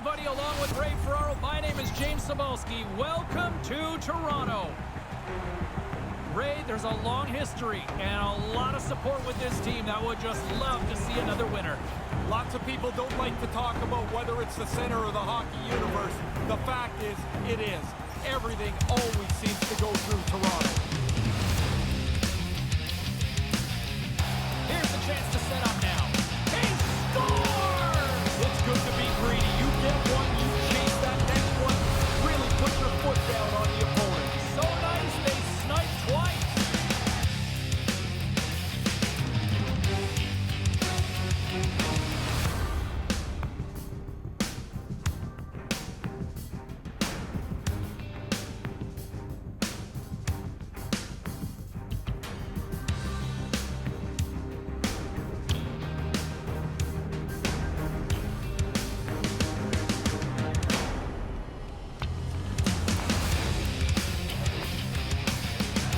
everybody, along with Ray Ferraro, my name is James Cebulski. Welcome to Toronto. Ray, there's a long history and a lot of support with this team that would just love to see another winner. Lots of people don't like to talk about whether it's the center of the hockey universe. The fact is, it is. Everything always seems to go through Toronto. Here's the chance to set up now. He scores! It's good to be greedy. You get one, you chase that next one. Really put your foot down on the opponent. So nice, they sniped twice.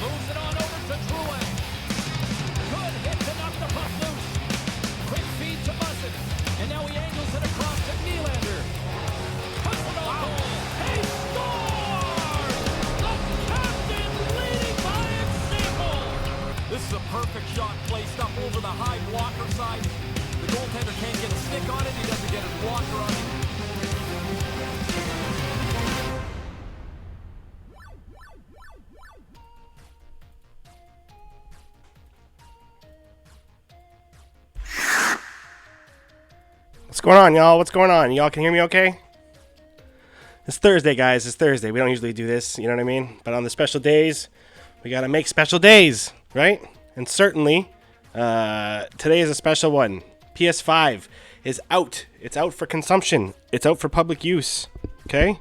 Moves it on over to Drouin. Good hit to knock the puck loose. Quick feed to Muzzin. And now he angles it across to Nylander. Puts it on goal. He scores! The captain leading by example. This is a perfect shot placed up over the high blocker side. The goaltender can't get a stick on it. He doesn't get his blocker on it. What's going on, y'all? What's going on? Y'all can hear me okay? It's Thursday, guys. It's Thursday. We don't usually do this, you know what I mean? But on the special days, we got to make special days, right? And certainly, today is a special one. PS5 is out. It's out for consumption. It's out for public use, okay?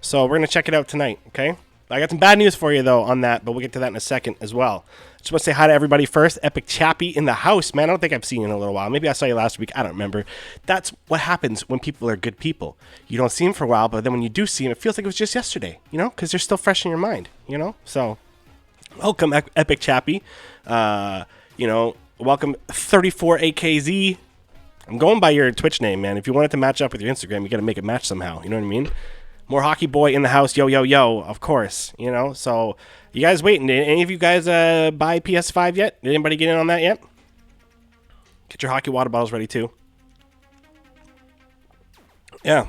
So we're going to check it out tonight, okay? I got some bad news for you, though, on that, but we'll get to that in a second as well. Just want to say hi to everybody first. Epic Chappie in the house, man. I don't think I've seen you in a little while. Maybe I saw you last week. I don't remember. That's what happens when people are good people. You don't see them for a while, but then when you do see them, it feels like it was just yesterday, you know, because they're still fresh in your mind, you know? So, welcome, Epic Chappie. Welcome, 34AKZ. I'm going by your Twitch name, man. If you want it to match up with your Instagram, you got to make it match somehow. You know what I mean? More hockey boy in the house. Yo, yo, yo. Of course, you know. So, you guys waiting? Did any of you guys buy PS5 yet? Did anybody get in on that yet? Get your hockey water bottles ready, too. Yeah.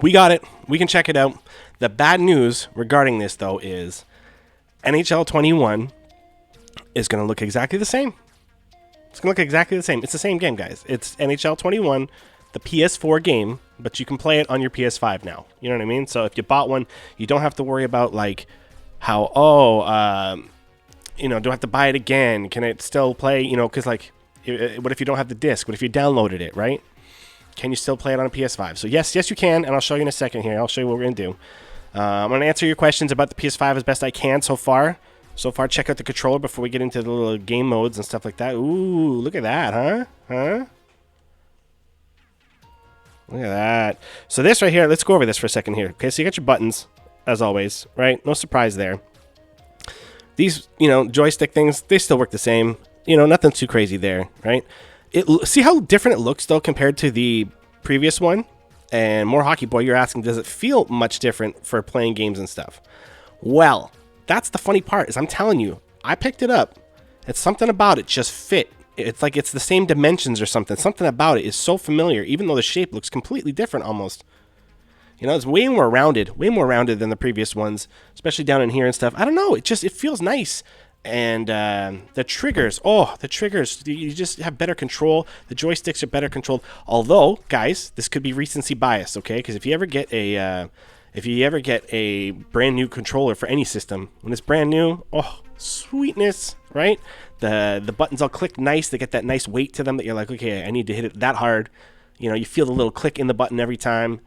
We got it. We can check it out. The bad news regarding this, though, is NHL 21 is going to look exactly the same. It's going to look exactly the same. It's the same game, guys. It's NHL 21, the PS4 game, but you can play it on your PS5 now. You know what I mean? So if you bought one, you don't have to worry about, like, how, do I have to buy it again? Can it still play, because, like, what if you don't have the disc? What if you downloaded it, right? Can you still play it on a PS5? So, yes, you can, and I'll show you in a second here. I'll show you what we're going to do. I'm going to answer your questions about the PS5 as best I can so far. Check out the controller before we get into the little game modes and stuff like that. Ooh, look at that, huh? Look at that. So this right here, let's go over this for a second here. Okay, so you got your buttons, as always, right? No surprise there. These, joystick things, they still work the same. Nothing too crazy there, right? See how different it looks, though, compared to the previous one? And More Hockey Boy, you're asking, does it feel much different for playing games and stuff? Well, that's the funny part, is I'm telling you, I picked it up. It's something about it just fit. It's like it's the same dimensions or something. Something about it is so familiar, even though the shape looks completely different almost. It's way more rounded than the previous ones, especially down in here and stuff. I don't know, it feels nice. And the triggers, you just have better control. The joysticks are better controlled. Although, guys, this could be recency bias, okay? Because if you ever get a brand new controller for any system, when it's brand new, oh, sweetness, right? The buttons all click nice. They get that nice weight to them that you're like, okay, I need to hit it that hard. You feel the little click in the button every time.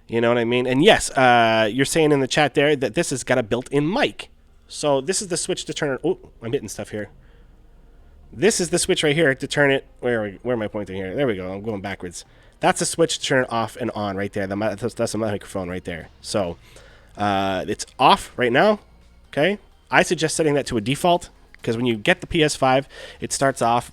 You know what I mean? And yes, you're saying in the chat there that this has got a built-in mic. So this is the switch to turn it. Oh, I'm hitting stuff here. This is the switch right here to turn it. Where am I pointing here? There we go. I'm going backwards. That's a switch to turn it off and on right there. That's a microphone right there. So it's off right now. Okay. I suggest setting that to a default because when you get the PS5, it starts off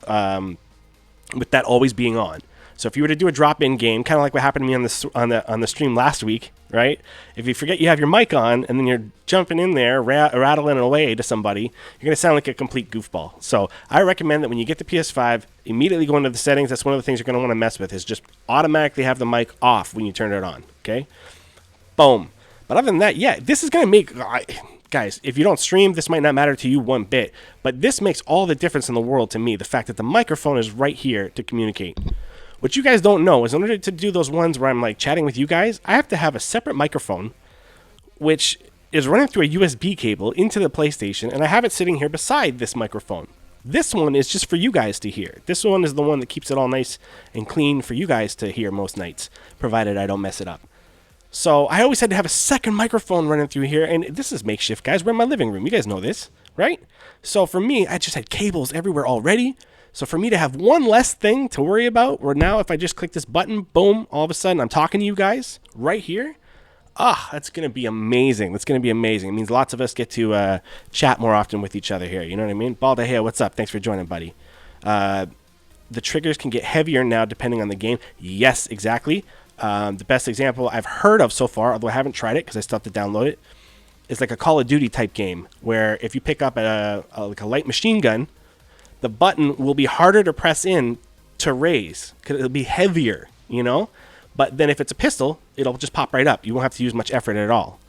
with that always being on. So if you were to do a drop-in game, kind of like what happened to me on the stream last week, right? If you forget you have your mic on and then you're jumping in there, rattling away to somebody, you're going to sound like a complete goofball. So I recommend that when you get the PS5, immediately go into the settings. That's one of the things you're going to want to mess with, is just automatically have the mic off when you turn it on, okay? Boom. But other than that, yeah, this is going to make... Guys, if you don't stream, this might not matter to you one bit, but this makes all the difference in the world to me, the fact that the microphone is right here to communicate. What you guys don't know is in order to do those ones where I'm like chatting with you guys, I have to have a separate microphone, which is running through a USB cable into the PlayStation, and I have it sitting here beside this microphone. This one is just for you guys to hear. This one is the one that keeps it all nice and clean for you guys to hear most nights, provided I don't mess it up. So I always had to have a second microphone running through here, and this is makeshift, guys. We're in my living room. You guys know this, right? So for me, I just had cables everywhere already. So for me to have one less thing to worry about, where now if I just click this button, boom, all of a sudden I'm talking to you guys right here. That's going to be amazing. That's going to be amazing. It means lots of us get to chat more often with each other here. You know what I mean? Balda, what's up? Thanks for joining, buddy. The triggers can get heavier now depending on the game. Yes, exactly. The best example I've heard of so far, although I haven't tried it because I still have to download it, is like a Call of Duty type game where if you pick up like a light machine gun, the button will be harder to press in to raise because it'll be heavier, you know? But then if it's a pistol, it'll just pop right up. You won't have to use much effort at all,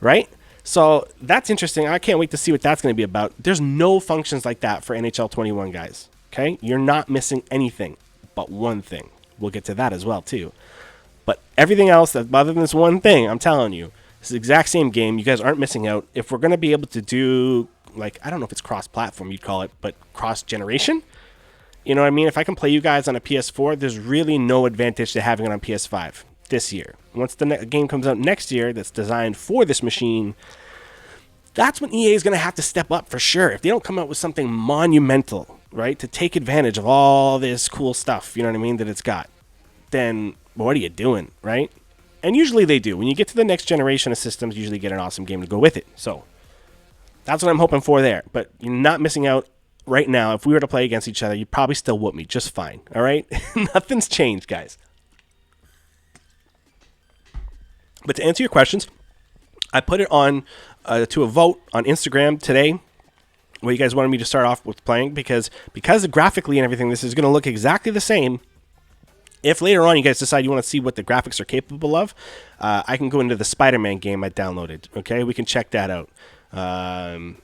right? So that's interesting. I can't wait to see what that's going to be about. There's no functions like that for NHL 21, guys, okay? You're not missing anything but one thing. We'll get to that as well, too. But everything else, other than this one thing, I'm telling you, it's the exact same game. You guys aren't missing out. If we're going to be able to do, like, I don't know if it's cross-platform you'd call it, but cross-generation, you know what I mean? If I can play you guys on a PS4, there's really no advantage to having it on PS5 this year. Once the game comes out next year that's designed for this machine, that's when EA is going to have to step up for sure. If they don't come out with something monumental, right, to take advantage of all this cool stuff, you know what I mean, that it's got, then... what are you doing, right? And usually they do. When you get to the next generation of systems, you usually get an awesome game to go with it. So that's what I'm hoping for there. But you're not missing out right now. If we were to play against each other, you'd probably still whoop me just fine, all right? Nothing's changed, guys. But to answer your questions, I put it on to a vote on Instagram today where you guys wanted me to start off with playing because graphically and everything, this is going to look exactly the same. If later on you guys decide you want to see what the graphics are capable of, I can go into the Spider-Man game I downloaded. Okay, we can check that out. And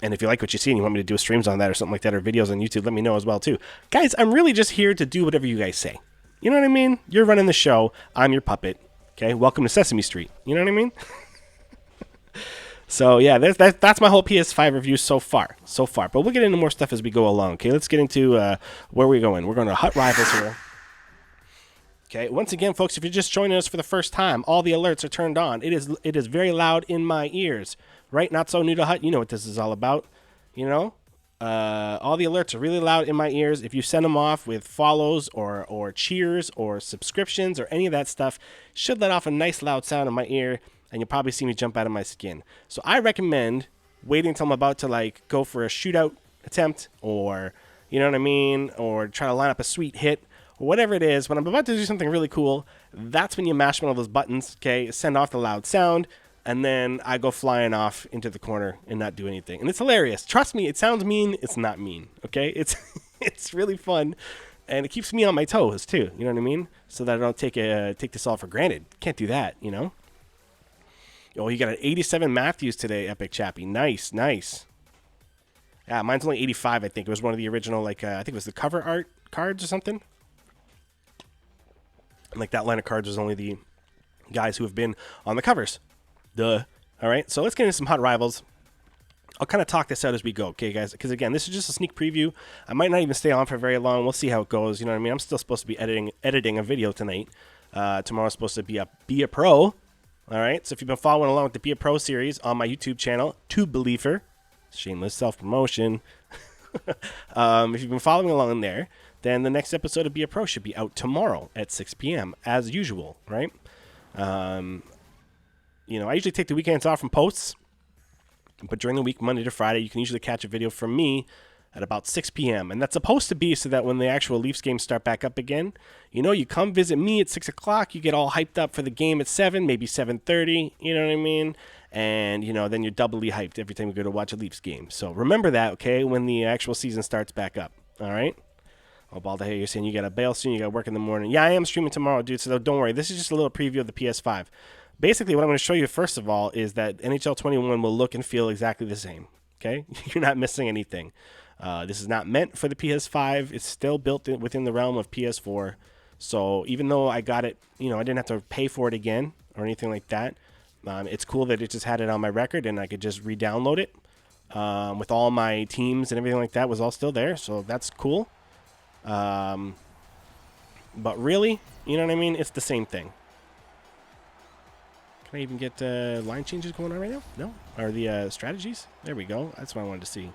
if you like what you see and you want me to do streams on that or something like that or videos on YouTube, let me know as well too. Guys, I'm really just here to do whatever you guys say. You know what I mean? You're running the show. I'm your puppet. Okay, welcome to Sesame Street. You know what I mean? So yeah, that's my whole PS5 review so far. But we'll get into more stuff as we go along. Okay, let's get into where we're going. We're going to Hut Rivals here. Okay, once again, folks, if you're just joining us for the first time, all the alerts are turned on. It is very loud in my ears, right? Not so new to Hut. You know what this is all about, you know? All the alerts are really loud in my ears. If you send them off with follows or cheers or subscriptions or any of that stuff, it should let off a nice loud sound in my ear, and you'll probably see me jump out of my skin. So I recommend waiting until I'm about to like go for a shootout attempt or, you know what I mean, or try to line up a sweet hit. Whatever it is, when I'm about to do something really cool, that's when you mash one of those buttons, okay, send off the loud sound, and then I go flying off into the corner and not do anything. And it's hilarious. Trust me, it sounds mean. It's not mean, okay? It's really fun, and it keeps me on my toes, too, you know what I mean? So that I don't take this all for granted. Can't do that, you know? Oh, you got an 87 Matthews today, Epic Chappie. Nice. Yeah, mine's only 85, I think. It was one of the original, like, I think it was the cover art cards or something. Like that line of cards was only the guys who have been on the covers. Duh. All right, so let's get into some Hot Rivals. I'll kind of talk this out as we go, okay, guys? Because, again, this is just a sneak preview. I might not even stay on for very long. We'll see how it goes. You know what I mean? I'm still supposed to be editing a video tonight. Tomorrow's supposed to be a Pro. All right, so if you've been following along with the Be a Pro series on my YouTube channel, Tube Believer, shameless self-promotion. If you've been following along in there, then the next episode of Be a Pro should be out tomorrow at 6 p.m. as usual, right? You know, I usually take the weekends off from posts, but during the week, Monday to Friday, you can usually catch a video from me at about 6 p.m. And that's supposed to be so that when the actual Leafs games start back up again, you know, you come visit me at 6 o'clock, you get all hyped up for the game at 7, maybe 7:30, you know what I mean? And, you know, then you're doubly hyped every time you go to watch a Leafs game. So remember that, okay, when the actual season starts back up, all right? Oh, Balda, hey, you're saying you got to bail soon, you got to work in the morning. Yeah, I am streaming tomorrow, dude, so don't worry. This is just a little preview of the PS5. Basically, what I'm going to show you, first of all, is that NHL 21 will look and feel exactly the same, okay? You're not missing anything. This is not meant for the PS5. It's still built within the realm of PS4. So even though I got it, you know, I didn't have to pay for it again or anything like that. It's cool that it just had it on my record and I could just re-download it with all my teams and everything like that was all still there. So that's cool. But really, you know what I mean? It's the same thing. Can I even get line changes going on right now? No? Or the strategies? There we go. That's what I wanted to see.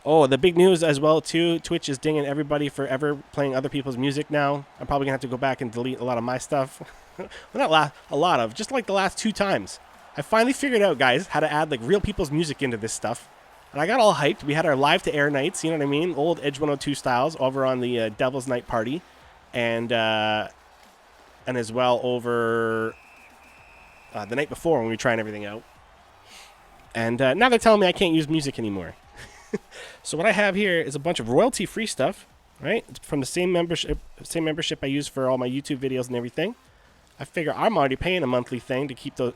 Oh, the big news as well, too. Twitch is dinging everybody for ever playing other people's music now. I'm probably going to have to go back and delete a lot of my stuff. Well, not a lot of, just like the last 2 times. I finally figured out, guys, how to add like real people's music into this stuff. And I got all hyped. We had our live to air nights, you know what I mean? Old Edge 102 styles over on the Devil's Night Party. And as well over the night before when we were trying everything out. And now they're telling me I can't use music anymore. So what I have here is a bunch of royalty-free stuff, right? It's from the same membership I use for all my YouTube videos and everything. I figure I'm already paying a monthly thing to keep those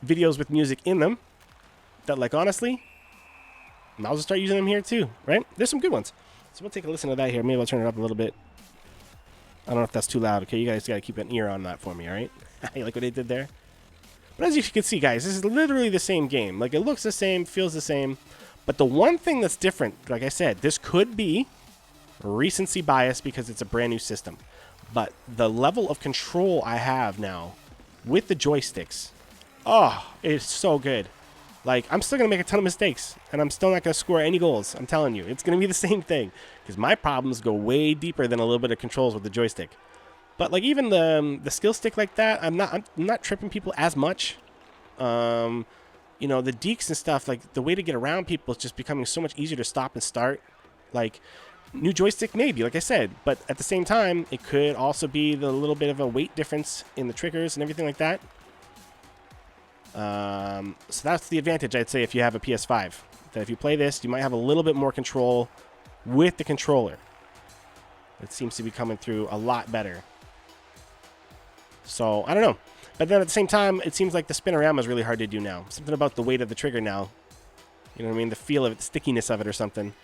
videos with music in them. That, like, honestly, might as well start using them here too, right? There's some good ones. So we'll take a listen to that here. Maybe I'll turn it up a little bit. I don't know if that's too loud. Okay, you guys gotta keep an ear on that for me, all right? You like what they did there? But as you can see, guys, this is literally the same game. Like, it looks the same, feels the same. But the one thing that's different, like I said, this could be recency bias because it's a brand new system. But the level of control I have now with the joysticks, oh, it's so good. Like, I'm still going to make a ton of mistakes, and I'm still not going to score any goals. I'm telling you, it's going to be the same thing. Because my problems go way deeper than a little bit of controls with the joystick. But like even the skill stick like that, I'm not tripping people as much. You know, the deeks and stuff, like the way to get around people is just becoming so much easier to stop and start. Like new joystick maybe, like I said, but at the same time, it could also be the little bit of a weight difference in the triggers and everything like that. So that's the advantage, I'd say, if you have a PS5. That if you play this, you might have a little bit more control with the controller. It seems to be coming through a lot better. So, I don't know. But then at the same time, it seems like the spinorama is really hard to do now. Something about the weight of the trigger now. You know what I mean? The feel of it, the stickiness of it or something.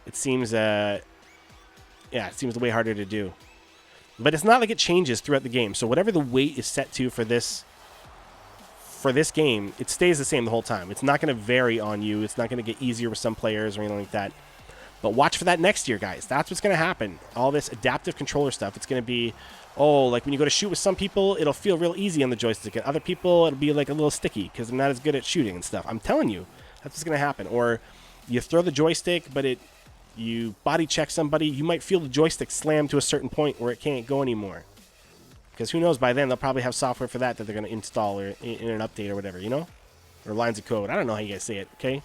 It seems, yeah, it seems way harder to do. But it's not like it changes throughout the game. So whatever the weight is set to for this game, it stays the same the whole time. It's not going to vary on you. It's not going to get easier with some players or anything like that. But watch for that next year, guys. That's what's going to happen. All this adaptive controller stuff. It's going to be, oh, like when you go to shoot with some people, it'll feel real easy on the joystick. And other people, it'll be like a little sticky because they're not as good at shooting and stuff. I'm telling you, that's what's going to happen. Or you throw the joystick, but you body check somebody, you might feel the joystick slam to a certain point where it can't go anymore. Because who knows, by then they'll probably have software for that they're going to install or in an update or whatever, you know? Or lines of code. I don't know how you guys say it, okay?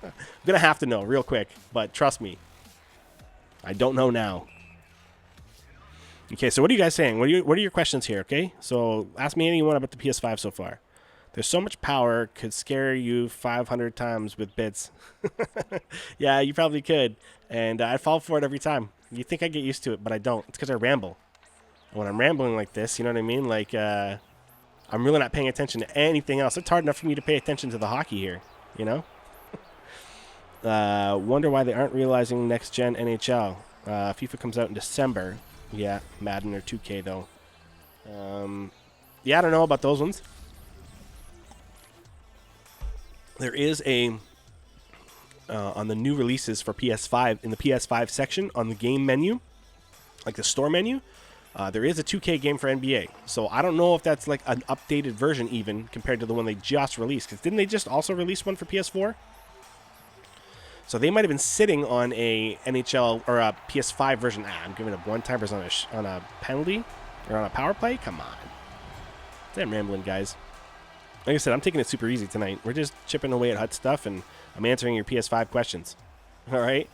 I'm going to have to know real quick, but trust me. I don't know now. Okay, so what are you guys saying? What are your questions here, okay? So ask me anyone about the PS5 so far. There's so much power, could scare you 500 times with bits. Yeah, you probably could. And I'd fall for it every time. You think I get used to it, but I don't. It's because I ramble. And when I'm rambling like this, you know what I mean? Like, I'm really not paying attention to anything else. It's hard enough for me to pay attention to the hockey here, you know? Wonder why they aren't realizing next-gen NHL. FIFA comes out in December. Yeah, Madden or 2K, though. Yeah, I don't know about those ones. There is a, on the new releases for PS5, in the PS5 section, on the game menu, like the store menu, there is a 2K game for NBA. So I don't know if that's like an updated version even compared to the one they just released. Because didn't they just also release one for PS4? So they might have been sitting on a NHL or a PS5 version. I'm giving up one-timers on a penalty or on a power play? Come on. Damn rambling, guys. Like I said, I'm taking it super easy tonight. We're just chipping away at HUT stuff, and I'm answering your PS5 questions. All right?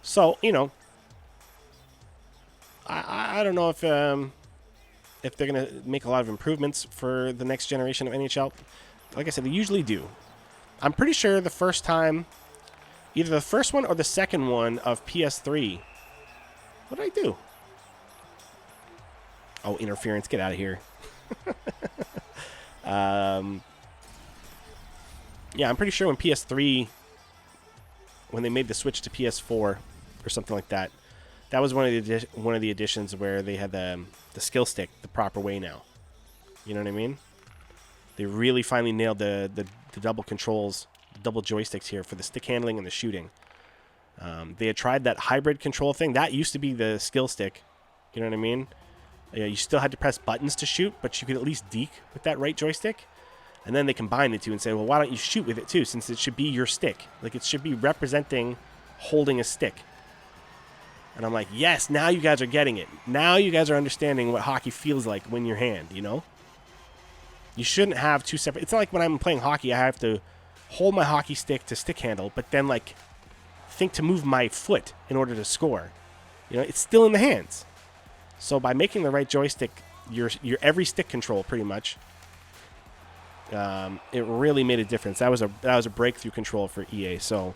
So, you know, I don't know if they're going to make a lot of improvements for the next generation of NHL. Like I said, they usually do. I'm pretty sure the first time, either the first one or the second one of PS3. What did I do? Oh, interference. Get out of here. Yeah, I'm pretty sure when PS3, when they made the switch to PS4 or something like that, that was one of the additions where they had the skill stick the proper way now. You know what I mean? They really finally nailed the double controls, double joysticks here for the stick handling and the shooting. They had tried that hybrid control thing. That used to be the skill stick. You know what I mean? Yeah, you still had to press buttons to shoot, but you could at least deke with that right joystick. And then they combined the two and said, well, why don't you shoot with it too, since it should be your stick. Like, it should be representing holding a stick. And I'm like, yes, now you guys are getting it. Now you guys are understanding what hockey feels like when your hand, you know? You shouldn't have two separate... It's not like when I'm playing hockey, I have to hold my hockey stick to stick handle, but then, like, think to move my foot in order to score. You know, it's still in the hands. So by making the right joystick your every stick control, pretty much, it really made a difference. That was a breakthrough control for EA. So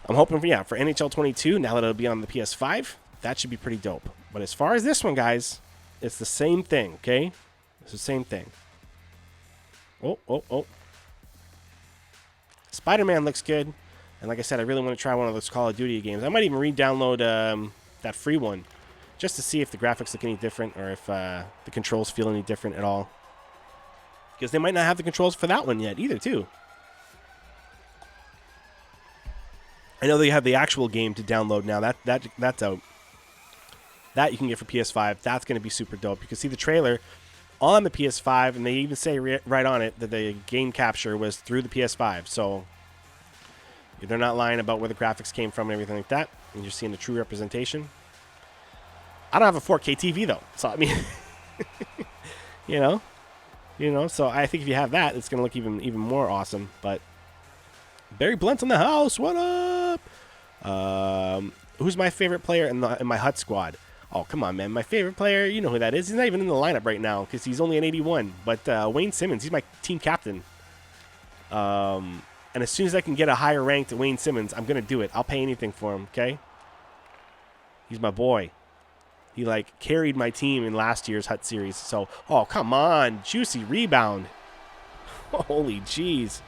I'm hoping for NHL 22, now that it'll be on the PS5, that should be pretty dope. But as far as this one, guys, it's the same thing, okay? It's the same thing. Oh. Spider-Man looks good. And like I said, I really want to try one of those Call of Duty games. I might even re-download that free one just to see if the graphics look any different or if the controls feel any different at all. Because they might not have the controls for that one yet either, too. I know they have the actual game to download now. That's out. That you can get for PS5. That's going to be super dope. You can see the trailer on the PS5, and they even say right on it that the game capture was through the PS5. So they're not lying about where the graphics came from and everything like that. And you're seeing the true representation. I don't have a 4K TV, though. So, I mean, you know, so I think if you have that, it's going to look even more awesome. But Barry Blunt's in the house. What up? Who's my favorite player in my HUT squad? Oh, come on, man. My favorite player, you know who that is. He's not even in the lineup right now because he's only an 81. But Wayne Simmons, he's my team captain. And as soon as I can get a higher ranked Wayne Simmons, I'm going to do it. I'll pay anything for him, okay? He's my boy. He, like, carried my team in last year's HUT series. So, oh, come on. Juicy rebound. Holy jeez.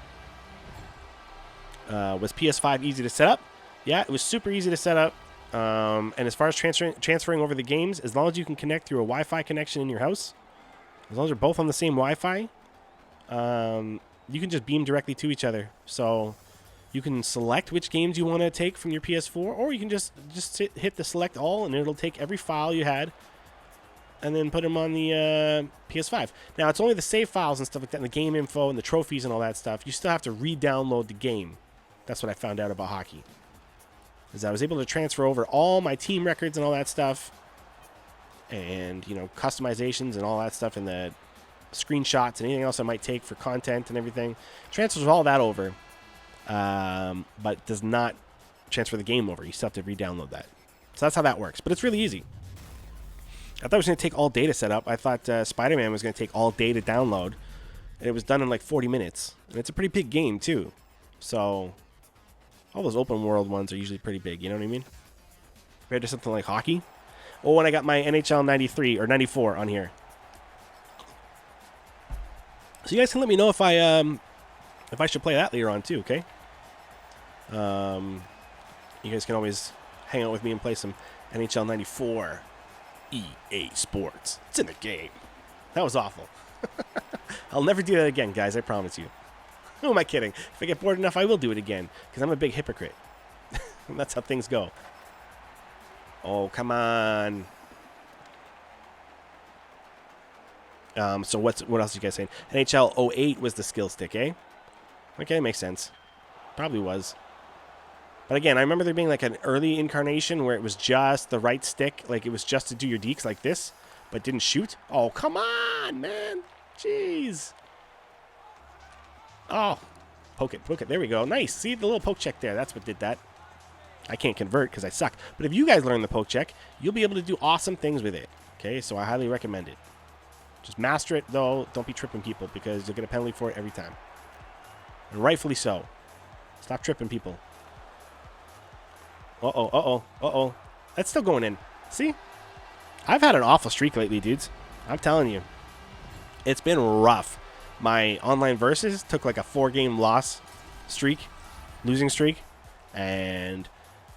Was PS5 easy to set up? Yeah, it was super easy to set up. And as far as transferring over the games, as long as you can connect through a Wi-Fi connection in your house, as long as you're both on the same Wi-Fi, you can just beam directly to each other. So you can select which games you want to take from your PS4, or you can just hit the select all, and it'll take every file you had and then put them on the PS5. Now, it's only the save files and stuff like that, and the game info and the trophies and all that stuff. You still have to re-download the game. That's what I found out about hockey. Is I was able to transfer over all my team records and all that stuff, and, you know, customizations and all that stuff, and the screenshots and anything else I might take for content and everything. Transfers all that over, but does not transfer the game over. You still have to re-download that. So that's how that works. But it's really easy. I thought it was going to take all day to set up. I thought Spider-Man was going to take all day to download. And it was done in like 40 minutes. And it's a pretty big game, too. So all those open world ones are usually pretty big. You know what I mean? Compared to something like hockey. Oh, and I got my NHL 93 or 94 on here. So you guys can let me know if I should play that later on, too, okay? You guys can always hang out with me and play some NHL 94. EA Sports. It's in the game. That was awful. I'll never do that again, guys. I promise you. Who am I kidding? If I get bored enough, I will do it again. Because I'm a big hypocrite. And that's how things go. Oh, come on. So what else are you guys saying? NHL 08 was the skill stick, eh? Okay, makes sense. Probably was. But again, I remember there being like an early incarnation where it was just the right stick. Like it was just to do your dekes like this. but didn't shoot. Oh, come on, man. Jeez. Oh, poke it. There we go. Nice. See the little poke check there. That's what did that. I can't convert because I suck. But if you guys learn the poke check, you'll be able to do awesome things with it. Okay, so I highly recommend it. Just master it, though. Don't be tripping people because you'll get a penalty for it every time. And rightfully so. Stop tripping people. Uh-oh. That's still going in. See? I've had an awful streak lately, dudes. I'm telling you. It's been rough. My online versus took like a 4-game losing streak. And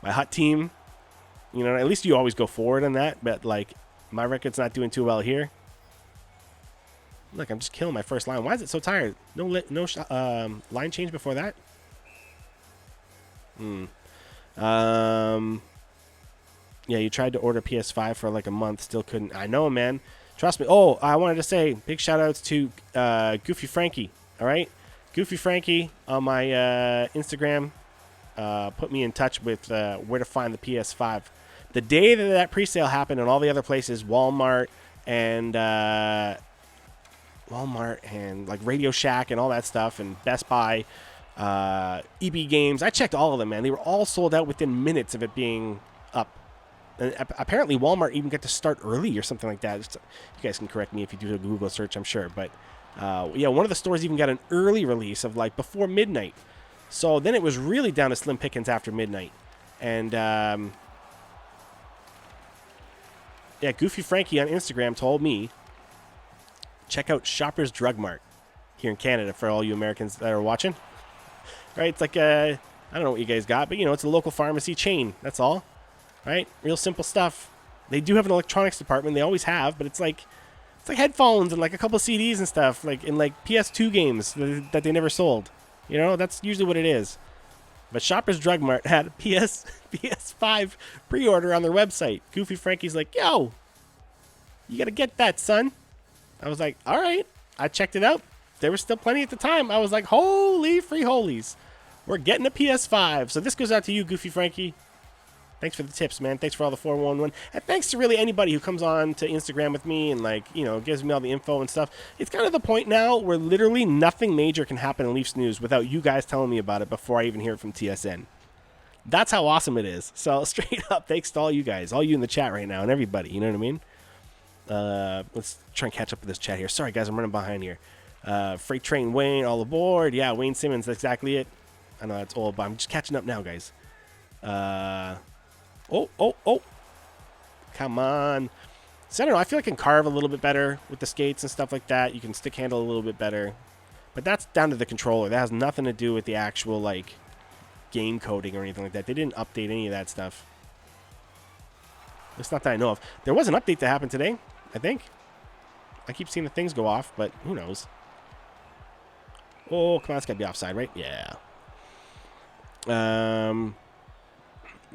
my hot team, you know, at least you always go forward on that. But, like, my record's not doing too well here. Look, I'm just killing my first line. Why is it so tired? No line change before that? Yeah, you tried to order PS5 for like a month, still couldn't. I know, man. Trust me. Oh, I wanted to say big shout outs to Goofy Frankie. All right, Goofy Frankie on my Instagram put me in touch with where to find the PS5. The day that pre-sale happened, and all the other places, Walmart and like Radio Shack and all that stuff, and Best Buy, EB Games. I checked all of them, man. They were all sold out within minutes of it being up. And apparently Walmart even got to start early or something like that. You guys can correct me if you do a Google search, I'm sure. But yeah, one of the stores even got an early release of like before midnight. So then it was really down to slim pickings after midnight. And yeah, Goofy Frankie on Instagram told me, check out Shoppers Drug Mart here in Canada for all you Americans that are watching. Right? It's like I don't know what you guys got, but you know, it's a local pharmacy chain. That's all. Right? Real simple stuff. They do have an electronics department. They always have, but it's like headphones and like a couple of CDs and stuff, like in like PS2 games that they never sold. You know, that's usually what it is. But Shoppers Drug Mart had a PS5 pre-order on their website. Goofy Frankie's like, yo, you got to get that, son. I was like, all right. I checked it out. There was still plenty at the time. I was like, holy free holies. We're getting a PS5. So this goes out to you, Goofy Frankie. Thanks for the tips, man. Thanks for all the 411. And thanks to really anybody who comes on to Instagram with me and, like, you know, gives me all the info and stuff. It's kind of the point now where literally nothing major can happen in Leafs news without you guys telling me about it before I even hear it from TSN. That's how awesome it is. So straight up, thanks to all you guys, all you in the chat right now and everybody. You know what I mean? Let's try and catch up with this chat here. Sorry, guys, I'm running behind here. Freight Train Wayne, all aboard. Yeah, Wayne Simmons, that's exactly it. I know that's old, but I'm just catching up now, guys. Oh. Come on. So I don't know. I feel like I can carve a little bit better with the skates and stuff like that. You can stick handle a little bit better. But that's down to the controller. That has nothing to do with the actual, like, game coding or anything like that. They didn't update any of that stuff. It's not that I know of. There was an update that happened today, I think. I keep seeing the things go off, but who knows? Oh, come on. It's got to be offside, right? Yeah.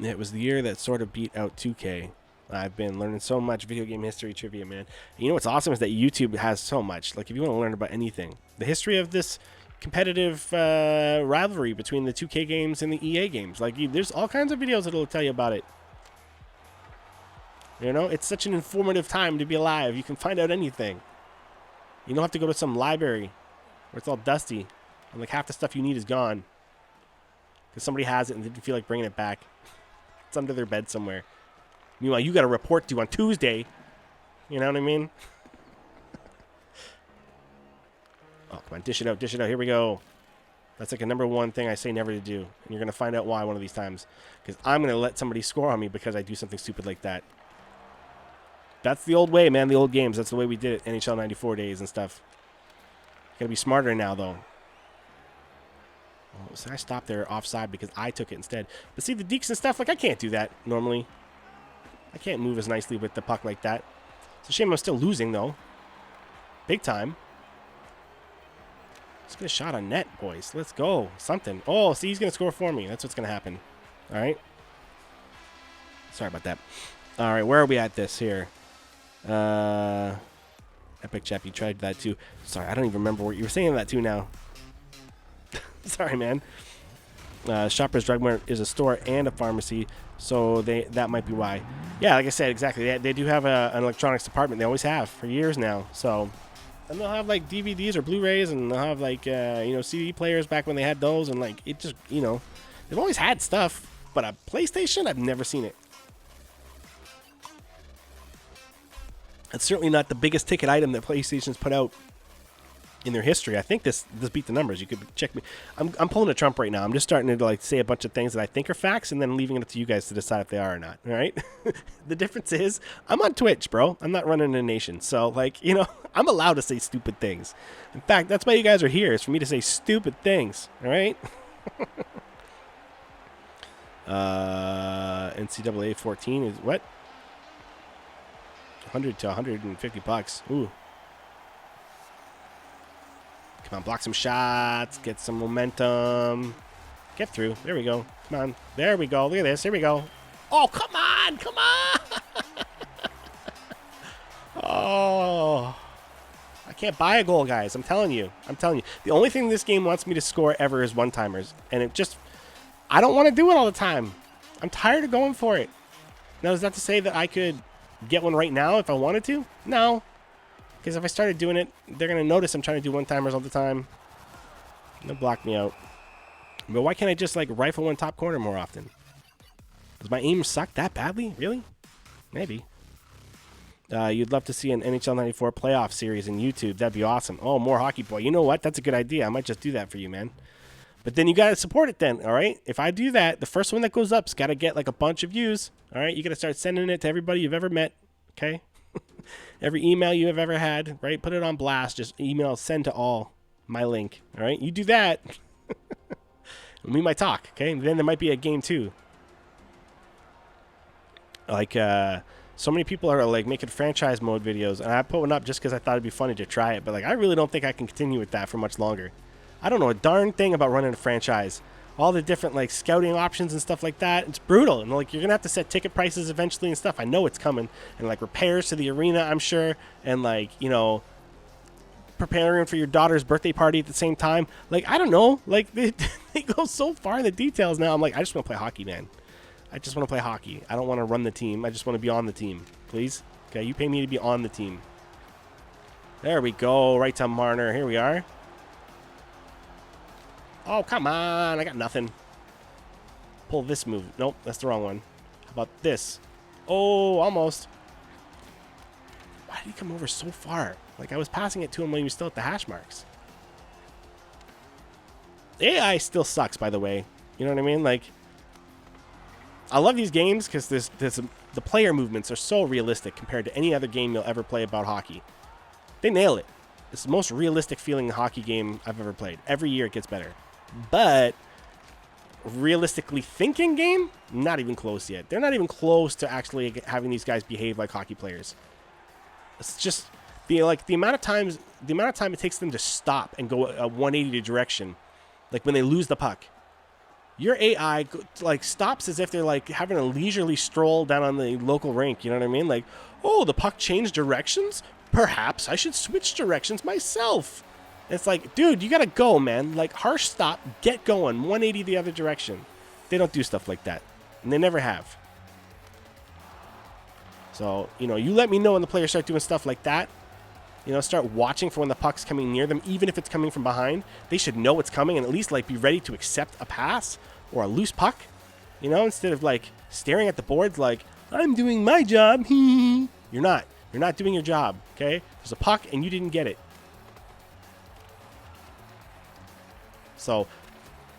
It was the year that sort of beat out 2K. I've been learning so much video game history trivia, man. You know what's awesome is that YouTube has so much. Like, if you want to learn about anything, the history of this competitive rivalry between the 2K games and the EA games. Like, there's all kinds of videos that'll tell you about it. You know, it's such an informative time to be alive. You can find out anything. You don't have to go to some library where it's all dusty and like half the stuff you need is gone because somebody has it and didn't feel like bringing it back. It's under their bed somewhere. Meanwhile, you got a report due on Tuesday. You know what I mean? Oh, come on. Dish it out. Here we go. That's like a number one thing I say never to do. And you're going to find out why one of these times. Because I'm going to let somebody score on me because I do something stupid like that. That's the old way, man. The old games. That's the way we did it. NHL 94 days and stuff. Got to be smarter now, though. Oh, so I stopped there offside because I took it instead. But see, the dekes and stuff, like, I can't do that normally. I can't move as nicely with the puck like that. It's a shame I'm still losing, though. Big time. Let's get a shot on net, boys. Let's go. Something. Oh, see, he's going to score for me. That's what's going to happen. All right. Sorry about that. All right, where are we at this here? Epic Chap, you tried that too. Sorry, I don't even remember what you were saying that too now. Sorry, man. Shoppers Drug Mart is a store and a pharmacy. So that might be why. Yeah, like I said, exactly. They do have an electronics department. They always have for years now. So, and they'll have like DVDs or Blu-rays, and they'll have like CD players back when they had those, and like it just they've always had stuff. But a PlayStation, I've never seen it. It's certainly not the biggest ticket item that PlayStation's put out in their history. I think this beat the numbers. You could check me. I'm pulling a Trump right now. I'm just starting to like say a bunch of things that I think are facts, and then leaving it up to you guys to decide if they are or not. All right. The difference is I'm on Twitch, bro. I'm not running a nation, so like I'm allowed to say stupid things. In fact, that's why you guys are here, is for me to say stupid things. All right. NCAA 14 is what? 100 to 150 bucks. Ooh. Come on, block some shots, get some momentum. Get through. There we go. Come on. There we go. Look at this. Here we go. Oh, come on. Come on. Oh. I can't buy a goal, guys. I'm telling you. The only thing this game wants me to score ever is one-timers. And I don't want to do it all the time. I'm tired of going for it. Now, is that to say that I could get one right now if I wanted to? No. Because if I started doing it, they're going to notice I'm trying to do one-timers all the time. They'll block me out. But why can't I just, like, rifle one top corner more often? Does my aim suck that badly? Really? Maybe. You'd love to see an NHL 94 playoff series in YouTube. That'd be awesome. Oh, more Hockey Boy. You know what? That's a good idea. I might just do that for you, man. But then you got to support it then, all right? If I do that, the first one that goes up's got to get, like, a bunch of views, all right? You got to start sending it to everybody you've ever met, okay? Every email you have ever had, right? Put it on blast. Just email, send to all my link. All right? You do that. We might talk, okay? And then there might be a game too. Like, so many people are like making franchise mode videos, and I put one up just because I thought it'd be funny to try it. But like, I really don't think I can continue with that for much longer. I don't know a darn thing about running a franchise. All the different like scouting options and stuff like that. It's brutal. And like, you're going to have to set ticket prices eventually and stuff. I know it's coming. And like repairs to the arena, I'm sure. And like, preparing for your daughter's birthday party at the same time. Like, I don't know. Like they go so far in the details now. I'm like, I just want to play hockey, man. I just want to play hockey. I don't want to run the team. I just want to be on the team. Please? Okay, you pay me to be on the team. There we go. Right to Marner. Here we are. Oh, come on. I got nothing. Pull this move. Nope, that's the wrong one. How about this? Oh, almost. Why did he come over so far? Like, I was passing it to him when he was still at the hash marks. The AI still sucks, by the way. You know what I mean? Like, I love these games because the player movements are so realistic compared to any other game you'll ever play about hockey. They nail it. It's the most realistic feeling hockey game I've ever played. Every year it gets better. But realistically thinking game, not even close yet. They're not even close to actually having these guys behave like hockey players. It's just the amount of time it takes them to stop and go a 180 direction, like when they lose the puck. Your AI like stops as if they're like having a leisurely stroll down on the local rink. You know what I mean? Like, oh, the puck changed directions? Perhaps I should switch directions myself. It's like, dude, you gotta go, man. Like, harsh stop, get going, 180 the other direction. They don't do stuff like that, and they never have. So, you let me know when the players start doing stuff like that. Start watching for when the puck's coming near them, even if it's coming from behind. They should know it's coming and at least like be ready to accept a pass or a loose puck. Instead of like staring at the boards like, I'm doing my job. You're not. You're not doing your job, okay? There's a puck and you didn't get it. So,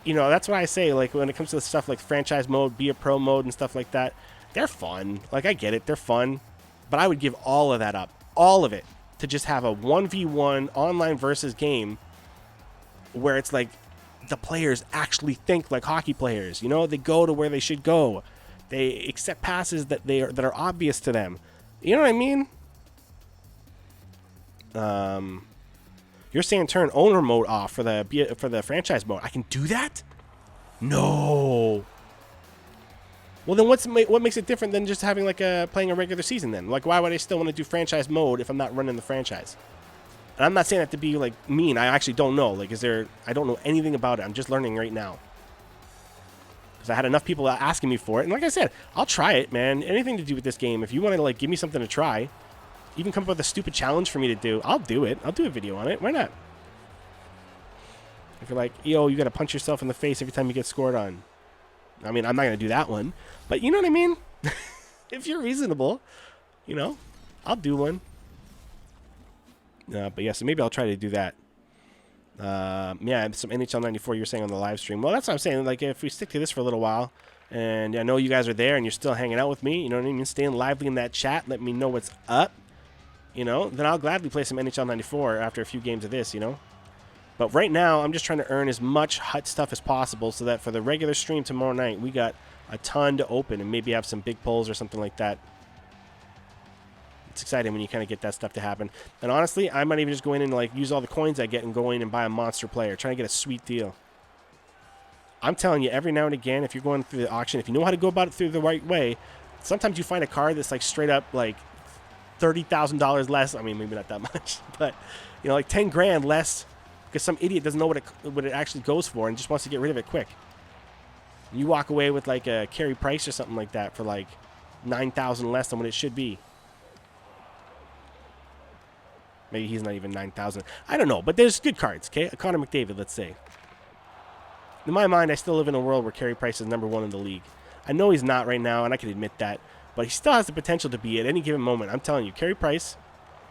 that's what I say, like, when it comes to stuff like franchise mode, be a pro mode, and stuff like that, they're fun. Like, I get it, they're fun. But I would give all of that up, all of it, to just have a 1v1 online versus game where it's like the players actually think like hockey players. They go to where they should go. They accept passes that are obvious to them. You know what I mean? You're saying turn owner mode off for the franchise mode. I can do that? No. Well, then what makes it different than just having like playing a regular season then? Like, why would I still want to do franchise mode if I'm not running the franchise? And I'm not saying that to be like mean. I actually don't know. Like, I don't know anything about it. I'm just learning right now. because I had enough people asking me for it. And like I said, I'll try it, man. Anything to do with this game. If you want to like give me something to try, even come up with a stupid challenge for me to do, I'll do it. I'll do a video on it. Why not? If you're like, yo, you got to punch yourself in the face every time you get scored on. I mean, I'm not going to do that one. But you know what I mean? If you're reasonable, you know, I'll do one. But yeah, so maybe I'll try to do that. Yeah, some NHL 94 you were saying on the live stream. Well, that's what I'm saying. Like, if we stick to this for a little while, and I know you guys are there and you're still hanging out with me, you know what I mean? Staying lively in that chat, let me know what's up, you know? Then I'll gladly play some NHL 94 after a few games of this, you know? But right now, I'm just trying to earn as much HUT stuff as possible so that for the regular stream tomorrow night, we got a ton to open and maybe have some big pulls or something like that. It's exciting when you kind of get that stuff to happen. And honestly, I might even just go in and like use all the coins I get and go in and buy a monster player, trying to get a sweet deal. I'm telling you, every now and again, if you're going through the auction, if you know how to go about it through the right way, sometimes you find a card that's like straight up like $30,000 less. I mean, maybe not that much, but you know, like 10 grand less because some idiot doesn't know what it actually goes for and just wants to get rid of it quick. You walk away with like a Carey Price or something like that for like 9,000 less than what it should be. Maybe he's not even 9,000. I don't know, but there's good cards, okay? A Connor McDavid, let's say. In my mind, I still live in a world where Carey Price is #1 in the league. I know he's not right now, and I can admit that, but he still has the potential to be at any given moment. I'm telling you, Carey Price,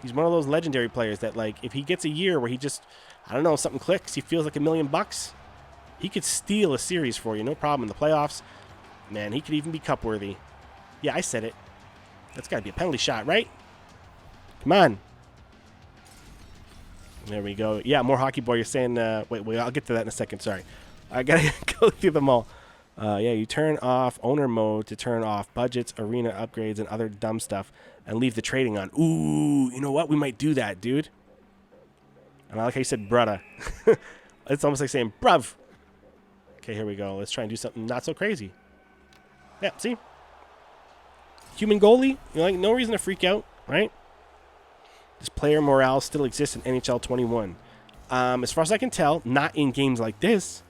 he's one of those legendary players that, like, if he gets a year where he just, I don't know, something clicks, he feels like $1 million, he could steal a series for you, no problem. In the playoffs, man, he could even be cup worthy. Yeah, I said it. That's got to be a penalty shot, right? Come on. There we go. Yeah, more Hockey Boy. You're saying, wait, I'll get to that in a second. Sorry. I got to go through them all. Yeah, you turn off owner mode to turn off budgets, arena upgrades, and other dumb stuff, and leave the trading on. Ooh, you know what? We might do that, dude. And I like how you said, brudda. It's almost like saying, bruv. Okay, here we go. Let's try and do something not so crazy. Yeah, see? Human goalie? You know, like, no reason to freak out, right? This player morale still exists in NHL 21. As far as I can tell, not in games like this.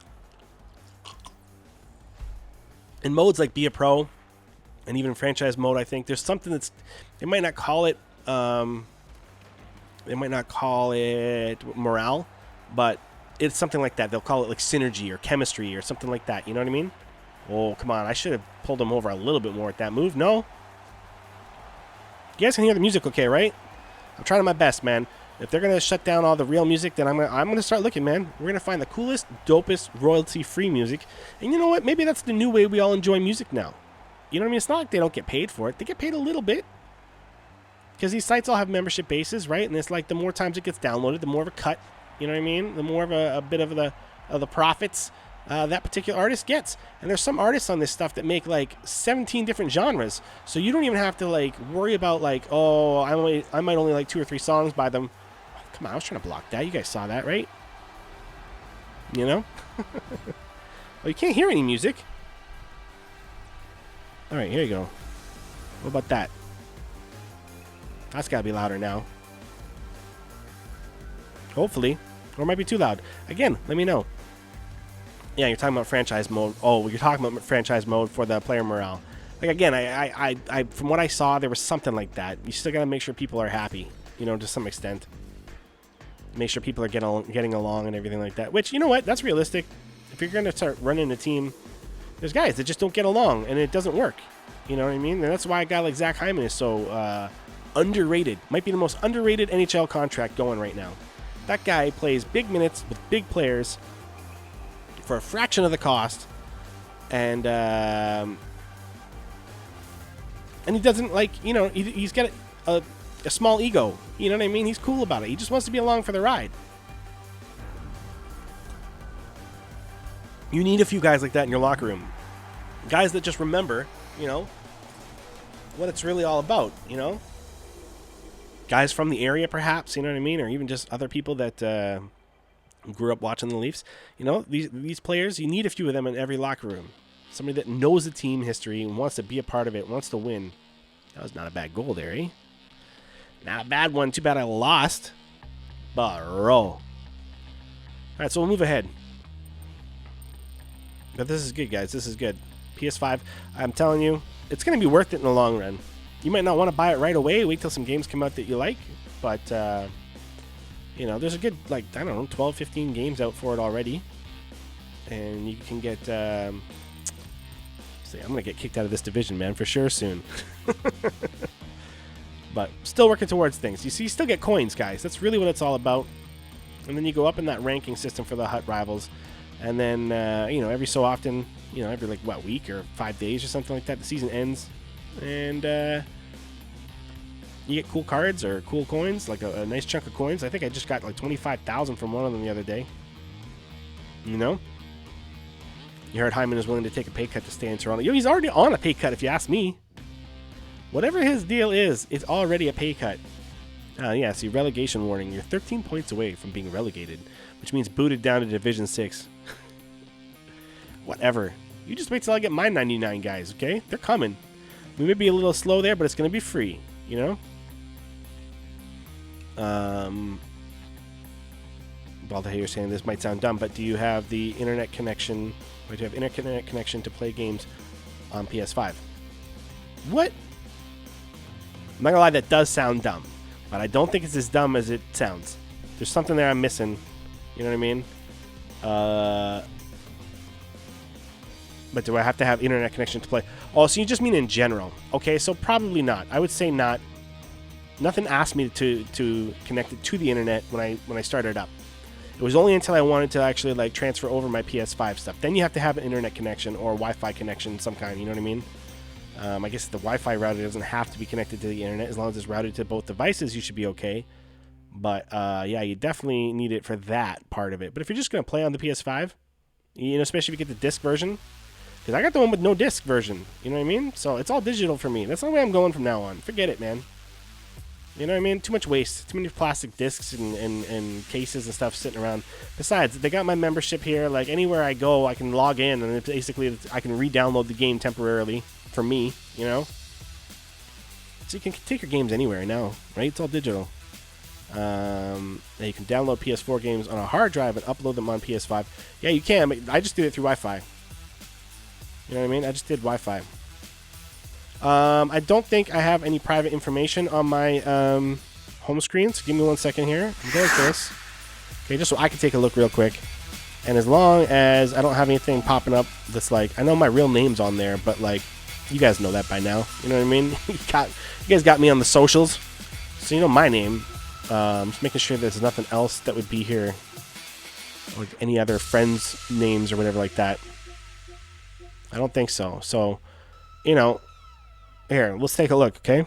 In modes like Be a Pro and even franchise mode, I think there's something that's, they might not call it morale, but it's something like that. They'll call it like synergy or chemistry or something like that. You know what I mean? Oh, come on. I should have pulled him over a little bit more at that move. No? You guys can hear the music okay, right? I'm trying my best, man. If they're going to shut down all the real music, then I'm gonna start looking, man. We're going to find the coolest, dopest, royalty-free music. And you know what? Maybe that's the new way we all enjoy music now. You know what I mean? It's not like they don't get paid for it. They get paid a little bit. Because these sites all have membership bases, right? And it's like the more times it gets downloaded, the more of a cut. You know what I mean? The more of a bit of the profits that particular artist gets. And there's some artists on this stuff that make like 17 different genres. So you don't even have to like worry about like, oh, I might only like 2 or 3 songs by them. Oh, come on, I was trying to block that. You guys saw that, right? You know? Well, you can't hear any music. All right, here you go. What about that? That's got to be louder now. Hopefully. Or it might be too loud. Again, let me know. Yeah, you're talking about franchise mode. Oh, you're talking about franchise mode for the player morale. Like, again, I from what I saw, there was something like that. You still got to make sure people are happy, you know, to some extent. Make sure people are getting along and everything like that. Which, you know what? That's realistic. If you're going to start running a team, there's guys that just don't get along, and it doesn't work. You know what I mean? And that's why a guy like Zach Hyman is so underrated. Might be the most underrated NHL contract going right now. That guy plays big minutes with big players for a fraction of the cost, and he doesn't, like, you know, he's got a small ego. You know what I mean? He's cool about it. He just wants to be along for the ride. You need a few guys like that in your locker room. Guys that just remember, you know, what it's really all about, you know? Guys from the area, perhaps, you know what I mean? Or even just other people that grew up watching the Leafs. You know, these players, you need a few of them in every locker room. Somebody that knows the team history and wants to be a part of it, wants to win. That was not a bad goal there, eh? Not a bad one. Too bad I lost. Bro. All right, so we'll move ahead. But this is good, guys. This is good. PS5, I'm telling you, it's going to be worth it in the long run. You might not want to buy it right away. Wait till some games come out that you like. But, you know, there's a good, like, I don't know, 12, 15 games out for it already. And you can get, I'm going to get kicked out of this division, man, for sure soon. But still working towards things. You see, you still get coins, guys. That's really what it's all about. And then you go up in that ranking system for the hut rivals. And then, you know, every so often, you know, every, like, what, week or 5 days or something like that, the season ends. And you get cool cards or cool coins, like a nice chunk of coins. I think I just got, like, 25,000 from one of them the other day. You know? You heard Hyman is willing to take a pay cut to stay in Toronto. Yo, he's already on a pay cut, if you ask me. Whatever his deal is, it's already a pay cut. Yeah, see, relegation warning. You're 13 points away from being relegated, which means booted down to Division 6. Whatever. You just wait till I get my 99 guys, okay? They're coming. We may be a little slow there, but it's going to be free, you know? Balda, you're saying this might sound dumb, but do you have the internet connection, or do you have internet connection to play games on PS5? What? I'm not gonna lie, that does sound dumb, but I don't think it's as dumb as it sounds. There's something there I'm missing. You know what I mean? But do I have to have internet connection to play? Oh, so you just mean in general? Okay, so probably not. I would say not. Nothing asked me to connect it to the internet when I started up. It was only until I wanted to actually like transfer over my PS5 stuff. Then you have to have an internet connection or Wi-Fi connection of some kind. You know what I mean? I guess the Wi-Fi router doesn't have to be connected to the internet. As long as it's routed to both devices, you should be okay. But, yeah, you definitely need it for that part of it. But if you're just going to play on the PS5, you know, especially if you get the disc version, because I got the one with no disc version, you know what I mean? So it's all digital for me. That's the way I'm going from now on. Forget it, man. You know what I mean? Too much waste. Too many plastic discs and cases and stuff sitting around. Besides, they got my membership here. Like, anywhere I go, I can log in, and basically I can re-download the game temporarily. For me, you know, so you can take your games anywhere now, right? It's all digital. And you can download PS4 games on a hard drive and upload them on PS5. Yeah, you can, but I just did it through Wi-Fi. You know what I mean? I just did Wi-Fi. I don't think I have any private information on my home screen, so give me 1 second here. I'm going like this. Okay, just so I can take a look real quick. And as long as I don't have anything popping up that's like, I know my real name's on there, but like, you guys know that by now. You know what I mean? You guys got me on the socials, so you know my name. Just making sure there's nothing else that would be here, like any other friends' names or whatever like that. I don't think so. So, you know, here, let's take a look, okay?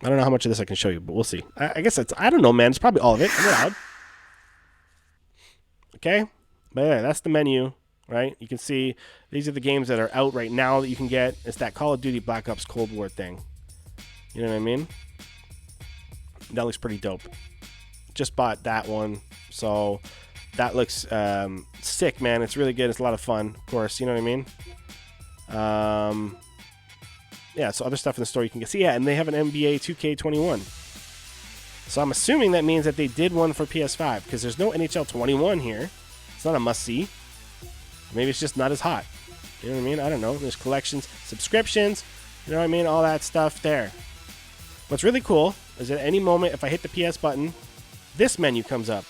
I don't know how much of this I can show you, but we'll see. I guess it's, I don't know, man. It's probably all of it. I'm allowed. Okay? But yeah, that's the menu. Right? You can see these are the games that are out right now that you can get. It's that Call of Duty Black Ops Cold War thing. You know what I mean? That looks pretty dope. Just bought that one. So that looks sick, man. It's really good. It's a lot of fun, of course. You know what I mean? Yeah, so other stuff in the store you can get. See, yeah, and they have an NBA 2K21. So I'm assuming that means that they did one for PS5 because there's no NHL 21 here. It's not a must-see. Maybe it's just not as hot. You know what I mean? I don't know. There's collections, subscriptions, you know what I mean? All that stuff there. What's really cool is at any moment, if I hit the PS button, this menu comes up.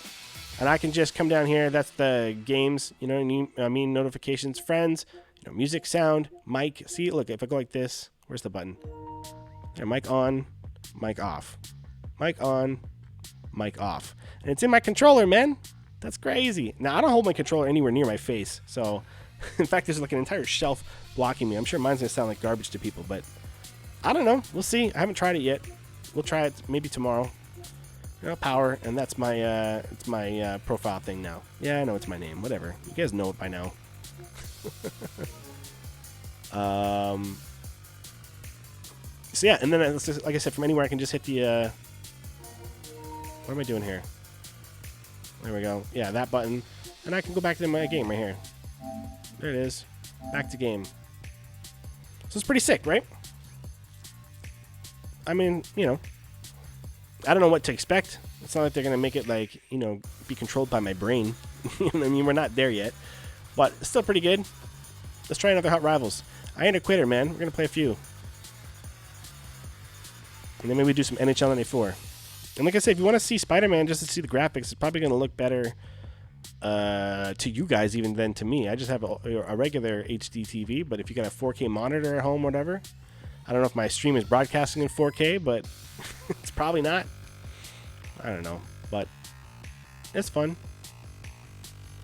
And I can just come down here. That's the games, you know what I mean? Notifications, friends, you know, music, sound, mic. See, look, if I go like this, where's the button? Yeah, mic on, mic off. Mic on, mic off. And it's in my controller, man. That's crazy. Now, I don't hold my controller anywhere near my face. So, in fact, there's like an entire shelf blocking me. I'm sure mine's going to sound like garbage to people, but I don't know. We'll see. I haven't tried it yet. We'll try it maybe tomorrow. You know, power, and that's my it's my profile thing now. Yeah, I know it's my name. Whatever. You guys know it by now. So, yeah, and then, like I said, from anywhere I can just hit the... what am I doing here? There we go. Yeah, that button. And I can go back to my game right here. There it is. Back to game. So it's pretty sick, right? I mean, you know, I don't know what to expect. It's not like they're going to make it like, you know, be controlled by my brain. You know what I mean? We're not there yet. But it's still pretty good. Let's try another Hut Rivals. I ain't a quitter, man. We're going to play a few. And then maybe do some NHL 94. And like I said, if you want to see Spider-Man just to see the graphics, it's probably going to look better to you guys even than to me. I just have a regular HD TV, but if you got a 4K monitor at home, whatever. I don't know if my stream is broadcasting in 4K, but it's probably not. I don't know, but it's fun.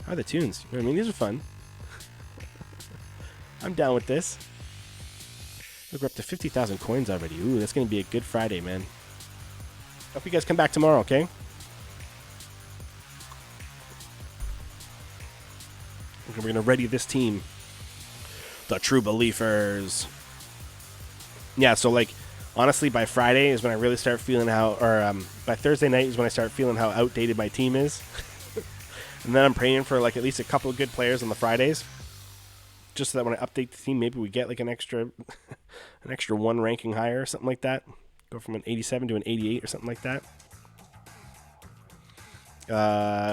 How are the tunes? You know what I mean? These are fun. I'm down with this. Look, we're up to 50,000 coins already. Ooh, that's going to be a good Friday, man. Hope you guys come back tomorrow, okay? We're going to ready this team. The True Believers. Yeah, so, like, honestly, by Friday is when I really start feeling how, or by Thursday night is when I start feeling how outdated my team is. And then I'm praying for, like, at least a couple of good players on the Fridays. Just so that when I update the team, maybe we get, like, an extra one ranking higher or something like that. Go from an 87 to an 88 or something like that.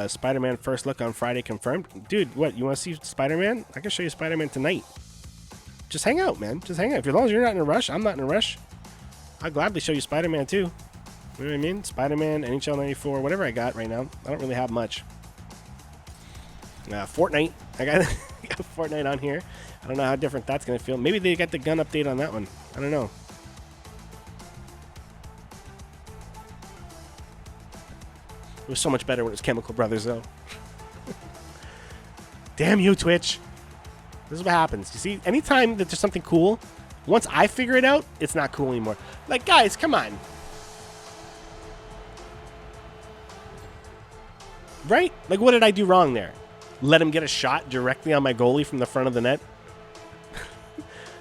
Spider-Man first look on Friday confirmed. Dude, what? You want to see Spider-Man? I can show you Spider-Man tonight. Just hang out, man. Just hang out. As long as you're not in a rush, I'm not in a rush. I'll gladly show you Spider-Man, too. You know what I mean? Spider-Man, NHL 94, whatever I got right now. I don't really have much. Fortnite. I got Fortnite on here. I don't know how different that's going to feel. Maybe they got the gun update on that one. I don't know. It was so much better when it was Chemical Brothers, though. Damn you, Twitch. This is what happens. You see, anytime that there's something cool, once I figure it out, it's not cool anymore. Like, guys, come on. Right? Like, what did I do wrong there? Let him get a shot directly on my goalie from the front of the net?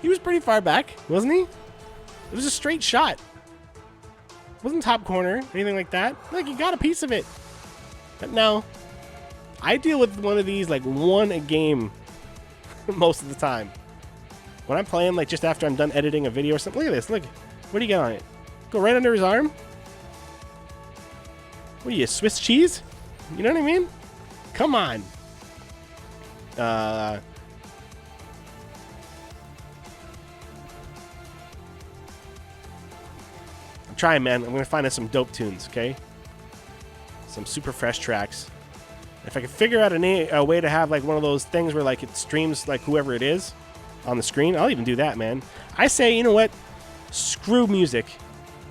He was pretty far back, wasn't he? It was a straight shot. It wasn't top corner, anything like that. Like, he got a piece of it. But no. I deal with one of these, like, one a game most of the time. When I'm playing, like, just after I'm done editing a video or something. Look at this. Look. What do you get on it? Go right under his arm? What are you, Swiss cheese? You know what I mean? Come on. I'm trying, man. I'm going to find us some dope tunes, okay? Some super fresh tracks. If I can figure out a way to have, like, one of those things where, like, it streams, like, whoever it is on the screen, I'll even do that, man. I say, you know what? Screw music.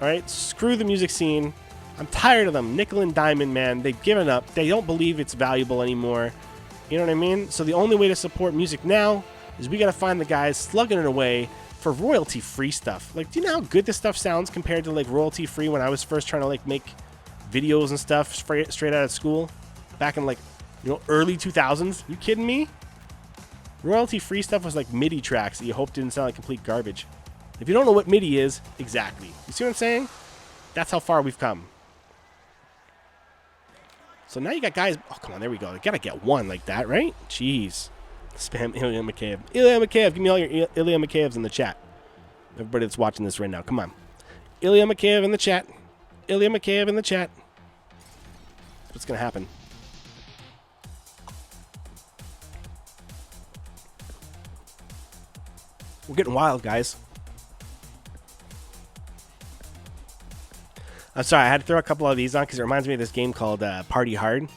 All right? Screw the music scene. I'm tired of them. Nickel and diamond, man. They've given up. They don't believe it's valuable anymore. You know what I mean? So the only way to support music now is we got to find the guys slugging it away for royalty-free stuff. Like, do you know how good this stuff sounds compared to, like, royalty-free when I was first trying to, like, make videos and stuff straight out of school? Back in, like, you know, early 2000s? You kidding me? Royalty-free stuff was like MIDI tracks that you hope didn't sound like complete garbage. If you don't know what MIDI is, exactly. You see what I'm saying? That's how far we've come. So now you got guys... Oh, come on, there we go. You got to get one like that, right? Jeez. Spam Ilya Mikheyev. Ilya Mikheyev, give me all your Ilya Mikheyevs in the chat. Everybody that's watching this right now, come on. Ilya Mikheyev in the chat. Ilya Mikheyev in the chat. What's going to happen? We're getting wild, guys. I'm sorry, I had to throw a couple of these on because it reminds me of this game called Party Hard.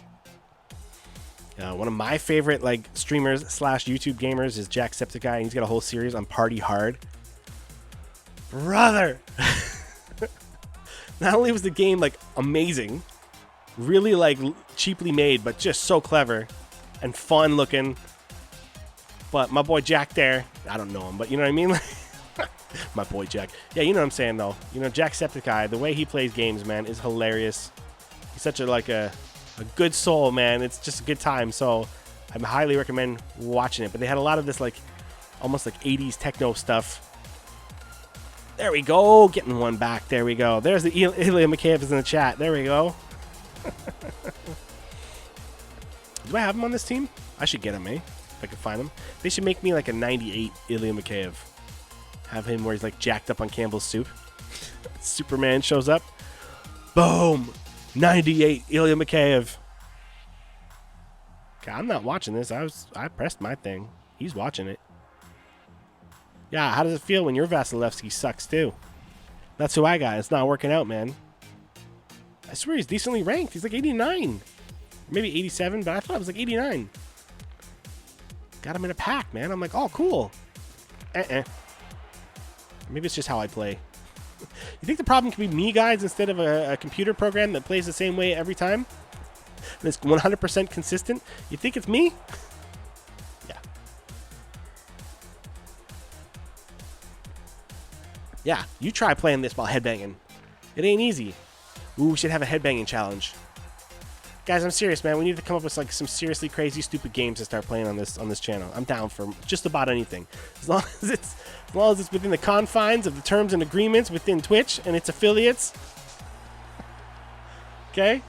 One of my favorite like streamers / YouTube gamers is Jacksepticeye, and he's got a whole series on Party Hard. Brother! Not only was the game like amazing, really like cheaply made, but just so clever and fun looking. But my boy Jack there, I don't know him, but you know what I mean? My boy Jack. Yeah, you know what I'm saying, though. You know, Jacksepticeye, the way he plays games, man, is hilarious. He's such a good soul, man. It's just a good time, so I highly recommend watching it. But they had a lot of this, like, almost like 80s techno stuff. There we go. Getting one back. There we go. There's the Ilya Mikheyev in the chat. There we go. Do I have him on this team? I should get him, eh? If I can find him. They should make me like a 98 Ilya Mikheyev. Have him where he's like jacked up on Campbell's soup. Superman shows up. Boom! 98 Ilya Mikheyev. Okay, I'm not watching this. I pressed my thing. He's watching it. Yeah, how does it feel when your Vasilevsky sucks too? That's who I got. It's not working out, man. I swear he's decently ranked. He's like 89. Maybe 87, but I thought it was like 89. Got him in a pack, man. I'm like, oh, cool. Maybe it's just how I play. You think the problem can be me, guys, instead of a computer program that plays the same way every time? And it's 100% consistent? You think it's me? Yeah. Yeah, you try playing this while headbanging. It ain't easy. Ooh, we should have a headbanging challenge. Guys, I'm serious, man. We need to come up with like some seriously crazy, stupid games to start playing on this channel. I'm down for just about anything, as long as it's within the confines of the terms and agreements within Twitch and its affiliates. Okay,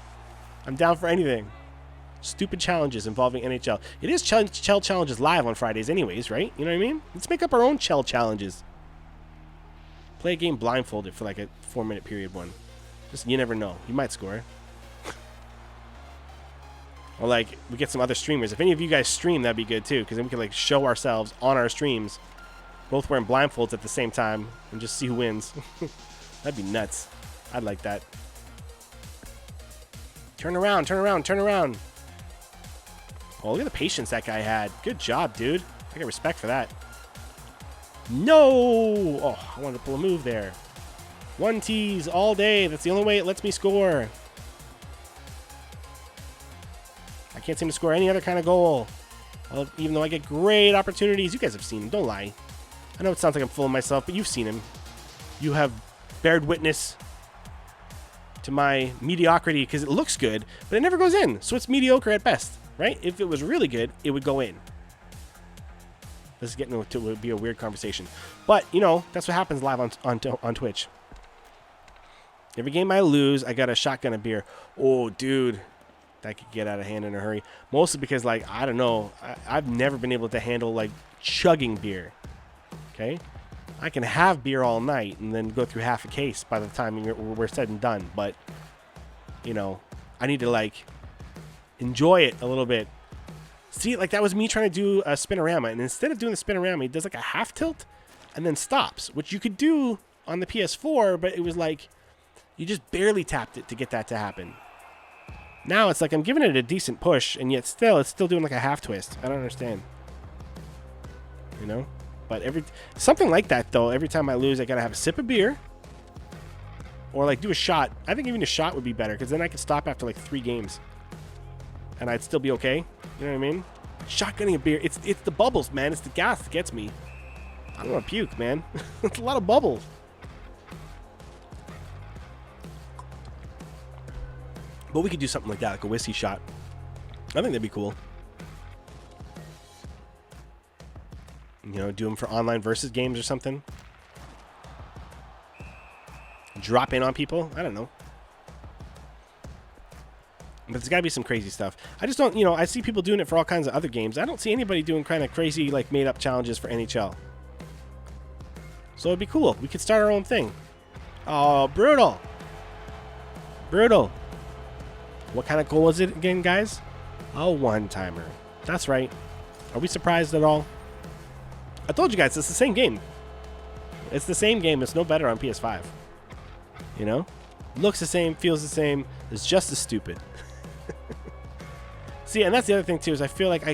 I'm down for anything. Stupid challenges involving NHL. It is Chell Challenges live on Fridays, anyways, right? You know what I mean? Let's make up our own Chell challenges. Play a game blindfolded for like a 4-minute period one. Just you never know. You might score. Or like we get some other streamers. If any of you guys stream, that'd be good too, because then we can like show ourselves on our streams, both wearing blindfolds at the same time, and just see who wins. That'd be nuts. I'd like that. Turn around, turn around, turn around. Oh, look at the patience that guy had. Good job, dude. I get respect for that. No! Oh, I wanted to pull a move there. One tease all day. That's the only way it lets me score. I can't seem to score any other kind of goal. Well, even though I get great opportunities. You guys have seen him. Don't lie. I know it sounds like I'm fooling myself, but you've seen him. You have bared witness to my mediocrity because it looks good, but it never goes in. So it's mediocre at best, right? If it was really good, it would go in. This is getting to be a weird conversation. But, you know, that's what happens live on Twitch. Every game I lose, I got a shotgun of beer. Oh, dude. That could get out of hand in a hurry. Mostly because, like, I don't know. I've never been able to handle, like, chugging beer. Okay? I can have beer all night and then go through half a case by the time we're said and done. But, you know, I need to, like, enjoy it a little bit. See, like, that was me trying to do a spinorama. And instead of doing the spinorama, he does, like, a half tilt and then stops. Which you could do on the PS4, but it was, like, you just barely tapped it to get that to happen. Now it's like I'm giving it a decent push, and yet still, it's still doing like a half twist. I don't understand. You know? But something like that, though, every time I lose, I gotta have a sip of beer. Or like do a shot. I think even a shot would be better, because then I could stop after like 3 games. And I'd still be okay. You know what I mean? Shotgunning a beer. It's the bubbles, man. It's the gas that gets me. I don't want to puke, man. It's a lot of bubbles. But we could do something like that, like a whiskey shot. I think that'd be cool. You know, do them for online versus games or something. Drop in on people. I don't know. But there's got to be some crazy stuff. I just don't, you know, I see people doing it for all kinds of other games. I don't see anybody doing kind of crazy, like, made-up challenges for NHL. So it'd be cool. We could start our own thing. Oh, brutal. Brutal. What kind of goal is it again, guys? A one-timer. That's right. Are we surprised at all? I told you guys, it's the same game. It's the same game. It's no better on PS5. You know? Looks the same, feels the same. It's just as stupid. See, and that's the other thing, too, is I feel like I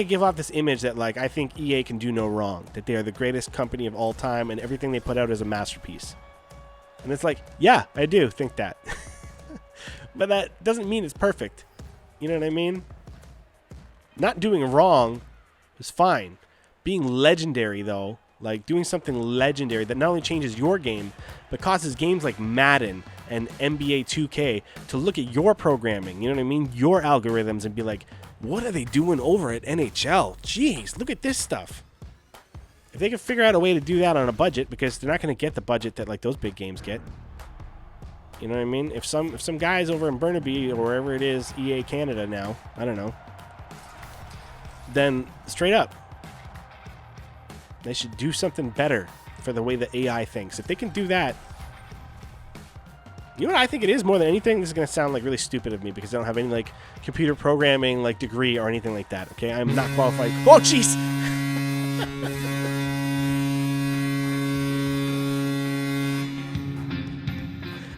give off this image that, like, I think EA can do no wrong. That they are the greatest company of all time, and everything they put out is a masterpiece. And it's like, yeah, I do think that. But that doesn't mean it's perfect. You know what I mean? Not doing wrong is fine. Being legendary, though, like doing something legendary that not only changes your game, but causes games like Madden and NBA 2K to look at your programming, you know what I mean? Your algorithms, and be like, what are they doing over at NHL? Jeez, look at this stuff. If they can figure out a way to do that on a budget, because they're not going to get the budget that like those big games get. You know what I mean? If some guys over in Burnaby or wherever it is, EA Canada now, I don't know, then straight up, they should do something better for the way the AI thinks. If they can do that, you know what I think it is more than anything? This is going to sound like really stupid of me because I don't have any like computer programming like degree or anything like that. Okay, I'm not qualified. Oh, jeez.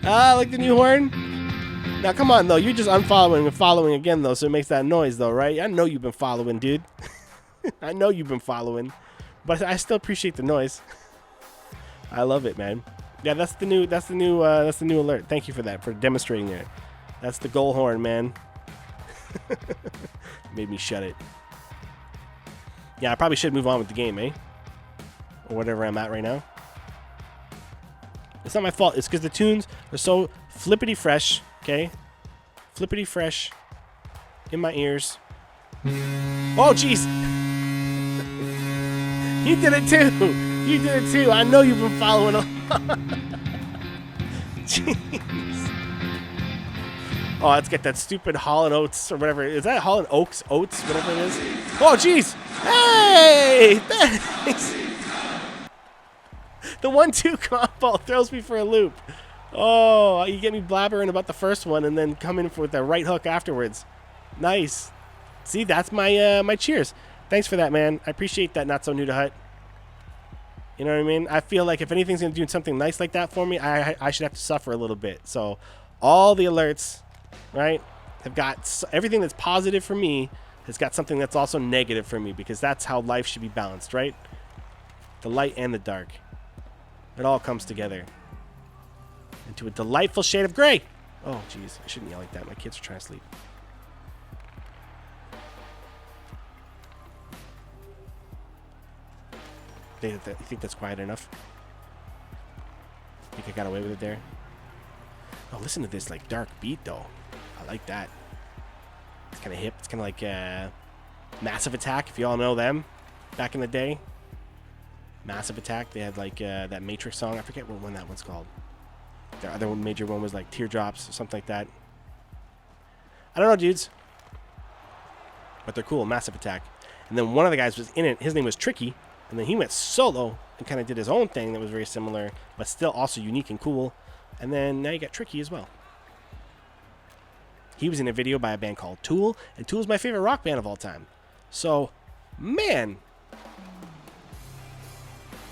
Ah, like the new horn? Now, come on, though. You're just unfollowing and following again, though, so it makes that noise, though, right? I know you've been following, dude. I know you've been following. But I still appreciate the noise. I love it, man. Yeah, that's the new alert. Thank you for that, for demonstrating it. That's the goal horn, man. Made me shut it. Yeah, I probably should move on with the game, eh? Or whatever I'm at right now. It's not my fault. It's because the tunes are so flippity fresh, okay? Flippity fresh in my ears. Oh, jeez. You did it too. You did it too. I know you've been following along. Jeez. Oh, let's get that stupid Holland Oats or whatever. Is that Holland Oats? Oats, whatever it is. Oh, jeez. Hey, thanks. The 1-2 combo throws me for a loop. Oh, you get me blabbering about the first one and then come in with a right hook afterwards. Nice. See, that's my my cheers. Thanks for that, man. I appreciate that. Not so new to Hut. You know what I mean? I feel like if anything's going to do something nice like that for me, I should have to suffer a little bit. So all the alerts, right, have got everything that's positive for me has got something that's also negative for me, because that's how life should be balanced, right? The light and the dark. It all comes together into a delightful shade of gray. Oh, jeez. I shouldn't yell like that. My kids are trying to sleep. You think that's quiet enough? Think I got away with it there? Oh, listen to this, like, dark beat, though. I like that. It's kind of hip. It's kind of like Massive Attack, if you all know them back in the day. Massive Attack. They had, like, that Matrix song. I forget what one that one's called. Their other major one was, like, Teardrops or something like that. I don't know, dudes. But they're cool. Massive Attack. And then one of the guys was in it. His name was Tricky. And then he went solo and kind of did his own thing that was very similar, but still also unique and cool. And then now you got Tricky as well. He was in a video by a band called Tool, and Tool's my favorite rock band of all time. So, man.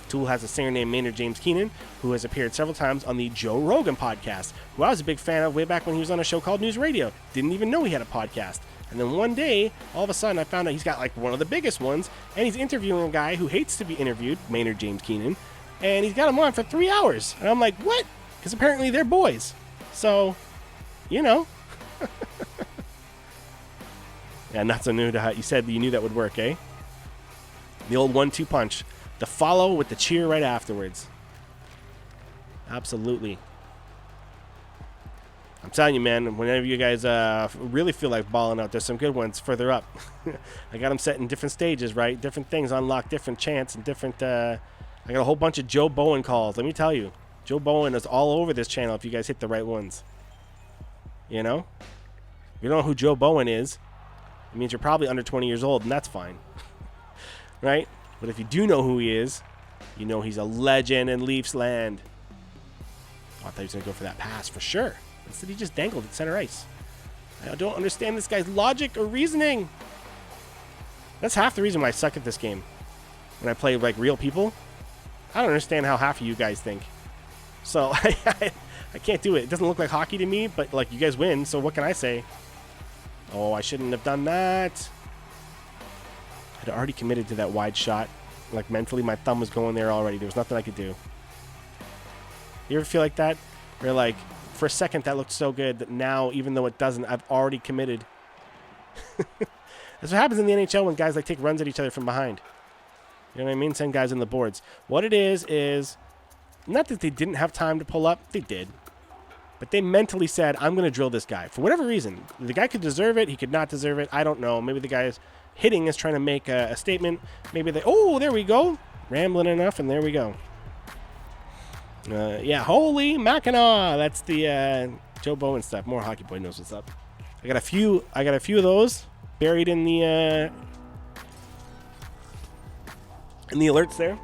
Tool has a singer named Maynard James Keenan, who has appeared several times on the Joe Rogan podcast, who I was a big fan of way back when he was on a show called News Radio. Didn't even know he had a podcast. And then one day, all of a sudden, I found out he's got like one of the biggest ones, and he's interviewing a guy who hates to be interviewed, Maynard James Keenan, and he's got him on for 3 hours. And I'm like, what? Because apparently they're boys. So, you know. Yeah, not so new to how you said you knew that would work, eh? The old 1-2 punch. The follow with the cheer right afterwards. Absolutely. I'm telling you, man, whenever you guys really feel like balling out, there's some good ones further up. I got them set in different stages, right? Different things unlock different chants and different... I got a whole bunch of Joe Bowen calls. Let me tell you. Joe Bowen is all over this channel if you guys hit the right ones. You know? If you don't know who Joe Bowen is, it means you're probably under 20 years old, and that's fine. Right? But if you do know who he is, you know he's a legend in Leafs land. Oh, I thought he was going to go for that pass for sure. Instead, he just dangled at center ice. I don't understand this guy's logic or reasoning. That's half the reason why I suck at this game. When I play like real people, I don't understand how half of you guys think. So I can't do it. It doesn't look like hockey to me, but like you guys win, so what can I say? Oh, I shouldn't have done that. I'd already committed to that wide shot. Like mentally, my thumb was going there already. There was nothing I could do. You ever feel like that? Where like, for a second, that looked so good that now, even though it doesn't, I've already committed. That's what happens in the NHL when guys like take runs at each other from behind. You know what I mean? Send guys in the boards. What it is not that they didn't have time to pull up. They did. But they mentally said, I'm going to drill this guy. For whatever reason. The guy could deserve it. He could not deserve it. I don't know. Maybe the guy's hitting is trying to make a statement. Maybe they... Oh, there we go. Rambling enough, and there we go. Yeah, holy Mackinac. That's the Joe Bowen stuff. More Hockey Boy knows what's up. I got a few of those buried in the alerts there.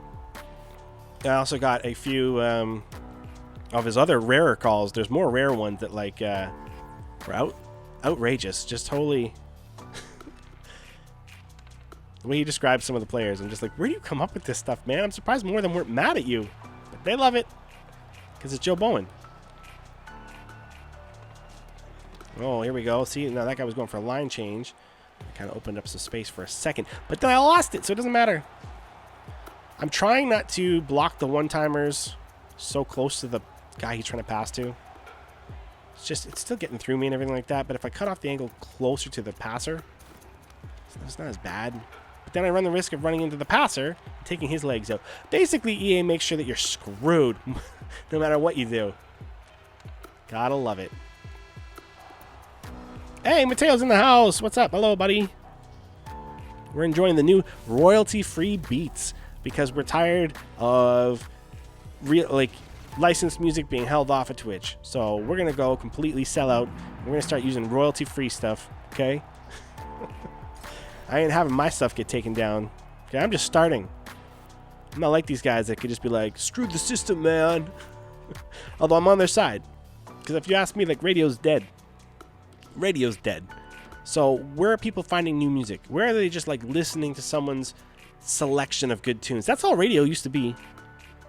I also got a few of his other rarer calls. There's more rare ones that like were outrageous. Just totally The way he describes some of the players, I'm just like, where do you come up with this stuff, man? I'm surprised more of them weren't mad at you. But they love it. Because it's Joe Bowen. Oh, here we go. See, now that guy was going for a line change. I kind of opened up some space for a second. But then I lost it, so it doesn't matter. I'm trying not to block the one-timers so close to the guy he's trying to pass to. It's still getting through me and everything like that. But if I cut off the angle closer to the passer, it's not as bad. But then I run the risk of running into the passer and taking his legs out. Basically, EA makes sure that you're screwed no matter what you do. Gotta love it. Hey, Mateo's in the house. What's up? Hello, buddy. We're enjoying the new royalty-free beats because we're tired of licensed music being held off of Twitch. So we're going to go completely sell out. We're going to start using royalty-free stuff, okay? I ain't having my stuff get taken down. Okay, I'm just starting. I'm not like these guys that could just be like, screw the system, man. Although I'm on their side. Because if you ask me, like, radio's dead. Radio's dead. So where are people finding new music? Where are they just, like, listening to someone's selection of good tunes? That's all radio used to be.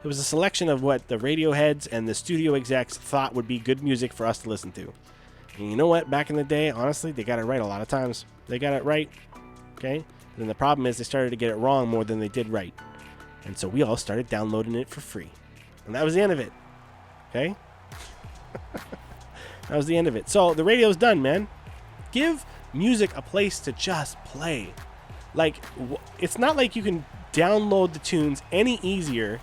It was a selection of what the radio heads and the studio execs thought would be good music for us to listen to. And you know what? Back in the day, honestly, they got it right a lot of times. They got it right. Okay? And then the problem is they started to get it wrong more than they did right. And so we all started downloading it for free. And that was the end of it. Okay? That was the end of it. So the radio's done, man. Give music a place to just play. Like, it's not like you can download the tunes any easier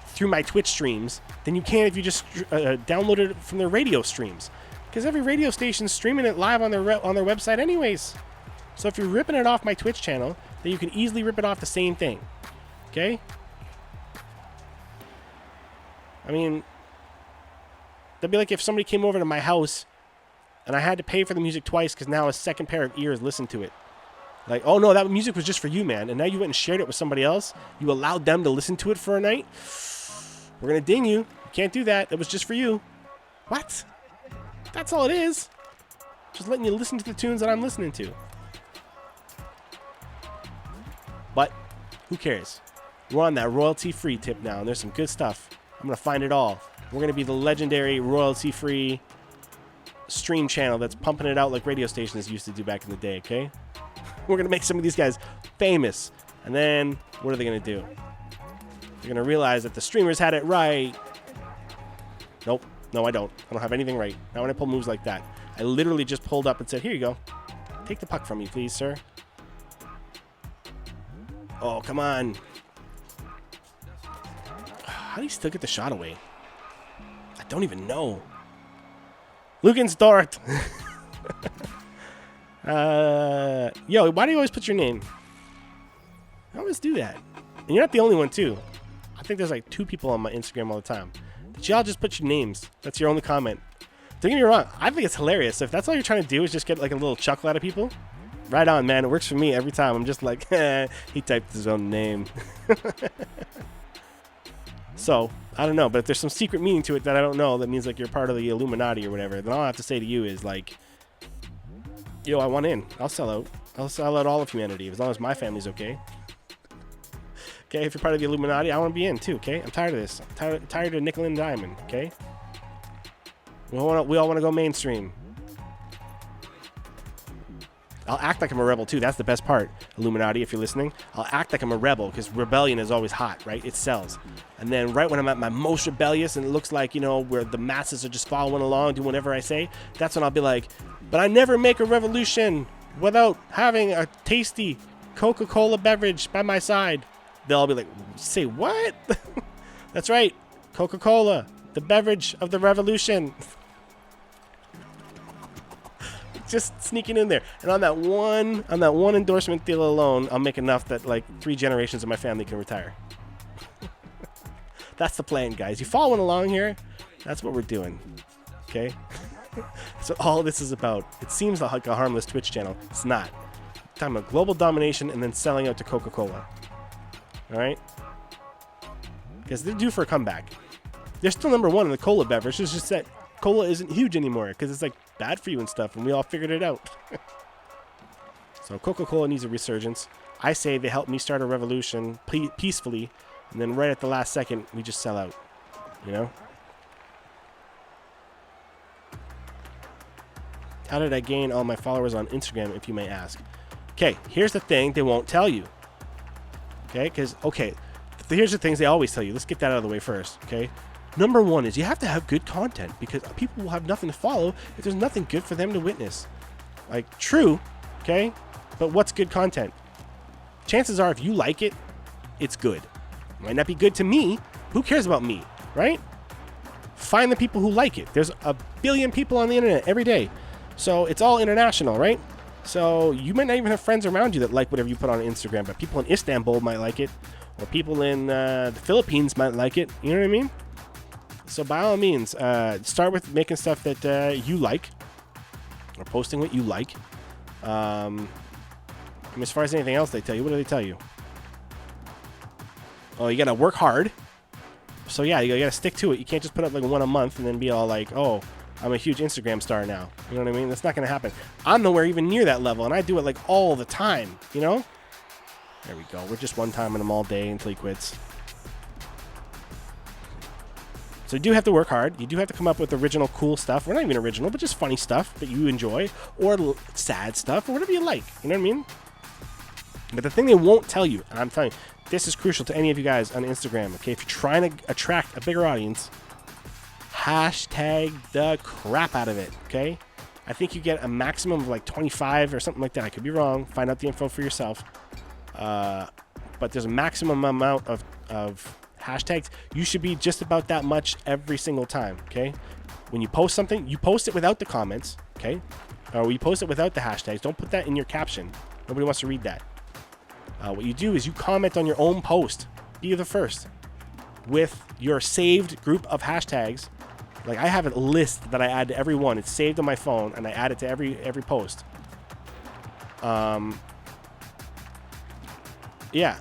through my Twitch streams than you can if you just download it from their radio streams. Because every radio station's streaming it live on their website anyways. So if you're ripping it off my Twitch channel, then you can easily rip it off the same thing. Okay? I mean, that'd be like if somebody came over to my house and I had to pay for the music twice because now a second pair of ears listened to it. Like, oh no, that music was just for you, man. And now you went and shared it with somebody else. You allowed them to listen to it for a night. We're going to ding you. You can't do that. That was just for you. What? That's all it is. Just letting you listen to the tunes that I'm listening to. But who cares? We're on that royalty-free tip now, and there's some good stuff. I'm going to find it all. We're going to be the legendary royalty-free stream channel that's pumping it out like radio stations used to do back in the day, okay? We're going to make some of these guys famous. And then what are they going to do? They're going to realize that the streamers had it right. Nope. No, I don't. I don't have anything right. Not when I pull moves like that. I literally just pulled up and said, here you go. Take the puck from me, please, sir. Oh, come on. How do you still get the shot away? I don't even know. Lugenstort. Yo, why do you always put your name? I always do that. And you're not the only one, too. I think there's like 2 people on my Instagram all the time. Did y'all just put your names? That's your only comment. Don't get me wrong. I think it's hilarious. If that's all you're trying to do is just get like a little chuckle out of people, right on, man. It works for me every time. I'm just like, he typed his own name. So, I don't know. But if there's some secret meaning to it that I don't know, that means like you're part of the Illuminati or whatever, then all I have to say to you is like, yo, I want in. I'll sell out. I'll sell out all of humanity as long as my family's okay. Okay, if you're part of the Illuminati, I want to be in too, okay? I'm tired of this. I'm tired of nickel and diamond, okay? We all want to go mainstream. I'll act like I'm a rebel too. That's the best part, Illuminati, if you're listening. I'll act like I'm a rebel because rebellion is always hot, right? It sells. And then right when I'm at my most rebellious and it looks like, you know, where the masses are just following along, doing whatever I say, that's when I'll be like, but I never make a revolution without having a tasty Coca-Cola beverage by my side. They'll all be like, say what? That's right. Coca-Cola, the beverage of the revolution. Just sneaking in there. And on that one endorsement deal alone, I'll make enough that like 3 generations of my family can retire. That's the plan, guys. You following along here? That's what we're doing. Okay? So all this is about. It seems like a harmless Twitch channel. It's not. I'm talking about global domination and then selling out to Coca-Cola. All right? Because they're due for a comeback. They're still number 1 in the cola beverage. It's just that cola isn't huge anymore because it's like bad for you and stuff, and we all figured it out. So Coca-Cola needs a resurgence. I say they help me start a revolution peacefully, and then right at the last second, we just sell out. You know? How did I gain all my followers on Instagram, if you may ask? Okay, here's the thing they won't tell you. Okay, here's the things they always tell you. Let's get that out of the way first, okay? Number one is you have to have good content because people will have nothing to follow if there's nothing good for them to witness. Like, true, okay? But what's good content? Chances are if you like it, it's good. It might not be good to me. Who cares about me, right? Find the people who like it. There's a billion people on the internet every day. So it's all international, right? So you might not even have friends around you that like whatever you put on Instagram, but people in Istanbul might like it, or people in the Philippines might like it. You know what I mean? So by all means, start with making stuff that you like, or posting what you like. And as far as anything else they tell you, what do they tell you? Oh, you gotta work hard. So yeah, you gotta stick to it. You can't just put up like one a month and then be all like, oh, I'm a huge Instagram star now. You know what I mean? That's not going to happen. I'm nowhere even near that level, and I do it like all the time, you know? There we go. We're just one-timing him all day until he quits. So you do have to work hard. You do have to come up with original, cool stuff. Or not even original, but just funny stuff that you enjoy, or sad stuff, or whatever you like. You know what I mean? But the thing they won't tell you, and I'm telling you, this is crucial to any of you guys on Instagram, okay? If you're trying to attract a bigger audience, hashtag the crap out of it, okay? I think you get a maximum of like 25 or something like that. I could be wrong. Find out the info for yourself. But there's a maximum amount of hashtags. You should be just about that much every single time, okay? When you post something, you post it without the comments, okay? Or you post it without the hashtags. Don't put that in your caption. Nobody wants to read that. What you do is you comment on your own post. Be the first with your saved group of hashtags. Like, I have a list that I add to every one. It's saved on my phone, and I add it to every post. Yeah,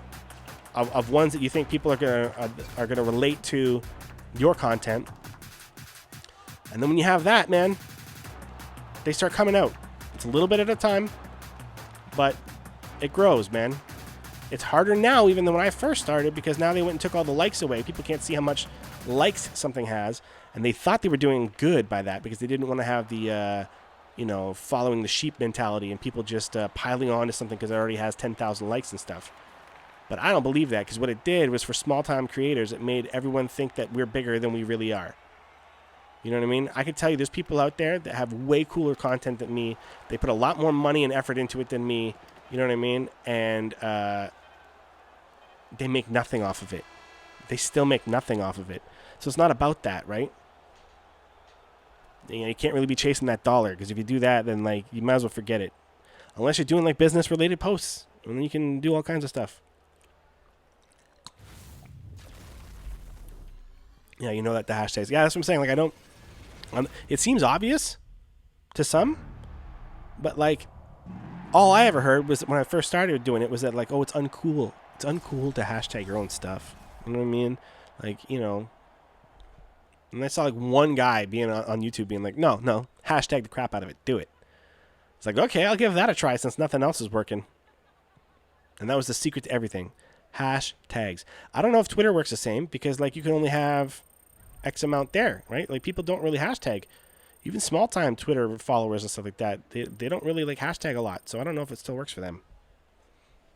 of ones that you think people are gonna relate to your content. And then when you have that, man, they start coming out. It's a little bit at a time, but it grows, man. It's harder now even than when I first started because now they went and took all the likes away. People can't see how much likes something has. And they thought they were doing good by that because they didn't want to have the, following the sheep mentality and people just piling on to something because it already has 10,000 likes and stuff. But I don't believe that because what it did was for small-time creators, it made everyone think that we're bigger than we really are. You know what I mean? I can tell you there's people out there that have way cooler content than me. They put a lot more money and effort into it than me. You know what I mean? And they make nothing off of it. They still make nothing off of it. So it's not about that, right? You can't really be chasing that dollar because if you do that, then like you might as well forget it. Unless you're doing like business-related posts, and then you can do all kinds of stuff. Yeah, you know that the hashtags. Yeah, that's what I'm saying. Like I don't. It seems obvious to some, but like all I ever heard was when I first started doing it was that like, oh, it's uncool. It's uncool to hashtag your own stuff. You know what I mean? Like, and I saw like one guy being on YouTube being like, no, hashtag the crap out of it. Do it. It's like, okay, I'll give that a try since nothing else is working. And that was the secret to everything. Hashtags. I don't know if Twitter works the same because like you can only have X amount there, right? Like people don't really hashtag. Even small time Twitter followers and stuff like that, they don't really like hashtag a lot. So I don't know if it still works for them.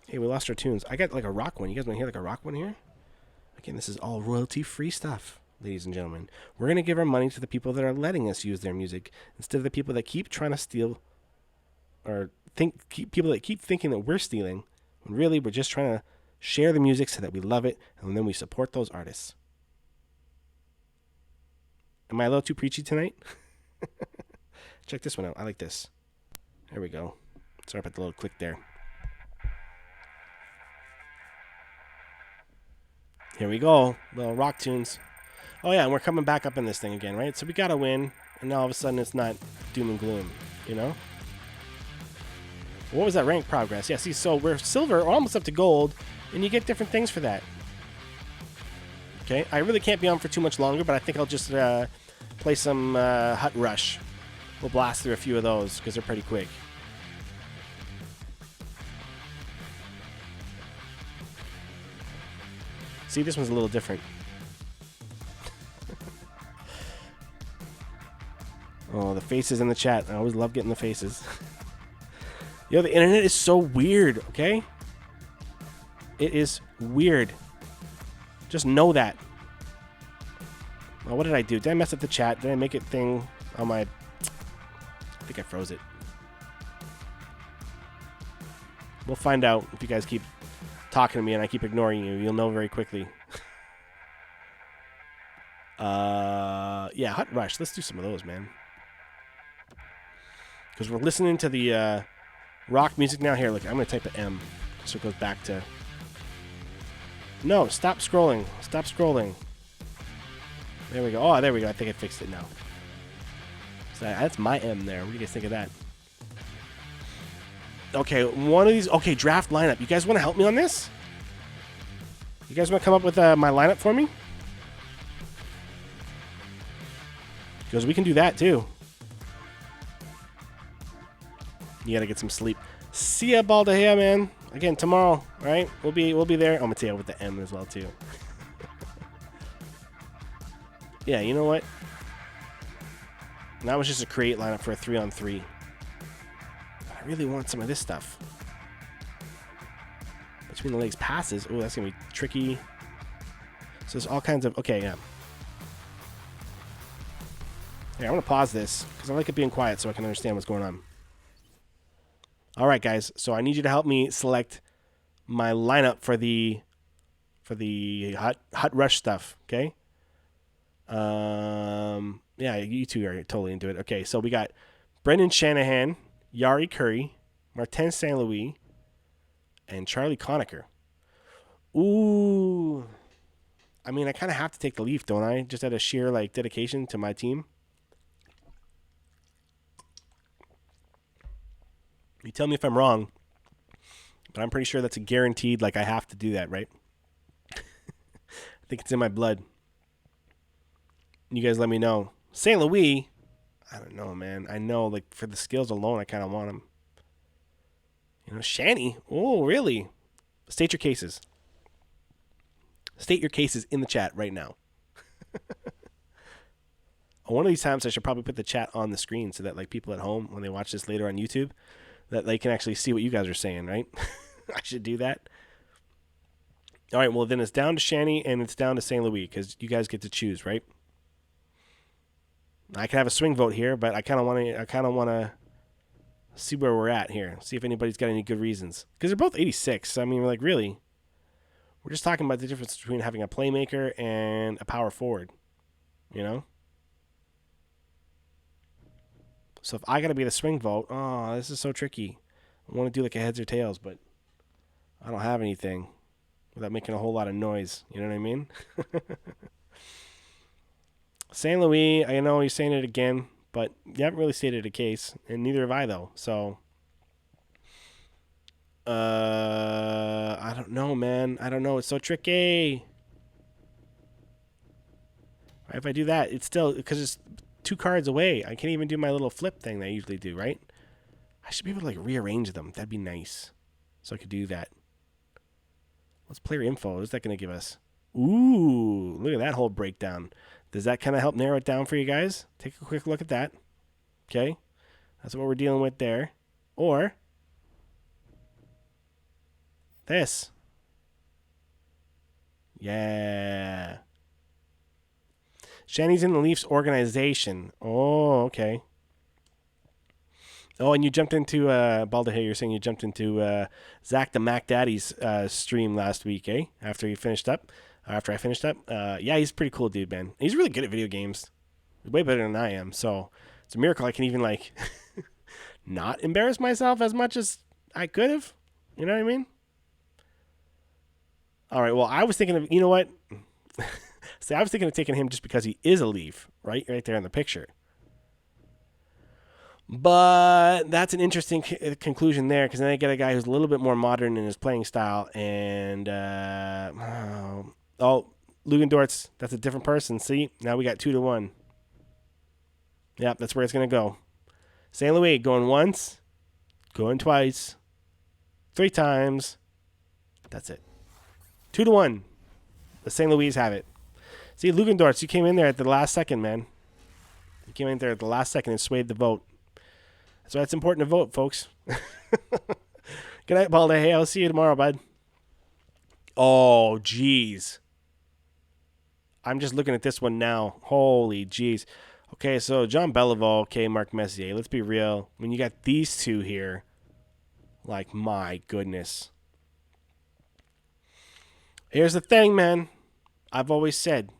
Hey, we lost our tunes. I got like a rock one. You guys want to hear like a rock one here? Again, this is all royalty-free stuff, ladies and gentlemen. We're going to give our money to the people that are letting us use their music instead of the people that keep trying to steal or people that keep thinking that we're stealing when really we're just trying to share the music so that we love it and then we support those artists. Am I a little too preachy tonight? Check this one out. I like this. There we go. Sorry about the little click there. Here we go. Little rock tunes. Oh, yeah, and we're coming back up in this thing again, right? So we got to win, and now all of a sudden it's not doom and gloom, you know? What was that rank progress? Yeah, see, so we're silver, or almost up to gold, and you get different things for that. Okay, I really can't be on for too much longer, but I think I'll just play some Hut Rush. We'll blast through a few of those, because they're pretty quick. See, this one's a little different. Oh, the faces in the chat. I always love getting the faces. Yo, the internet is so weird, okay? It is weird. Just know that. Well, what did I do? Did I mess up the chat? Did I make it thing on my... I think I froze it. We'll find out if you guys keep talking to me and I keep ignoring you. You'll know very quickly. Yeah, Hut Rush. Let's do some of those, man. Because we're listening to the rock music now. Here, look, I'm going to type an M so it goes back to... No, stop scrolling. Stop scrolling. There we go. Oh, there we go. I think I fixed it now. So that's my M there. What do you guys think of that? Okay, one of these... Okay, draft lineup. You guys want to help me on this? You guys want to come up with my lineup for me? Because we can do that, too. You got to get some sleep. See ya, Baldahia, man. Again, tomorrow, right? We'll be there. Oh, Mateo with the M as well, too. Yeah, you know what? That was just a create lineup for a 3-on-3. I really want some of this stuff. Between the legs passes. Oh, that's going to be tricky. So there's all kinds of... Okay, yeah. Here, I'm going to pause this because I like it being quiet so I can understand what's going on. All right, guys. So I need you to help me select my lineup for the Hut Rush stuff, okay? Yeah, you two are totally into it. Okay, so we got Brendan Shanahan, Yari Curry, Martin St. Louis, and Charlie Conacher. Ooh. I mean, I kind of have to take the Leaf, don't I? Just out of sheer, like, dedication to my team. You tell me if I'm wrong, but I'm pretty sure that's a guaranteed, like, I have to do that, right? I think it's in my blood. You guys let me know. St. Louis, I don't know, man. I know, like, for the skills alone, I kind of want him. You know, Shanny. Oh, really? State your cases. State your cases in the chat right now. One of these times, I should probably put the chat on the screen so that, like, people at home, when they watch this later on YouTube, that they can actually see what you guys are saying, right? I should do that. All right, well, then it's down to Shanny and it's down to St. Louis because you guys get to choose, right? I can have a swing vote here, but I kind of want to see where we're at here. See if anybody's got any good reasons. Because they're both 86. I mean, like, really, we're just talking about the difference between having a playmaker and a power forward, you know? So if I got to be the swing vote, oh, this is so tricky. I want to do like a heads or tails, but I don't have anything without making a whole lot of noise. You know what I mean? St. Louis, I know you're saying it again, but you haven't really stated a case, and neither have I, though. So, I don't know, man. I don't know. It's so tricky. If I do that, it's still, because it's 2 cards away. I can't even do my little flip thing that I usually do, right? I should be able to, like, rearrange them. That'd be nice. So I could do that. What's player info? What's that going to give us? Ooh, look at that whole breakdown. Does that kind of help narrow it down for you guys? Take a quick look at that. Okay. That's what we're dealing with there. Or this. Yeah. Shanny's in the Leafs organization. Oh, okay. Oh, and you jumped into, Baldahay, you're saying you jumped into Zach the Mac Daddy's stream last week, eh? After I finished up. Yeah, he's a pretty cool dude, man. He's really good at video games. Way better than I am. So it's a miracle I can even, like, not embarrass myself as much as I could have. You know what I mean? All right, well, I was thinking of, you know what? See, I was thinking of taking him just because he is a Leaf, right? Right there in the picture. But that's an interesting conclusion there, because then I get a guy who's a little bit more modern in his playing style, and Lugendortz, that's a different person. See, now we got 2-1. Yep, that's where it's gonna go. St. Louis going once, going twice, 3 times. That's it. 2-1. The St. Louis have it. See, Lugendorts, you came in there at the last second, man. You came in there at the last second and swayed the vote. That's why it's important to vote, folks. Good night, Balda. Hey, I'll see you tomorrow, bud. Oh, jeez. I'm just looking at this one now. Holy jeez. Okay, so John Beliveau, okay, Mark Messier. Let's be real. When you got these two here, like, my goodness. Here's the thing, man. I've always said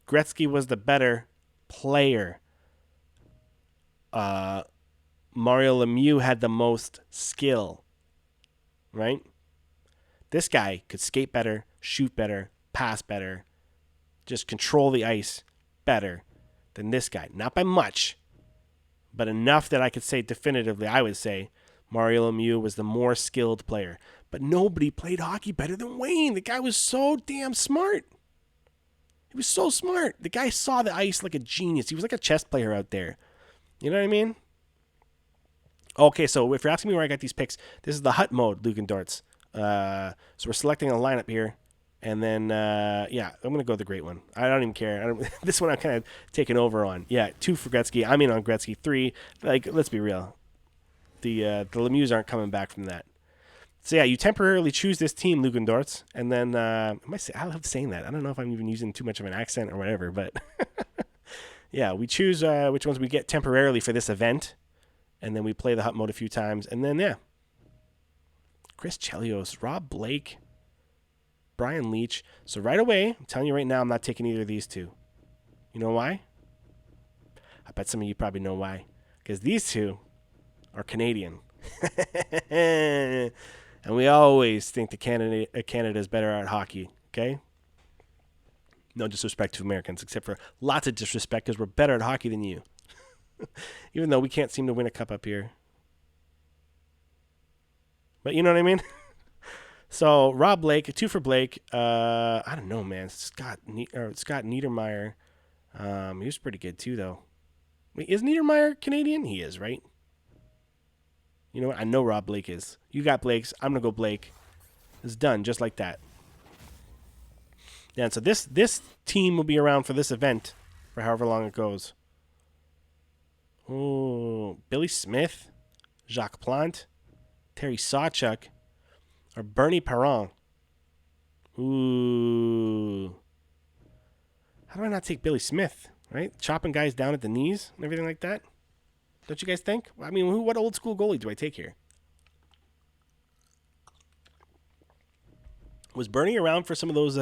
Gretzky was the better player. Mario Lemieux had the most skill, right? This guy could skate better, shoot better, pass better, just control the ice better than this guy. Not by much, but enough that I could say definitively, I would say, Mario Lemieux was the more skilled player. But nobody played hockey better than Wayne. The guy was so damn smart. He was so smart. The guy saw the ice like a genius. He was like a chess player out there. You know what I mean? Okay, so if you're asking me where I got these picks, this is the hut mode, Lugendorts. So we're selecting a lineup here. And then, yeah, I'm going to go with the great one. I don't even care. This one I'm kind of taking over on. Yeah, 2 for Gretzky. I'm in on Gretzky. 3. Like, let's be real. The Lemieux aren't coming back from that. So, yeah, you temporarily choose this team, Lugendorts. And then, I love saying that. I don't know if I'm even using too much of an accent or whatever. But, yeah, we choose which ones we get temporarily for this event. And then we play the hut mode a few times. And then, yeah. Chris Chelios, Rob Blake, Brian Leach. So right away, I'm telling you right now, I'm not taking either of these two. You know why? I bet some of you probably know why. Because these two are Canadian. And we always think Canada is better at hockey, okay? No disrespect to Americans, except for lots of disrespect because we're better at hockey than you. Even though we can't seem to win a cup up here. But you know what I mean? So, Rob Blake, 2 for Blake. I don't know, man. Scott Niedermayer. He was pretty good, too, though. Wait, is Niedermayer Canadian? He is, right? You know what? I know Rob Blake is. You got Blake's. I'm going to go Blake. It's done, just like that. Yeah, and so this team will be around for this event for however long it goes. Oh, Billy Smith, Jacques Plante, Terry Sawchuk, or Bernie Perron. Ooh. How do I not take Billy Smith, right? Chopping guys down at the knees and everything like that. Don't you guys think? I mean, what old school goalie do I take here? Was Bernie around for some of those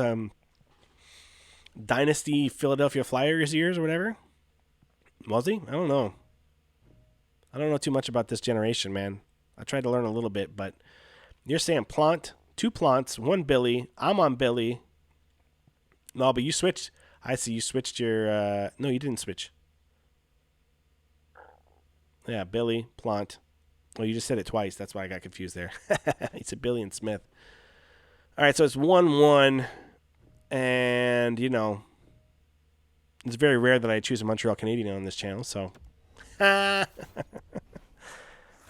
Dynasty Philadelphia Flyers years or whatever? Was he? I don't know. I don't know too much about this generation, man. I tried to learn a little bit, but you're saying Plante, 2 Plantes, 1 Billy. I'm on Billy. No, but you switched. I see you switched your... no, you didn't switch. Yeah, Billy, Plante. Well, you just said it twice. That's why I got confused there. He said Billy and Smith. All right, so it's 1-1. And, you know, it's very rare that I choose a Montreal Canadian on this channel, so... I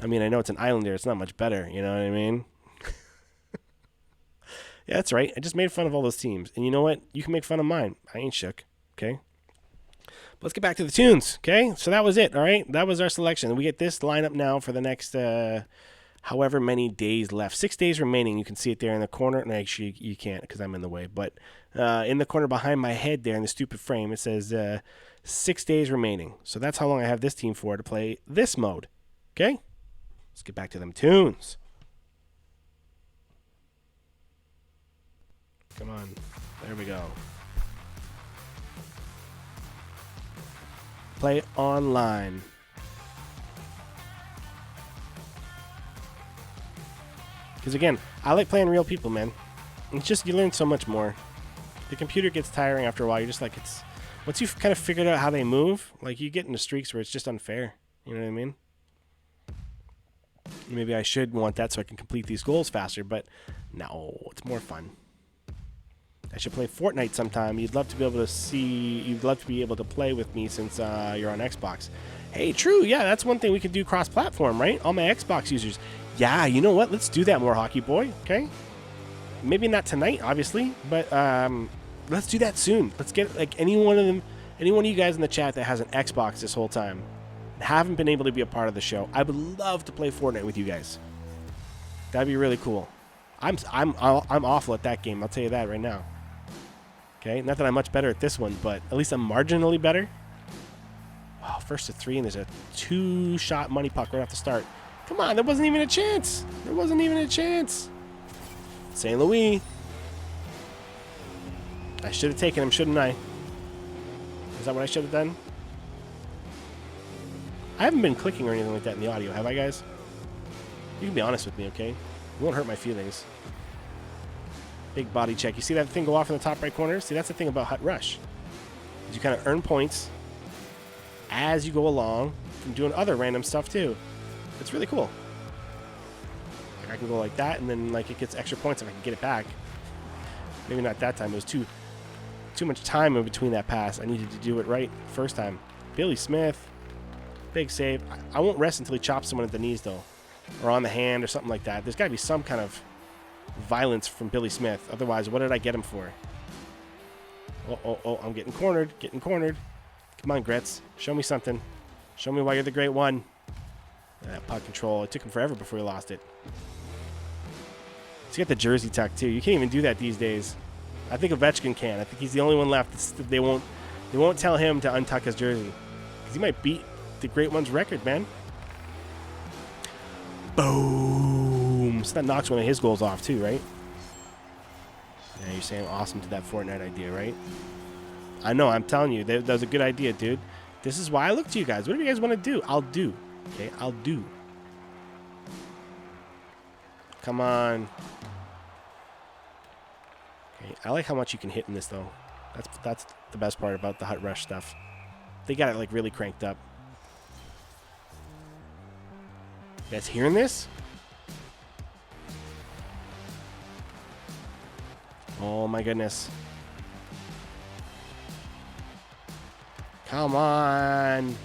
mean, I know it's an Islander. It's not much better. You know what I mean? Yeah, that's right. I just made fun of all those teams. And you know what? You can make fun of mine. I ain't shook. Okay? But let's get back to the tunes. Okay? So that was it. All right? That was our selection. We get this lineup now for the next however many days left. 6 days remaining. You can see it there in the corner. And actually, you can't because I'm in the way. But in the corner behind my head there in the stupid frame, it says 6 days remaining. So that's how long I have this team for to play this mode. Okay? Let's get back to them tunes. Come on. There we go. Play online. Because again, I like playing real people, man. It's just, you learn so much more. The computer gets tiring after a while. You're just like, once you've kind of figured out how they move, like you get into streaks where it's just unfair. You know what I mean? Maybe I should want that so I can complete these goals faster, but no, it's more fun. I should play Fortnite sometime. You'd love to be able to play with me since you're on Xbox. Hey, true, yeah, that's one thing we can do cross-platform, right? All my Xbox users. Yeah, you know what? Let's do that more, Hockey Boy, okay? Maybe not tonight, obviously, but let's do that soon. Let's get like any one of you guys in the chat that has an Xbox this whole time and haven't been able to be a part of the show. I would love to play Fortnite with you guys. That'd be really cool. I'm awful at that game. I'll tell you that right now. Okay, not that I'm much better at this one, but at least I'm marginally better. Oh, first to 3, and there's a 2-shot money puck right off the start. Come on, there wasn't even a chance. There wasn't even a chance. St. Louis. I should have taken him, shouldn't I? Is that what I should have done? I haven't been clicking or anything like that in the audio, have I, guys? You can be honest with me, okay? It won't hurt my feelings. Big body check. You see that thing go off in the top right corner? See, that's the thing about Hut Rush. You kind of earn points as you go along from doing other random stuff, too. It's really cool. Like I can go like that, and then like it gets extra points if I can get it back. Maybe not that time. It was too much time in between that pass. I needed to do it right first time. Billy Smith. Big save. I won't rest until he chops someone at the knees, though. Or on the hand or something like that. There's got to be some kind of violence from Billy Smith. Otherwise, what did I get him for? Oh, I'm getting cornered. Getting cornered. Come on, Gretz. Show me something. Show me why you're the great one. That puck control. It took him forever before he lost it. He's got the jersey tuck, too. You can't even do that these days. I think Ovechkin can. I think he's the only one left. They won't tell him to untuck his jersey. Because he might beat the great one's record, man. Boom. So that knocks one of his goals off, too, right? Yeah, you're saying awesome to that Fortnite idea, right? I know. I'm telling you. That was a good idea, dude. This is why I look to you guys. Whatever you guys want to do, I'll do. Okay, I'll do. Come on. Okay, I like how much you can hit in this, though. That's the best part about the Hut Rush stuff. They got it, like, really cranked up. You guys hearing this? Oh, my goodness. Come on.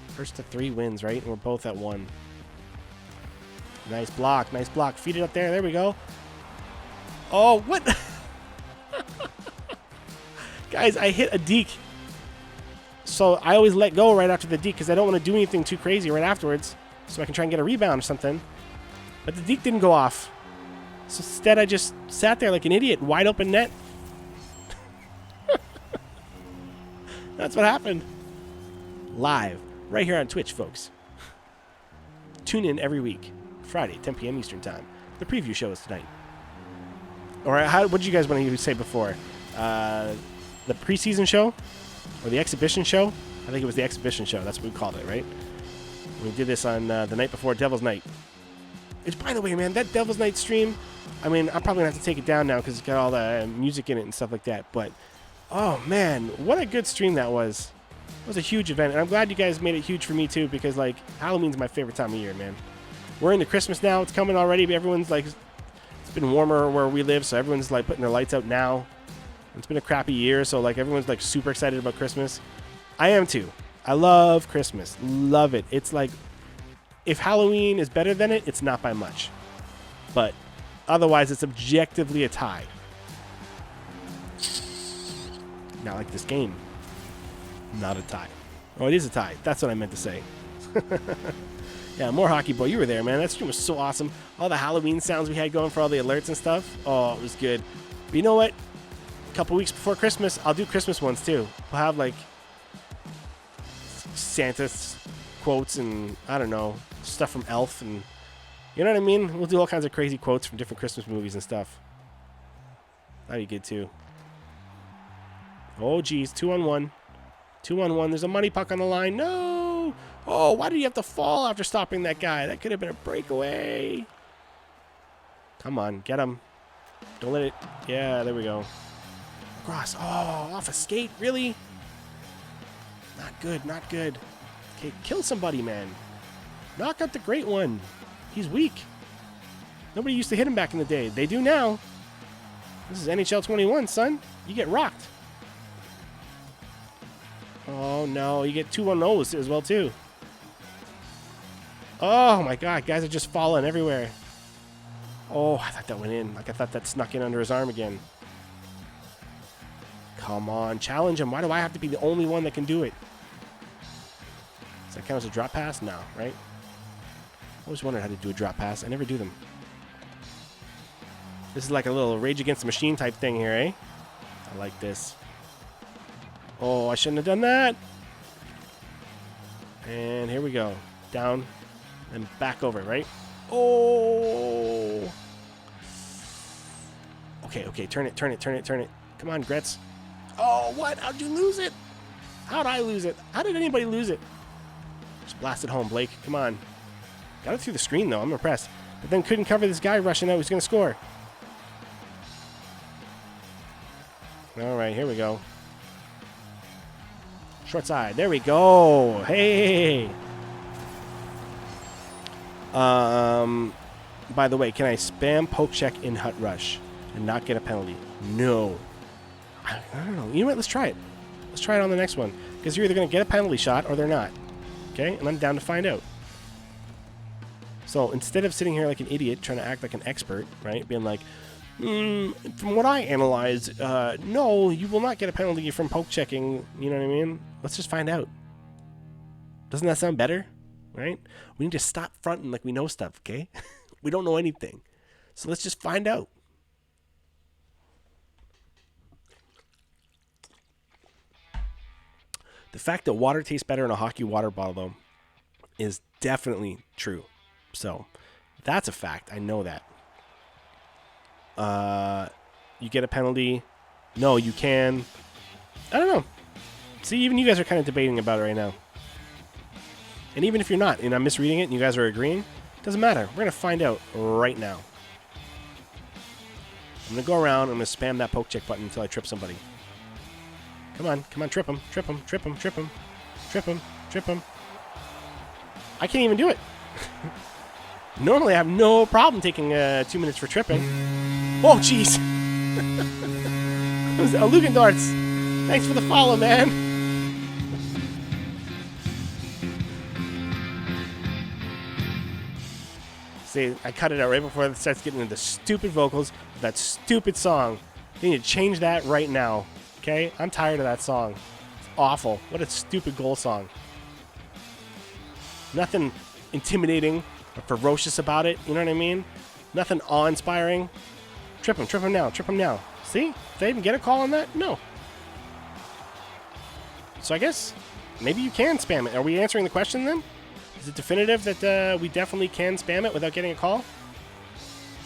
First to 3 wins, right? And we're both at 1. Nice block. Nice block. Feed it up there. There we go. Oh, what? Guys, I hit a deke. So I always let go right after the deke because I don't want to do anything too crazy right afterwards so I can try and get a rebound or something. But the deke didn't go off. So instead, I just sat there like an idiot. Wide open net. That's what happened. Live. Right here on Twitch, folks. Tune in every week. Friday, 10 p.m. Eastern Time. The preview show is tonight. Or what did you guys want to say before? The preseason show? Or the exhibition show? I think it was the exhibition show. That's what we called it, right? We did this on the night before Devil's Night. Which, by the way, man, that Devil's Night stream, I mean, I'm probably going to have to take it down now because it's got all the music in it and stuff like that. But, oh, man, what a good stream that was. It was a huge event, and I'm glad you guys made it huge for me, too, because, like, Halloween's my favorite time of year, man. We're into Christmas now. It's coming already, but everyone's, like, it's been warmer where we live, so everyone's, like, putting their lights out now. It's been a crappy year, so, like, everyone's, like, super excited about Christmas. I am, too. I love Christmas. Love it. It's, like, if Halloween is better than it, it's not by much. But otherwise, it's objectively a tie. Not like this game. Not a tie. Oh, it is a tie. That's what I meant to say. Yeah, more hockey, boy. You were there, man. That stream was so awesome. All the Halloween sounds we had going for all the alerts and stuff. Oh, it was good. But you know what? A couple weeks before Christmas, I'll do Christmas ones, too. We'll have, like, Santa's quotes and, I don't know, stuff from Elf. And you know what I mean? We'll do all kinds of crazy quotes from different Christmas movies and stuff. That'd be good, too. Oh, geez. 2-on-1. 2-on-1. There's a money puck on the line. No! Oh, why did you have to fall after stopping that guy? That could have been a breakaway. Come on, get him. Don't let it... Yeah, there we go. Cross. Oh, off a skate? Really? Not good, not good. Okay, kill somebody, man. Knock out the great one. He's weak. Nobody used to hit him back in the day. They do now. This is NHL 21, son. You get rocked. Oh, no. You get 2-1-0s as well, too. Oh, my God. Guys are just falling everywhere. Oh, I thought that went in. Like, I thought that snuck in under his arm again. Come on, challenge him. Why do I have to be the only one that can do it? Does that count as a drop pass? No, right? I always wondered how to do a drop pass. I never do them. This is like a little Rage Against the Machine type thing here, eh? I like this. Oh, I shouldn't have done that. And here we go. Down and back over, right? Oh. Okay, turn it. Come on, Gretz. Oh, what? How'd you lose it? How'd I lose it? How did anybody lose it? Just blast it home, Blake. Come on. Got it through the screen, though. I'm impressed. But then couldn't cover this guy rushing out who's going to score. All right, here we go. Short side. There we go. Hey. By the way, can I spam poke check in Hut Rush and not get a penalty? No. I don't know. You know what? Let's try it. Let's try it on the next one. Because you're either going to get a penalty shot or they're not. Okay? And I'm down to find out. So instead of sitting here like an idiot trying to act like an expert, right? Being like, from what I analyzed, no, you will not get a penalty from poke checking. You know what I mean? Let's just find out. Doesn't that sound better? Right? We need to stop fronting like we know stuff, okay? We don't know anything. So let's just find out. The fact that water tastes better in a hockey water bottle, though, is definitely true. So that's a fact. I know that. You get a penalty. No, you can. I don't know. See, even you guys are kind of debating about it right now. And even if you're not, and I'm misreading it, and you guys are agreeing, doesn't matter. We're going to find out right now. I'm going to go around. I'm going to spam that poke check button until I trip somebody. Come on, trip him. I can't even do it. Normally, I have no problem taking 2 minutes for tripping. Oh, jeez. It was Lugendorts. Thanks for the follow, man. See, I cut it out right before it starts getting into the stupid vocals of that stupid song. They need to change that right now. Okay? I'm tired of that song. It's awful. What a stupid goal song. Nothing intimidating or ferocious about it. You know what I mean? Nothing awe-inspiring. Trip him now. See? Did I even get a call on that? No. So I guess maybe you can spam it. Are we answering the question then? Is it definitive that we definitely can spam it without getting a call?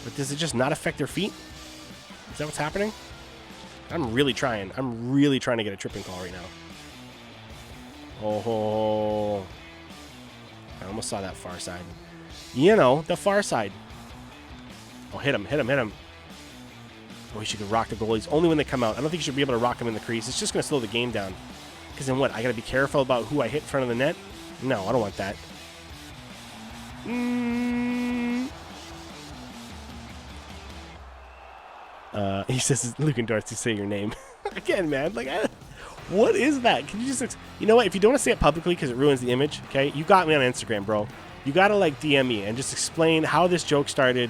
But does it just not affect their feet? Is that what's happening? I'm really trying to get a tripping call right now. Oh. I almost saw that far side. You know, the far side. Oh, hit him. Oh, you should rock the goalies only when they come out. I don't think you should be able to rock them in the crease. It's just going to slow the game down. Because then what? I got to be careful about who I hit in front of the net? No, I don't want that. He says, Lugendorf, to say your name. Again, man. Like, what is that? Can you just... You know what? If you don't want to say it publicly because it ruins the image, okay? You got me on Instagram, bro. You got to, like, DM me and just explain how this joke started,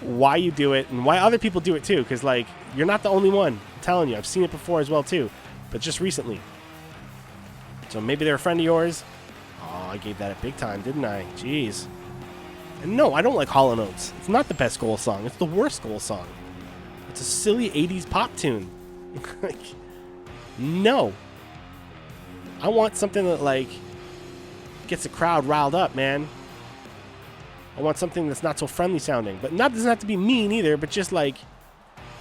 why you do it, and why other people do it, too. Because, like, you're not the only one. I'm telling you. I've seen it before as well, too. But just recently. So maybe they're a friend of yours. Oh, I gave that a big time, didn't I? Jeez. And no, I don't like Hall & Oates. It's not the best goal song. It's the worst goal song. It's a silly 80s pop tune. Like, no. I want something that, like, gets the crowd riled up, man. I want something that's not so friendly sounding. But doesn't have to be mean either, but just, like,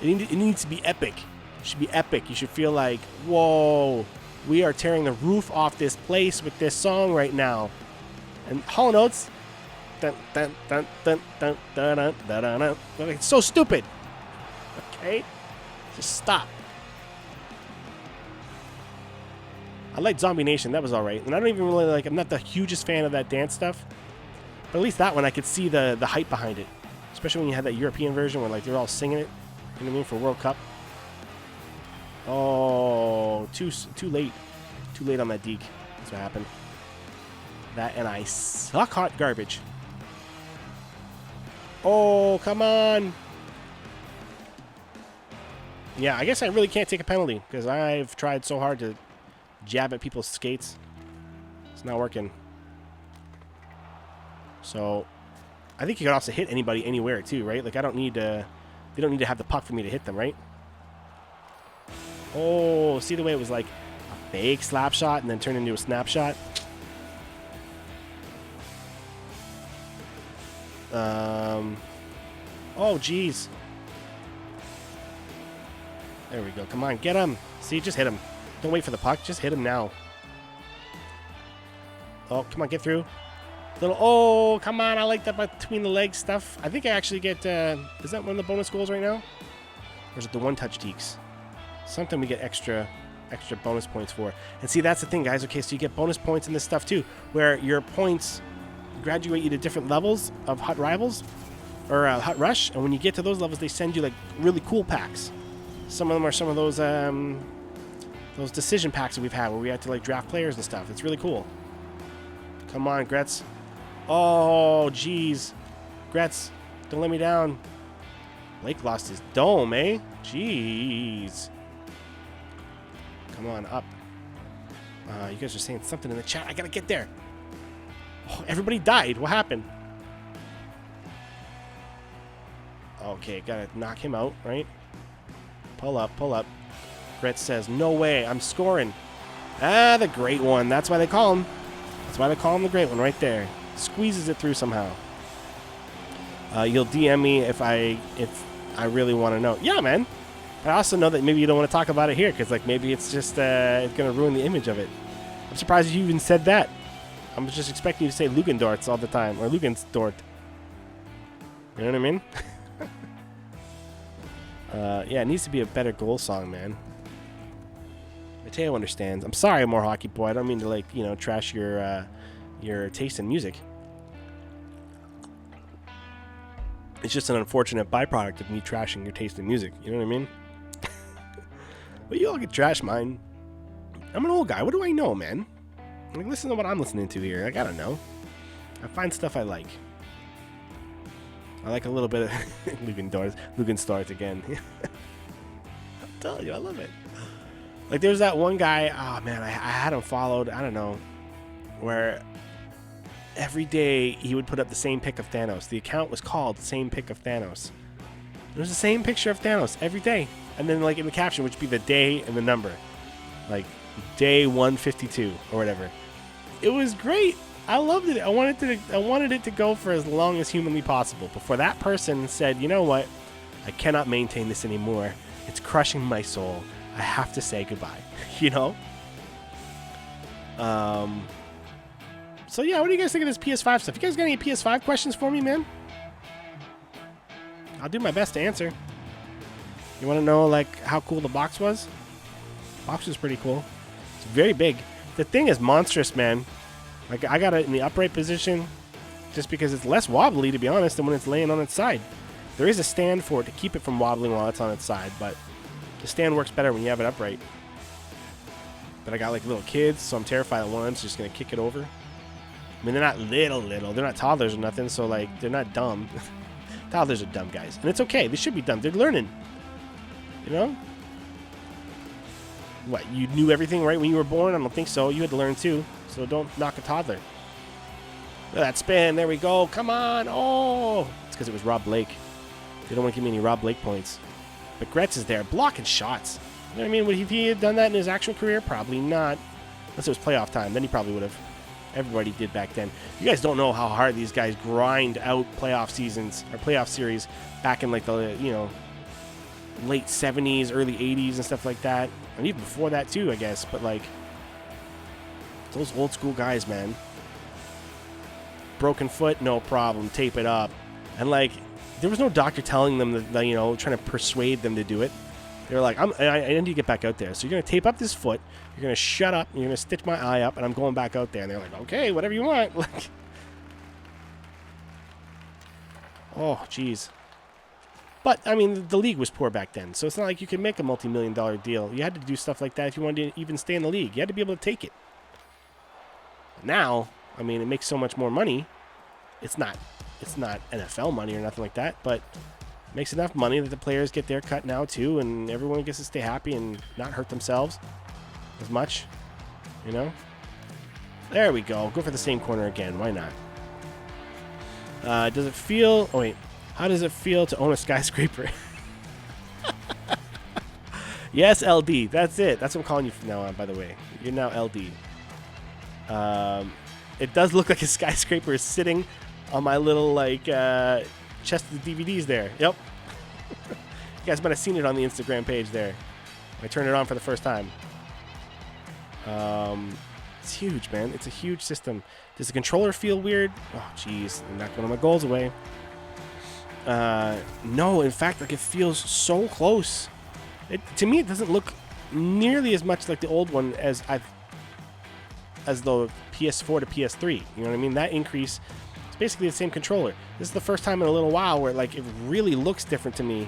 it needs to be epic. It should be epic. You should feel like, whoa, we are tearing the roof off this place with this song right now. And Hall & Oates, it's so stupid. Okay? Just stop. I like Zombie Nation. That was alright. And I don't even really like... I'm not the hugest fan of that dance stuff. But at least that one, I could see the hype behind it. Especially when you had that European version where, like, they're all singing it. You know what I mean? For World Cup. Oh, too late. Too late on that deke. That's what happened. That and I suck hot garbage. Oh, come on. Yeah, I guess I really can't take a penalty because I've tried so hard to jab at people's skates. It's not working. So, I think you can also hit anybody anywhere too, right? Like I don't need to. They don't need to have the puck for me to hit them, right? Oh, see the way it was like a fake slap shot and then turned into a snapshot? Oh, geez. There we go. Come on, get him. See, just hit him. Don't wait for the puck. Just hit him now. Oh, come on, get through. Little, oh, come on. I like that between the legs stuff. I think I actually get, is that one of the bonus goals right now? Or is it the one-touch deeks? Something we get extra bonus points for. And see, that's the thing, guys. Okay, so you get bonus points in this stuff, too, where your points graduate you to different levels of Hut Rivals or Hut Rush. And when you get to those levels, they send you, like, really cool packs. Some of them are some of those decision packs that we've had where we had to, like, draft players and stuff. It's really cool. Come on, Gretz. Oh, jeez. Gretz, don't let me down. Blake lost his dome, eh? Jeez. Come on, up. You guys are saying something in the chat. I gotta get there. Oh, everybody died. What happened? Okay, gotta knock him out, right? Pull up, pull up. Gretz says, no way, I'm scoring. Ah, the great one. That's why they call him. That's why they call him the great one right there. Squeezes it through somehow. You'll DM me if I really want to know. Yeah, man. But I also know that maybe you don't want to talk about it here because, like, maybe it's just it's going to ruin the image of it. I'm surprised you even said that. I'm just expecting you to say Lugendorts all the time or Lugensdort. You know what I mean? Yeah, it needs to be a better goal song, man. Mateo understands. I'm sorry, More Hockey Boy. I don't mean to, like, you know, trash your taste in music. It's just an unfortunate byproduct of me trashing your taste in music. You know what I mean? But you all get trash mine. I'm an old guy. What do I know, man? Like, listen to what I'm listening to here. I gotta know. I find stuff I like. I like a little bit of Lugenstart again. I'm telling you, I love it. Like, there's that one guy, oh man, I had him followed, I don't know, where every day he would put up the same pic of Thanos. The account was called Same Pic of Thanos. There's the same picture of Thanos every day. And then, like, in the caption, which would be the day and the number. Like, day 152 or whatever. It was great. I loved it. I wanted it to go for as long as humanly possible before that person said, you know what? I cannot maintain this anymore. It's crushing my soul. I have to say goodbye. You know? So yeah, what do you guys think of this PS5 stuff? You guys got any PS5 questions for me, man? I'll do my best to answer. You want to know, like, how cool the box was? The box was pretty cool. It's very big. The thing is monstrous, man. Like, I got it in the upright position just because it's less wobbly, to be honest, than when it's laying on its side. There is a stand for it to keep it from wobbling while it's on its side, but the stand works better when you have it upright. But I got, like, little kids, so I'm terrified that one of them's just going to kick it over. I mean, they're not little. They're not toddlers or nothing, so, like, they're not dumb. Toddlers are dumb guys. And it's okay. They should be dumb. They're learning. You know? What, you knew everything right when you were born? I don't think so. You had to learn, too. So don't knock a toddler. Look at that spin. There we go. Come on. Oh. It's because it was Rob Blake. They don't want to give me any Rob Blake points. But Gretz is there blocking shots. You know what I mean? Would he have done that in his actual career? Probably not. Unless it was playoff time. Then he probably would have. Everybody did back then. You guys don't know how hard these guys grind out playoff seasons or playoff series back in, like, the, you know, late 70s, early 80s and stuff like that. And even before that too, I guess. But, like, those old school guys, man. Broken foot, no problem. Tape it up. And, like, there was no doctor telling them that, you know, trying to persuade them to do it. They were like, I need to get back out there. So you're going to tape up this foot. You're going to shut up. You're going to stitch my eye up. And I'm going back out there. And they're like, okay, whatever you want. Like, oh, jeez. But, I mean, the league was poor back then. So it's not like you could make a multi-million-dollar deal. You had to do stuff like that if you wanted to even stay in the league. You had to be able to take it. Now, I mean, it makes so much more money. It's not it's not NFL money or nothing like that, but makes enough money that the players get their cut now too, and everyone gets to stay happy and not hurt themselves as much, you know? There we go. Go for the same corner again. Why not? Does it feel... Oh, wait. How does it feel to own a skyscraper? Yes, LD. That's it. That's what I'm calling you from now on, by the way. You're now LD. It does look like a skyscraper is sitting on my little, like, chest of DVDs there. Yep. You guys might have seen it on the Instagram page there. I turned it on for the first time. It's huge, man. It's a huge system. Does the controller feel weird? Oh, jeez. I knocked one of my goals away. No, in fact, like, it feels so close. To me, it doesn't look nearly as much like the old one as the PS4 to PS3. You know what I mean? That increase, it's basically the same controller. This is the first time in a little while where, like, it really looks different to me.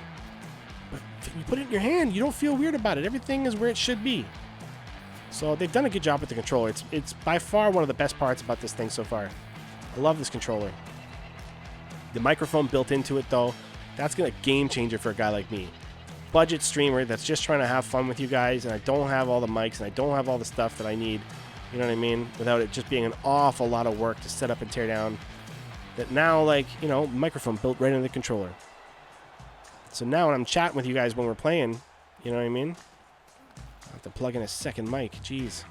But you put it in your hand, you don't feel weird about it. Everything is where it should be. So they've done a good job with the controller. It's by far one of the best parts about this thing so far. I love this controller. The microphone built into it, though, that's a game changer for a guy like me. Budget streamer that's just trying to have fun with you guys, and I don't have all the mics, and I don't have all the stuff that I need, you know what I mean, without it just being an awful lot of work to set up and tear down. That now, like, you know, microphone built right into the controller. So now when I'm chatting with you guys when we're playing, you know what I mean? I have to plug in a second mic. Jeez.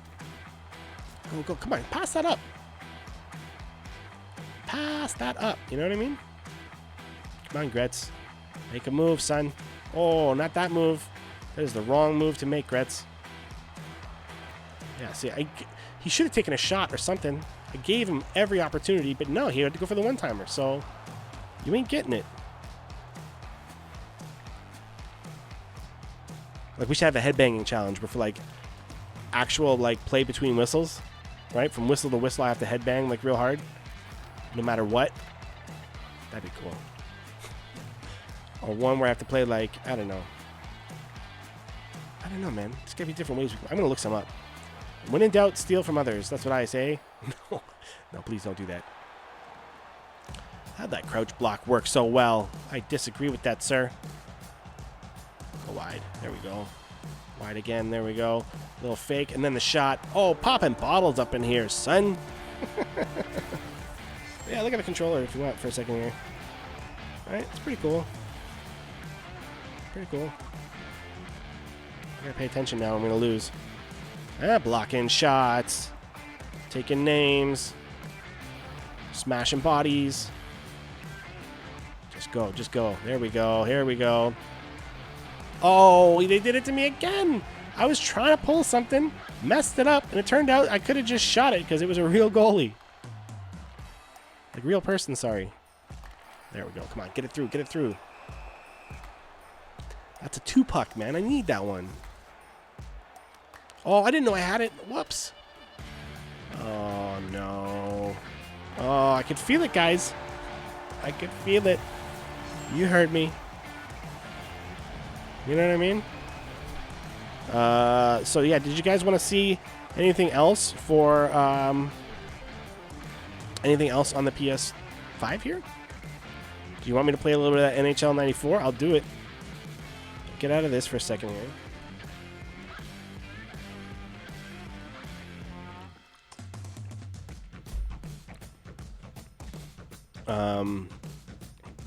Go. Come on. Pass that up. Pass that up. You know what I mean? Come on, Gretz. Make a move, son. Oh, not that move. That is the wrong move to make, Gretz. Yeah, see, he should have taken a shot or something. I gave him every opportunity, but no, he had to go for the one-timer, so you ain't getting it. Like, we should have a headbanging challenge where for, like, actual, like, play between whistles, right? From whistle to whistle, I have to headbang, like, real hard, no matter what. That'd be cool. Or one where I have to play, like, I don't know, man. There's gotta be different ways. I'm gonna look some up. When in doubt, steal from others. That's what I say. No, please don't do that. How'd that crouch block work so well? I disagree with that, sir. Go wide. There we go. Wide again. There we go. Little fake. And then the shot. Oh, popping bottles up in here, son. Yeah, look at the controller if you want for a second here. All right, it's pretty cool. Pretty cool. I gotta pay attention now. I'm gonna lose. Blocking shots. Taking names. Smashing bodies. Just go. There we go. Here we go. Oh, they did it to me again. I was trying to pull something, messed it up, and it turned out I could have just shot it because it was a real goalie. Like, real person, sorry. There we go. Come on, get it through. That's a 2-puck, man. I need that one. Oh, I didn't know I had it. Whoops. Oh, no. Oh, I can feel it, guys. I can feel it. You heard me. You know what I mean? So, yeah, did you guys want to see anything else for... anything else on the PS5 here? Do you want me to play a little bit of that NHL 94? I'll do it. Get out of this for a second here.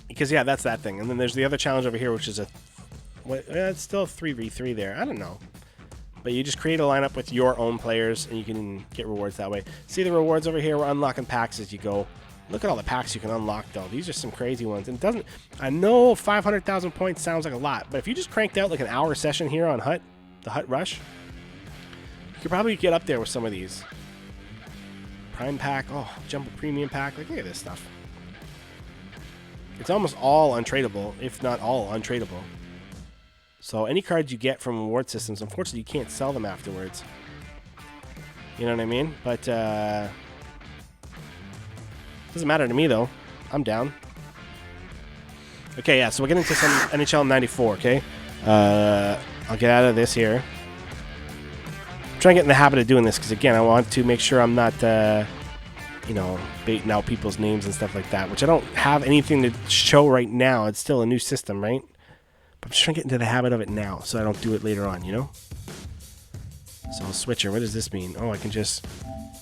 Because, yeah, that's that thing. And then there's the other challenge over here, which is it's still a 3v3 there. I don't know. But you just create a lineup with your own players, and you can get rewards that way. See the rewards over here? We're unlocking packs as you go. Look at all the packs you can unlock, though. These are some crazy ones. And it doesn't... I know 500,000 points sounds like a lot, but if you just cranked out like an hour session here on the Hut Rush, you could probably get up there with some of these. Prime pack. Oh, Jumbo Premium pack. Like, look at this stuff. It's almost all untradeable, if not all untradeable. So any cards you get from reward systems, unfortunately, you can't sell them afterwards. You know what I mean? But doesn't matter to me, though. I'm down. Okay, yeah, so we're getting into some NHL 94, okay? I'll get out of this here. I'm trying to get in the habit of doing this because, again, I want to make sure I'm not you know, baiting out people's names and stuff like that, which I don't have anything to show right now. It's still a new system, right? But I'm just trying to get into the habit of it now so I don't do it later on, you know? So switcher, what does this mean? Oh, I can just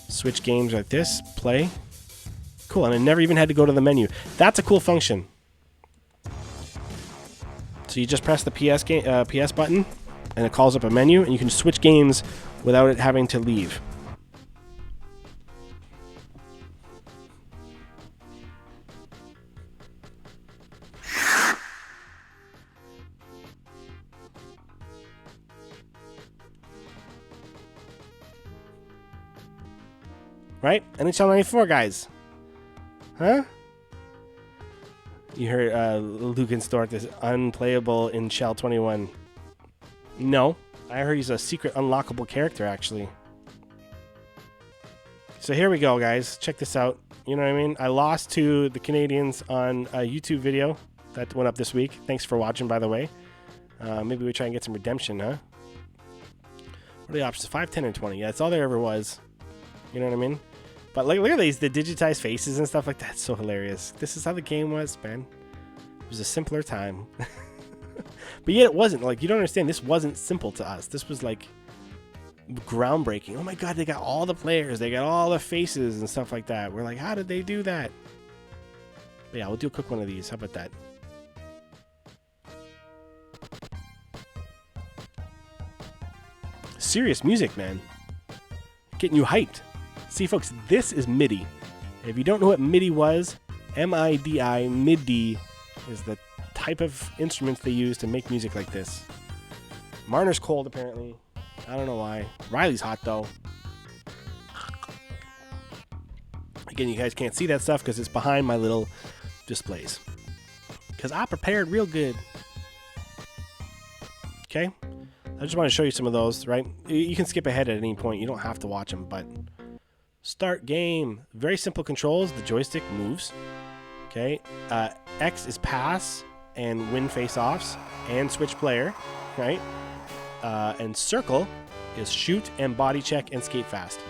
switch games like this, play. Cool, and I never even had to go to the menu. That's a cool function. So you just press the PS button, and it calls up a menu, and you can switch games without it having to leave. Right? NHL 94, guys. Huh? You heard Luke and Stork is unplayable in Shell 21. No. I heard he's a secret unlockable character, actually. So here we go, guys. Check this out. You know what I mean? I lost to the Canadians on a YouTube video that went up this week. Thanks for watching, by the way. Maybe we try and get some redemption, huh? What are the options? 5, 10, and 20. Yeah, that's all there ever was. You know what I mean? But look at these, the digitized faces and stuff like that. It's so hilarious. This is how the game was, man. It was a simpler time. But yet it wasn't. Like, you don't understand. This wasn't simple to us. This was like groundbreaking. Oh my God, they got all the players. They got all the faces and stuff like that. We're like, how did they do that? But yeah, we'll do a quick one of these. How about that? Serious music, man. Getting you hyped. See, folks, this is MIDI. If you don't know what MIDI was, M-I-D-I, MIDI is the type of instruments they use to make music like this. Marner's cold, apparently. I don't know why. Riley's hot, though. Again, you guys can't see that stuff because it's behind my little displays. Because I prepared real good. Okay? I just want to show you some of those, right? You can skip ahead at any point. You don't have to watch them, but... Start game. Very simple controls. The joystick moves. Okay. X is pass and win face-offs and switch player. Right. And circle is shoot and body check and skate fast.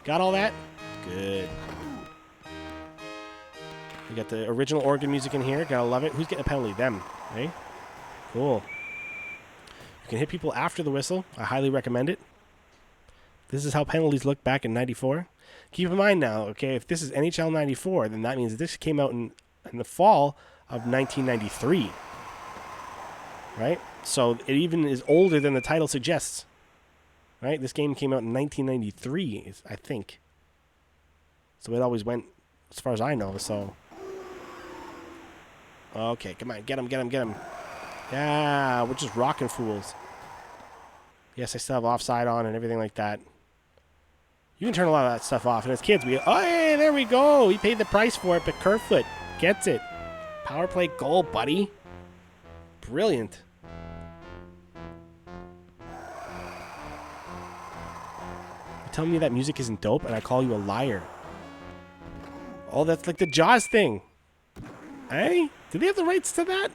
Got all that? Good. We got the original organ music in here. Gotta love it. Who's getting a penalty? Them. Okay. Cool. You can hit people after the whistle. I highly recommend it. This is how penalties look back in 94. Keep in mind now, okay, if this is NHL 94, then that means this came out in the fall of 1993. Right? So it even is older than the title suggests. Right? This game came out in 1993, I think. So it always went, as far as I know, so... Okay, come on, get him, get him, get him. Yeah, we're just rocking fools. Yes, I still have offside on and everything like that. You can turn a lot of that stuff off. And as kids, oh, hey, there we go. We paid the price for it, but Kerfoot gets it. Power play goal, buddy. Brilliant. You're telling me that music isn't dope, and I call you a liar. Oh, that's like the Jaws thing. Hey, do they have the rights to that?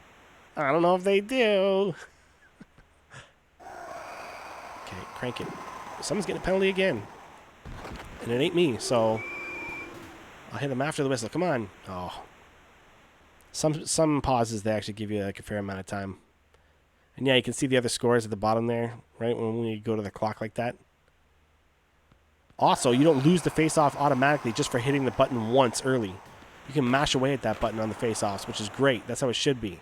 I don't know if they do. Okay, crank it. Someone's getting a penalty again. And it ain't me, so I'll hit him after the whistle. Come on. Oh. Some pauses, they actually give you like a fair amount of time. And yeah, you can see the other scores at the bottom there, right, when we go to the clock like that. Also, you don't lose the face-off automatically just for hitting the button once early. You can mash away at that button on the face-offs, which is great. That's how it should be.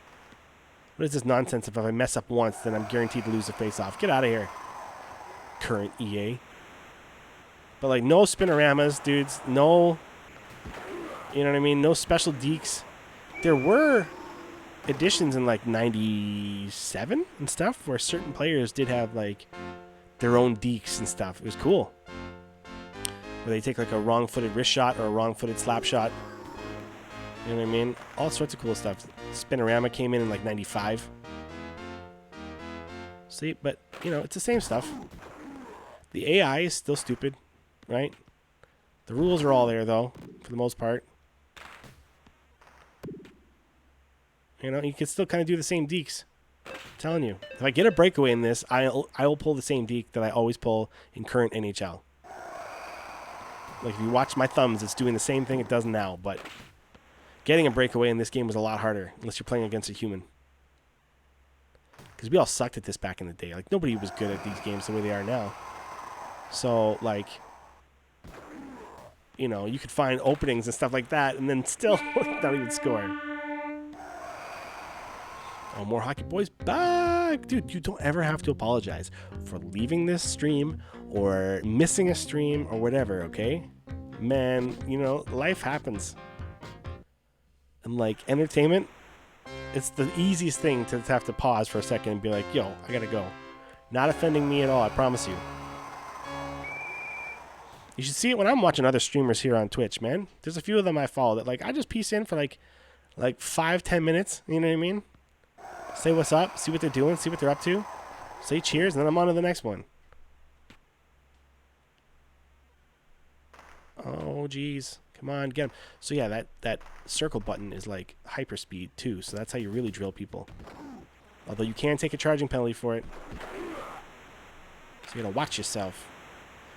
What is this nonsense if I mess up once, then I'm guaranteed to lose the face-off? Get out of here. Current EA. But like no spinoramas, dudes. No, you know what I mean? No special deeks. There were editions in like 97 and stuff where certain players did have like their own deeks and stuff. It was cool. Where they take like a wrong-footed wrist shot or a wrong-footed slap shot. You know what I mean? All sorts of cool stuff. Spinorama came in like 95. See, but you know, it's the same stuff. The AI is still stupid. Right? The rules are all there, though, for the most part. You know, you can still kind of do the same deeks. I'm telling you. If I get a breakaway in this, I will pull the same deke that I always pull in current NHL. Like, if you watch my thumbs, it's doing the same thing it does now, but getting a breakaway in this game was a lot harder, unless you're playing against a human. Because we all sucked at this back in the day. Like, nobody was good at these games the way they are now. So, like, you know, you could find openings and stuff like that, and then still not even score. Oh, more Hockey Boys back! Dude, you don't ever have to apologize for leaving this stream or missing a stream or whatever, okay? Man, you know, life happens. And, like, entertainment, it's the easiest thing to have to pause for a second and be like, yo, I gotta go. Not offending me at all, I promise you. You should see it when I'm watching other streamers here on Twitch, man. There's a few of them I follow that, like, I just piece in for, like 5-10 minutes, you know what I mean? Say what's up, see what they're doing, see what they're up to. Say cheers, and then I'm on to the next one. Oh, geez. Come on, get him. So, yeah, that circle button is like hyperspeed, too. So that's how you really drill people. Although you can take a charging penalty for it. So you gotta watch yourself.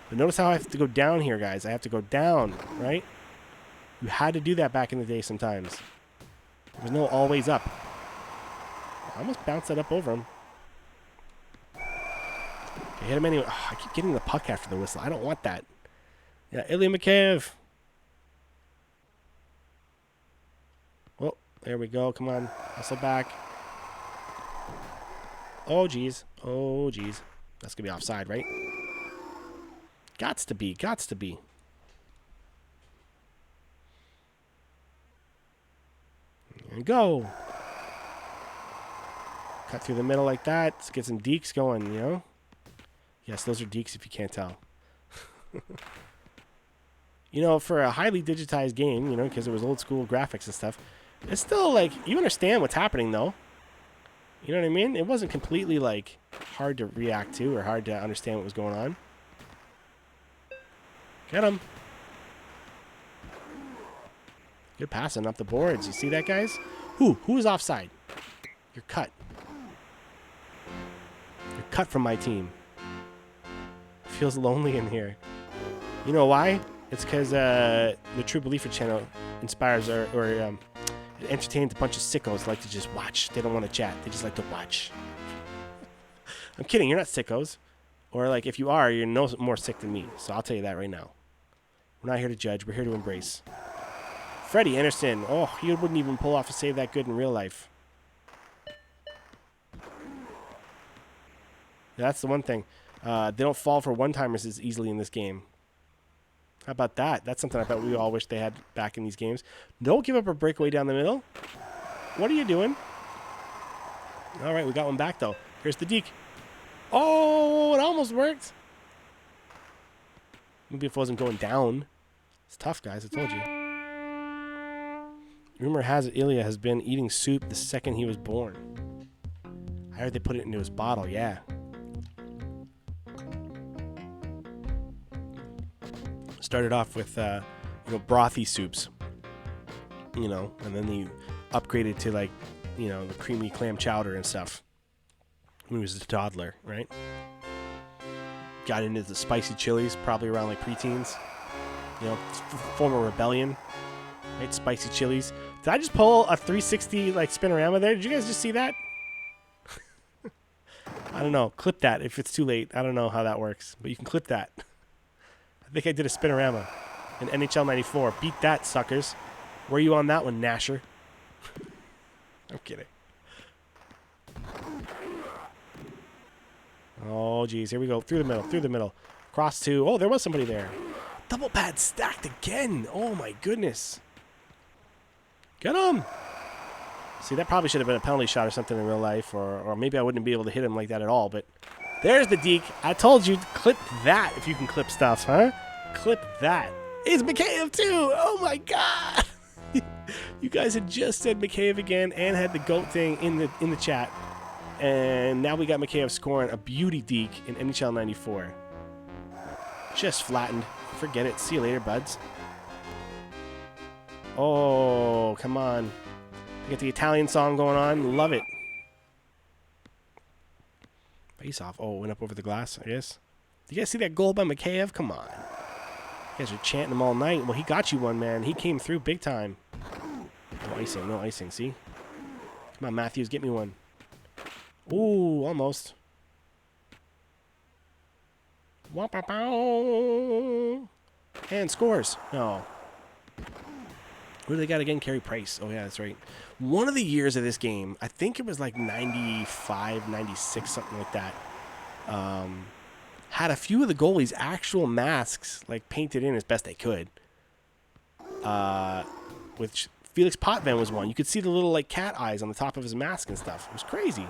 But notice how I have to go down here, guys. I have to go down, right? You had to do that back in the day sometimes. There was no always up. I almost bounced that up over him. Okay, hit him anyway. Oh, I keep getting the puck after the whistle. I don't want that. Yeah, Ilya Mikheyev. Oh, there we go. Come on. Hustle back. Oh, geez. Oh, geez. That's going to be offside, right? Gots to be. Gots to be. And go. Cut through the middle like that. Let's get some deeks going, you know? Yes, those are deeks if you can't tell. You know, for a highly digitized game, you know, because it was old school graphics and stuff, it's still, like, you understand what's happening, though. You know what I mean? It wasn't completely, like, hard to react to or hard to understand what was going on. Get him. Good passing up the boards. You see that, guys? Who is offside? You're cut. You're cut from my team. Feels lonely in here. You know why? It's because the True Believer channel inspires or entertains a bunch of sickos who like to just watch. They don't want to chat. They just like to watch. I'm kidding. You're not sickos. Or, like, if you are, you're no more sick than me. So I'll tell you that right now. We're not here to judge. We're here to embrace. Freddie Anderson. Oh, he wouldn't even pull off a save that good in real life. That's the one thing. They don't fall for one-timers as easily in this game. How about that? That's something I bet we all wish they had back in these games. Don't give up a breakaway down the middle. What are you doing? All right, we got one back, though. Here's the deke. Oh, it almost worked. Maybe if it wasn't going down. It's tough, guys. I told you. Rumor has it Ilya has been eating soup the second he was born. I heard they put it into his bottle, yeah. Started off with, brothy soups, and then he upgraded to, like, the creamy clam chowder and stuff when he was a toddler, right? Got into the spicy chilies, probably around, like, preteens, form a rebellion, right? Spicy chilies. Did I just pull a 360, like, spinorama there? Did you guys just see that? I don't know. Clip that if it's too late. I don't know how that works, but you can clip that. I think I did a spinorama in NHL 94. Beat that, suckers. Were you on that one, Nasher? I'm kidding. Oh, geez. Here we go. Through the middle. Cross two. Oh, there was somebody there. Double pad stacked again. Oh, my goodness. Get him. See, that probably should have been a penalty shot or something in real life, or maybe I wouldn't be able to hit him like that at all, but there's the deke. I told you, clip that if you can clip stuff, huh? Clip that. It's Mikheyev too. Oh my God. You guys had just said Mikheyev again and had the GOAT thing in the chat. And now we got Mikheyev scoring a beauty deke in NHL 94. Just flattened. Forget it. See you later, buds. Oh, come on. We got the Italian song going on. Love it. Face off. Oh, went up over the glass, I guess. Did you guys see that goal by Mikheyev? Come on. You guys are chanting him all night. Well, he got you one, man. He came through big time. No icing, no icing. See? Come on, Matthews, get me one. Ooh, almost. And scores. No. Who do they got again? Carey Price. Oh, yeah, that's right. One of the years of this game, I think it was like 95, 96, something like that, had a few of the goalies' actual masks like painted in as best they could. Which Felix Potvin was one. You could see the little like cat eyes on the top of his mask and stuff. It was crazy.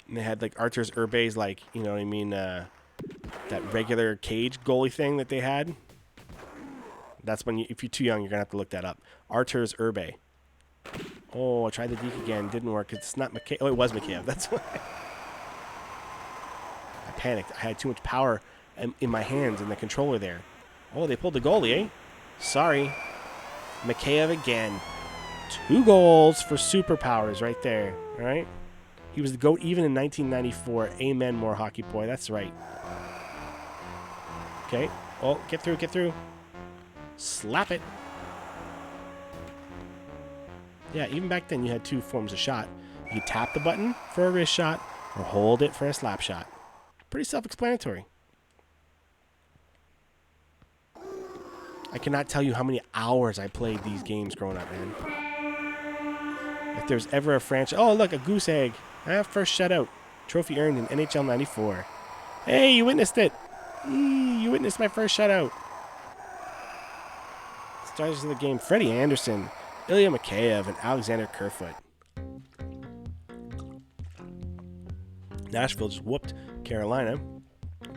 And they had like Arturs Urbe's like, you know what I mean, that regular cage goalie thing that they had. That's when, if you're too young, you're going to have to look that up. Arturs Urbe. Oh, I tried the deke again. Didn't work. It's not Mikheyev. Oh, it was Mikheyev. That's why. I panicked. I had too much power in my hands and the controller there. Oh, they pulled the goalie, eh? Sorry. Mikheyev again. 2 goals for superpowers right there. All right? He was the GOAT even in 1994. Amen, more hockey boy. That's right. Okay. Oh, get through, get through. Slap it. Yeah, even back then you had 2 forms of shot. You could tap the button for a wrist shot or hold it for a slap shot. Pretty self-explanatory. I cannot tell you how many hours I played these games growing up, man. If there's ever a franchise... Oh, look, a goose egg. First shutout. Trophy earned in NHL 94. Hey, you witnessed it. You witnessed my first shutout. Stars of the game, Freddie Anderson, Ilya Mikheyev, and Alexander Kerfoot. Nashville just whooped Carolina.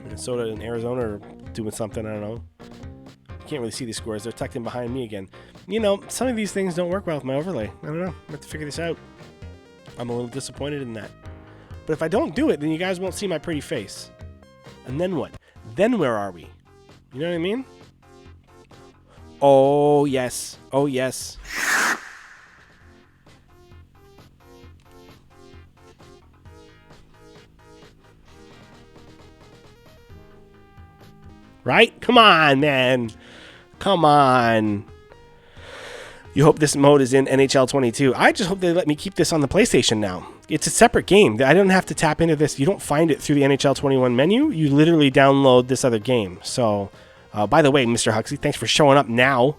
Minnesota and Arizona are doing something, I don't know. You can't really see these scores. They're tucked in behind me again. You know, some of these things don't work well with my overlay. I don't know. I have to figure this out. I'm a little disappointed in that. But if I don't do it, then you guys won't see my pretty face. And then what? Then where are we? You know what I mean? Oh, yes. Oh, yes. Right? Come on, man. Come on. You hope this mode is in NHL 22. I just hope they let me keep this on the PlayStation now. It's a separate game. I don't have to tap into this. You don't find it through the NHL 21 menu. You literally download this other game. So... by the way, Mr. Huxley, thanks for showing up now.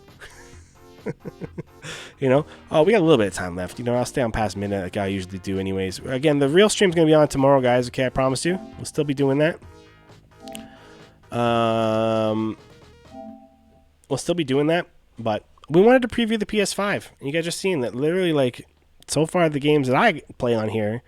You know, we got a little bit of time left. You know, I'll stay on past midnight like I usually do anyways. Again, the real stream's going to be on tomorrow, guys. Okay, I promise you. We'll still be doing that. We'll still be doing that, but we wanted to preview the PS5. And you guys are seeing that literally, like, so far the games that I play on here,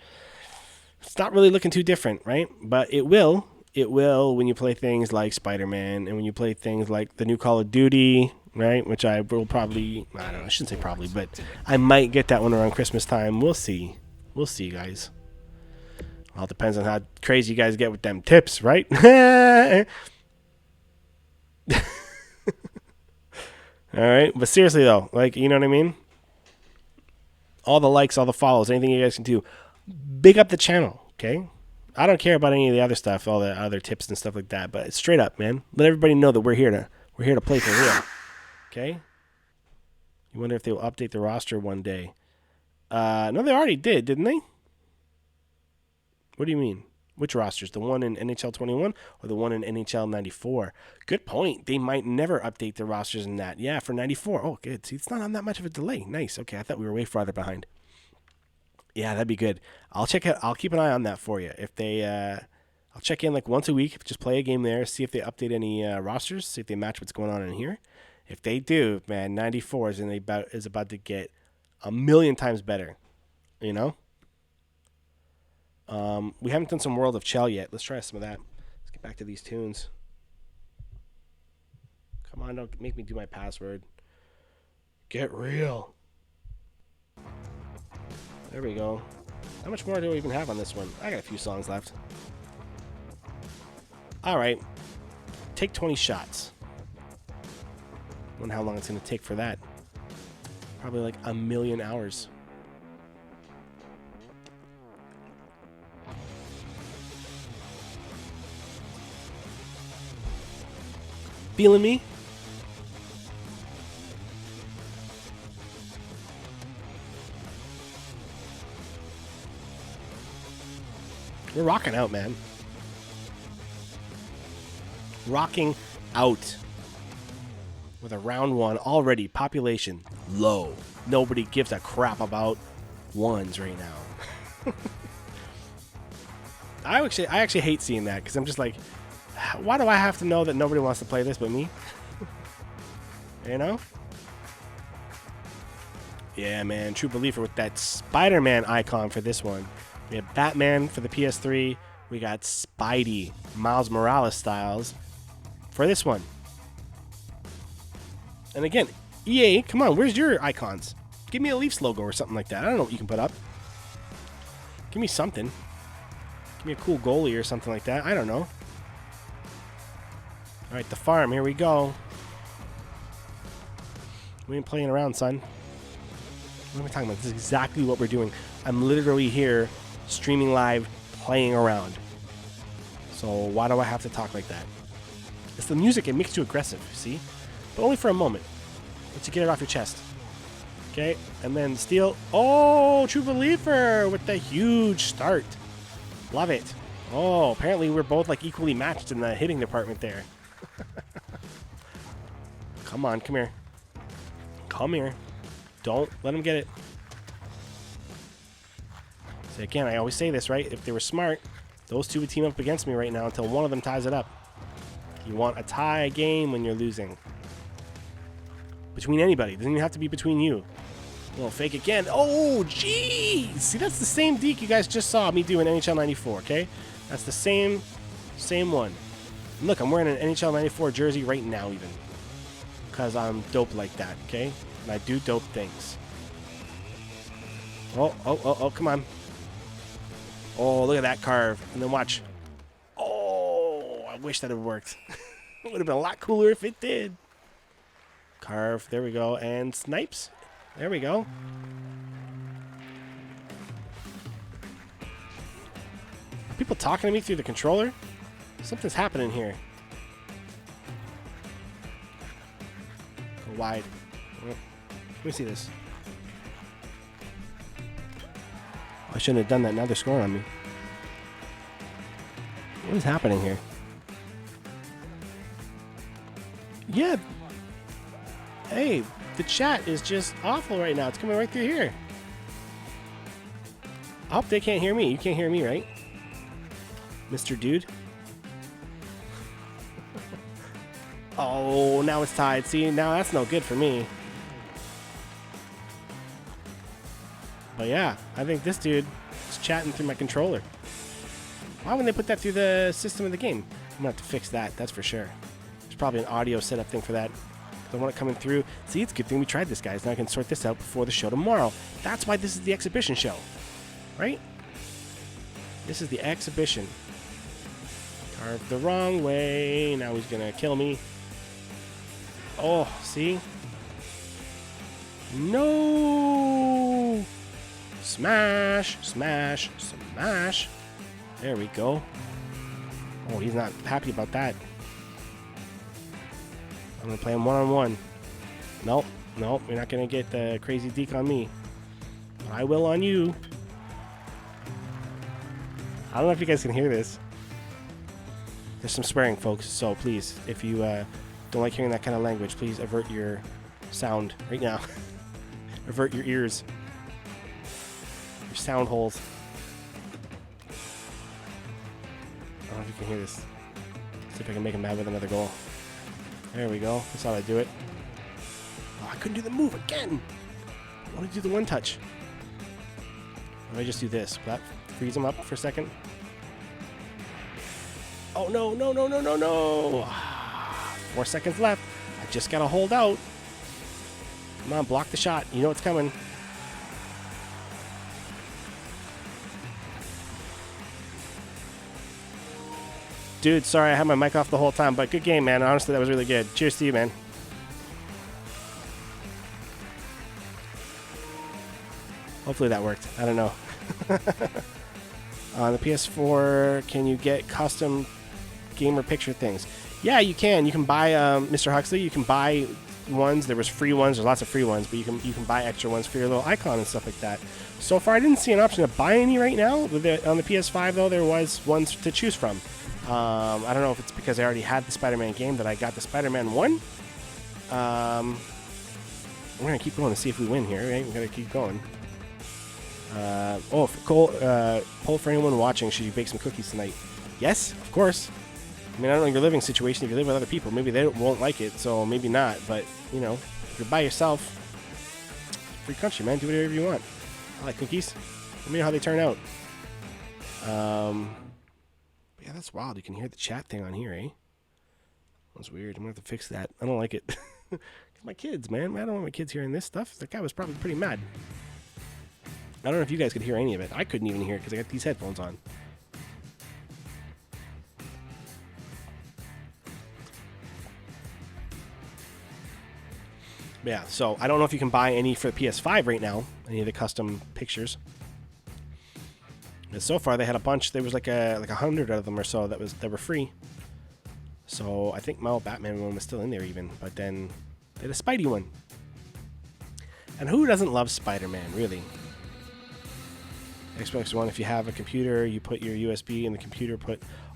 it's not really looking too different, right? But it will. It will when you play things like Spider-Man and when you play things like the new Call of Duty, right? Which I will probably, I don't know, I shouldn't say probably, but I might get that one around Christmas time. We'll see. We'll see, guys. All depends on how crazy you guys get with them tips, right? All right. But seriously, though, like, you know what I mean? All the likes, all the follows, anything you guys can do. Big up the channel, okay? I don't care about any of the other stuff, all the other tips and stuff like that, but straight up, man. Let everybody know that we're here to play for real. Okay? You wonder if they'll update the roster one day. No, they already did, didn't they? What do you mean? Which rosters? The one in NHL 21 or the one in NHL 94? Good point. They might never update the rosters in that. Yeah, for 94. Oh, good. See, it's not on that much of a delay. Nice. Okay, I thought we were way farther behind. Yeah, that'd be good. I'll check it. I'll keep an eye on that for you. If they, I'll check in like once a week. Just play a game there. See if they update any rosters. See if they match what's going on in here. If they do, man, 94 is about to get a million times better. You know. We haven't done some World of Chell yet. Let's try some of that. Let's get back to these tunes. Come on, don't make me do my password. Get real. There we go. How much more do we even have on this one? I got a few songs left. All right. Take 20 shots. Wonder how long it's going to take for that. Probably like a million hours. feeling me? We're rocking out, man. Rocking out. With a round 1 already, population low. Nobody gives a crap about ones right now. I actually hate seeing that because I'm just like, why do I have to know that nobody wants to play this but me? You know? Yeah, man, true believer with that Spider-Man icon for this one. We have Batman for the PS3. We got Spidey, Miles Morales styles for this one. And again, EA, come on, where's your icons? Give me a Leafs logo or something like that. I don't know what you can put up. Give me something. Give me a cool goalie or something like that. I don't know. All right, the farm. Here we go. We ain't playing around, son. What am I talking about? This is exactly what we're doing. I'm literally here streaming live, playing around. So why do I have to talk like that? It's the music. It makes you aggressive, see? But only for a moment. Let you get it off your chest. Okay, and then steal. Oh, true believer with the huge start. Love it. Oh, apparently we're both like equally matched in the hitting department there. Come on, come here. Come here. Don't let him get it. So again, I always say this, right? If they were smart, those two would team up against me right now until one of them ties it up. You want a tie game when you're losing. Between anybody. It doesn't even have to be between you. Little fake again. Oh, jeez. See, that's the same deke you guys just saw me do in NHL 94, okay? That's the same one. And look, I'm wearing an NHL 94 jersey right now even. Because I'm dope like that, okay? And I do dope things. Oh, come on. Oh, look at that carve. And then watch. Oh, I wish that had worked. It would have been a lot cooler if it did. Carve. There we go. And snipes. There we go. Are people talking to me through the controller? Something's happening here. Go wide. Let me see this. I shouldn't have done that. Now they're scoring on me. What is happening here? Yeah. Hey, the chat is just awful right now. It's coming right through here. I hope they can't hear me. You can't hear me, right? Mr. Dude. Oh, now it's tied. See, now that's no good for me. But yeah, I think this dude is chatting through my controller. Why wouldn't they put that through the system of the game? I'm gonna have to fix that, that's for sure. There's probably an audio setup thing for that. I want it coming through. See, it's a good thing we tried this, guys. Now I can sort this out before the show tomorrow. That's why this is the exhibition show. Right? This is the exhibition. Carved the wrong way. Now he's gonna kill me. Oh, see? No! Smash, smash, smash. There we go. Oh, he's not happy about that. I'm going to play him one-on-one. Nope, nope, you're not going to get the crazy deke on me. But I will on you. I don't know if you guys can hear this. There's some swearing, folks, so please, if you don't like hearing that kind of language, please avert your sound right now. Avert your ears. Your sound holes. I don't know if you can hear this. See if I can make him mad with another goal. There we go. That's how I do it. Oh, I couldn't do the move again. I want to do the one touch. Let me just do this. Will that freeze him up for a second? Oh, no, no, no, no, no, no. 4 seconds left. I just got to hold out. Come on, block the shot. You know it's coming. Dude, sorry I had my mic off the whole time, but good game, man. Honestly, that was really good. Cheers to you, man. Hopefully that worked. I don't know. On the PS4, can you get custom gamer picture things? Yeah, you can. You can buy Mr. Huxley. You can buy ones. There was free ones. There's lots of free ones, but you can buy extra ones for your little icon and stuff like that. So far, I didn't see an option to buy any right now. On the PS5, though, there was ones to choose from. I don't know if it's because I already had the Spider-Man game that I got the Spider-Man 1. We're going to keep going to see if we win here, right? We're going to keep going. Poll for anyone watching, should you bake some cookies tonight? Yes, of course. I mean, I don't know your living situation. If you live with other people, maybe they won't like it, so maybe not. But, you know, if you're by yourself, free country, man. Do whatever you want. I like cookies. Let me know how they turn out. Yeah, that's wild. You can hear the chat thing on here, eh? That's weird. I'm going to have to fix that. I don't like it. My kids, man. I don't want my kids hearing this stuff. That guy was probably pretty mad. I don't know if you guys could hear any of it. I couldn't even hear it because I got these headphones on. Yeah, so I don't know if you can buy any for the PS5 right now, any of the custom pictures. And so far they had a bunch. There was like 100 of them or so that were free. So I think my old Batman one was still in there even, but then they had a Spidey one. And who doesn't love Spider-Man, really? Xbox One, if you have a computer, you put your USB in the computer,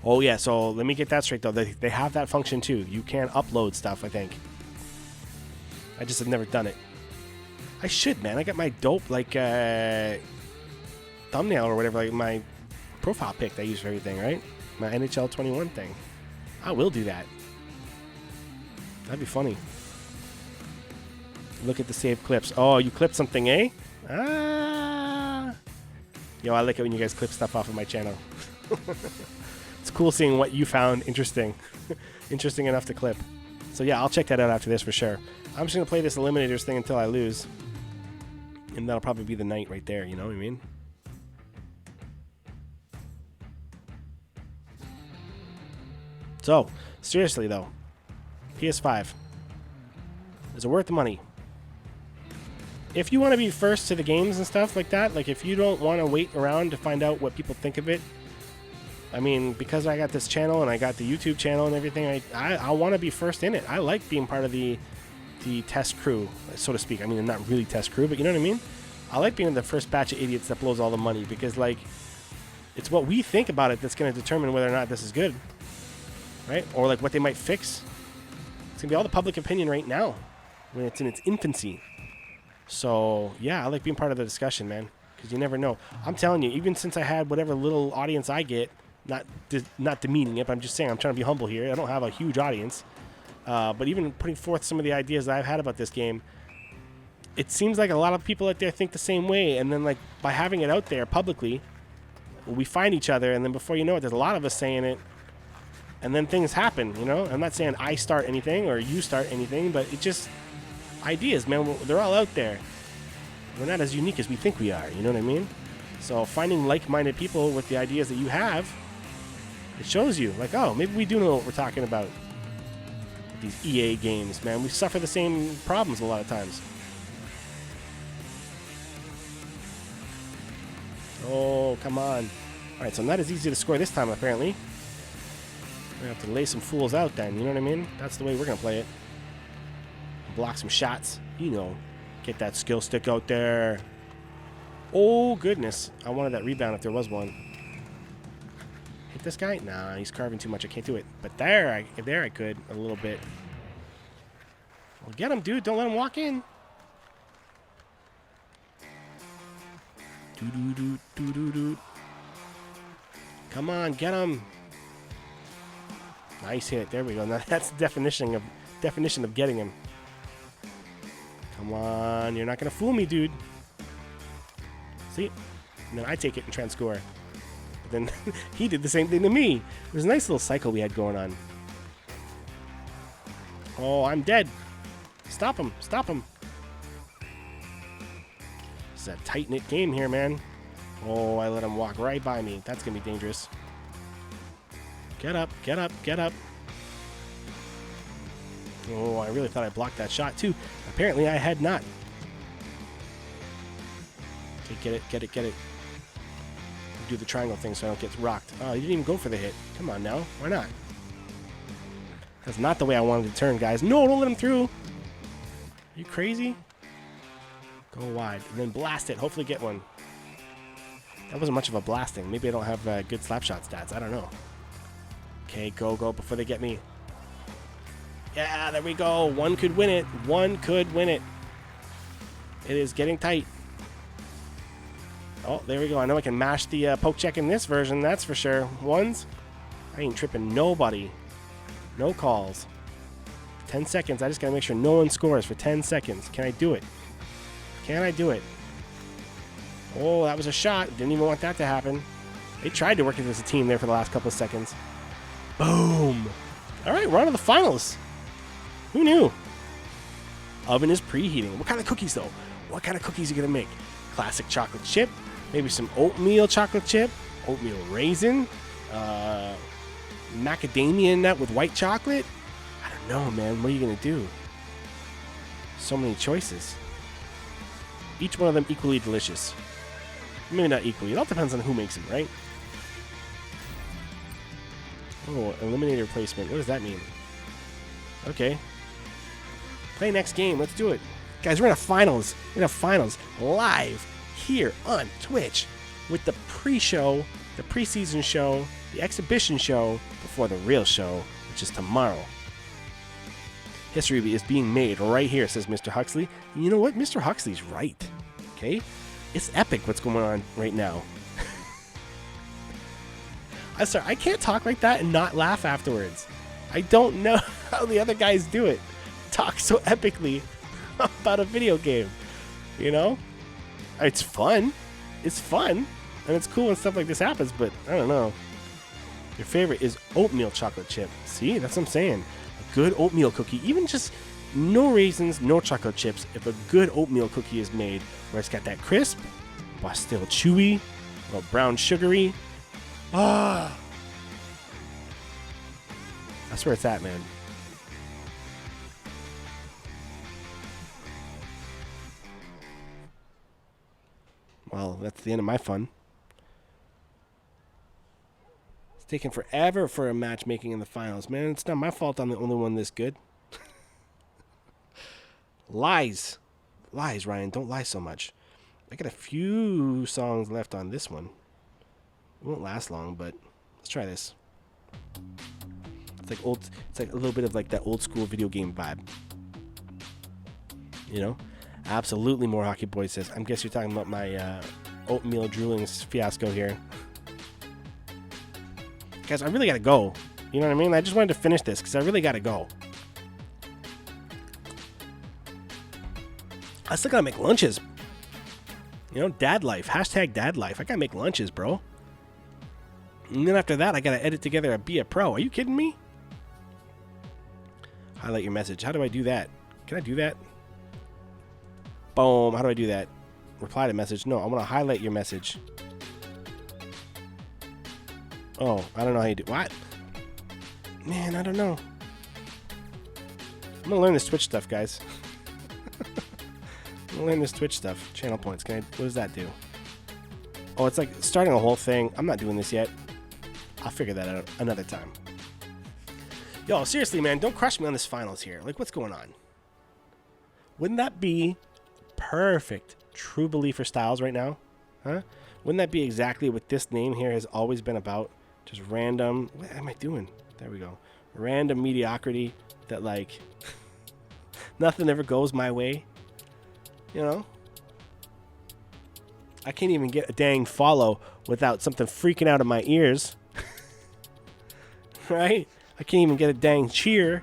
Oh yeah, so let me get that straight though. They have that function too. You can upload stuff, I think. I just have never done it. I should, man. I got my dope, thumbnail or whatever, like my profile pic that I use for everything, right? My NHL 21 thing. I will do that. That'd be funny. Look at the saved clips. Oh, you clipped something, eh? Yo, I like it when you guys clip stuff off of my channel. It's cool seeing what you found interesting. Interesting enough to clip. So yeah, I'll check that out after this for sure. I'm just going to play this Eliminators thing until I lose. And that'll probably be the night right there, you know what I mean? So, seriously though, PS5. Is it worth the money? If you want to be first to the games and stuff like that, like if you don't want to wait around to find out what people think of it, I mean, because I got this channel and I got the YouTube channel and everything, I want to be first in it. I like being part of the test crew, so to speak. I mean, not really test crew, but you know what I mean? I like being the first batch of idiots that blows all the money because, like, it's what we think about it that's going to determine whether or not this is good, right? Or, like, what they might fix. It's going to be all the public opinion right now when it's in its infancy. So, yeah, I like being part of the discussion, man, because you never know. I'm telling you, even since I had whatever little audience I get, not demeaning it, but I'm just saying I'm trying to be humble here. I don't have a huge audience. But even putting forth some of the ideas that I've had about this game, it seems like a lot of people out there think the same way. And then, like, by having it out there publicly, we find each other, and then before you know it, there's a lot of us saying it, and then things happen, you know? I'm not saying I start anything or you start anything, but it just... ideas, man. They're all out there. We're not as unique as we think we are, you know what I mean? So finding like-minded people with the ideas that you have, it shows you, like, oh, maybe we do know what we're talking about. These EA games, man. We suffer the same problems a lot of times. Oh, come on. Alright, so not as easy to score this time, apparently. We're going to have to lay some fools out then, you know what I mean? That's the way we're going to play it. Block some shots. You know, get that skill stick out there. Oh, goodness. I wanted that rebound if there was one. Hit this guy? Nah, he's carving too much. I can't do it. But there I could a little bit. Well, get him, dude. Don't let him walk in. Doo-doo-doo-doo-doo-doo. Come on, get him. Nice hit. There we go. Now that's the definition of getting him. Come on. You're not going to fool me, dude. See? And then I take it and try and score. But then he did the same thing to me. It was a nice little cycle we had going on. Oh, I'm dead. Stop him. Stop him. It's a tight-knit game here, man. Oh, I let him walk right by me. That's going to be dangerous. Get up. Get up. Get up. Oh, I really thought I blocked that shot, too. Apparently, I had not. Okay, get it, get it, get it. Do the triangle thing so I don't get rocked. Oh, you didn't even go for the hit. Come on now. Why not? That's not the way I wanted to turn, guys. No, don't let him through. Are you crazy? Go wide and then blast it. Hopefully get one. That wasn't much of a blasting. Maybe I don't have good slapshot stats. I don't know. Okay, go before they get me. Yeah, there we go. One could win it. One could win it. It is getting tight. Oh, there we go. I know I can mash the poke check in this version. That's for sure. Ones. I ain't tripping nobody. No calls. 10 seconds. I just got to make sure no one scores for 10 seconds. Can I do it? Can I do it? Oh, that was a shot. Didn't even want that to happen. They tried to work it as a team there for the last couple of seconds. Boom. All right, we're on to the finals. Who knew? Oven is preheating. What kind of cookies, though? What kind of cookies are you going to make? Classic chocolate chip. Maybe some oatmeal chocolate chip. Oatmeal raisin. Macadamia nut with white chocolate. I don't know, man. What are you going to do? So many choices. Each one of them equally delicious. Maybe not equally. It all depends on who makes them, right? Oh, eliminator placement. What does that mean? Okay. Play next game. Let's do it. Guys, we're in a finals. We're in a finals live here on Twitch with the pre-show, the preseason show, the exhibition show before the real show, which is tomorrow. History is being made right here, says Mr. Huxley. And you know what? Mr. Huxley's right. Okay? It's epic what's going on right now. I'm sorry, I can't talk like that and not laugh afterwards. I don't know how the other guys do it. Talk so epically about a video game. You know? It's fun. It's fun. And it's cool when stuff like this happens, but I don't know. Your favorite is oatmeal chocolate chip. See? That's what I'm saying. A good oatmeal cookie. Even just no raisins, no chocolate chips. If a good oatmeal cookie is made where it's got that crisp, but still chewy, or brown sugary. Ah. That's where it's at, man. Well, that's the end of my fun. It's taking forever for a matchmaking in the finals, man. It's not my fault I'm the only one this good. Lies. Lies, Ryan. Don't lie so much. I got a few songs left on this one. It won't last long, but let's try this. It's like old. It's like a little bit of like that old school video game vibe. You know? Absolutely, more Hockey Boy says. I guess you're talking about my oatmeal drooling fiasco here. Guys, I really gotta go. You know what I mean? I just wanted to finish this because I really gotta go. I still gotta make lunches. You know, dad life. Hashtag dad life. I gotta make lunches, bro. And then after that, I gotta edit together a Be a Pro. Are you kidding me? Highlight your message. How do I do that? Can I do that? Boom. How do I do that? Reply to message. No, I want to highlight your message. Oh, I don't know how you do. What? Man, I don't know. I'm going to learn this Twitch stuff, guys. I'm going to learn this Twitch stuff. Channel points. What does that do? Oh, it's like starting a whole thing. I'm not doing this yet. I'll figure that out another time. Yo, seriously, man, don't crush me on this finals here. Like, what's going on? Wouldn't that be perfect True Believer styles right now? Huh? Wouldn't that be exactly what this name here has always been about? Just random... What am I doing? There we go. Random mediocrity that, like... nothing ever goes my way. You know? I can't even get a dang follow without something freaking out of my ears. Right? I can't even get a dang cheer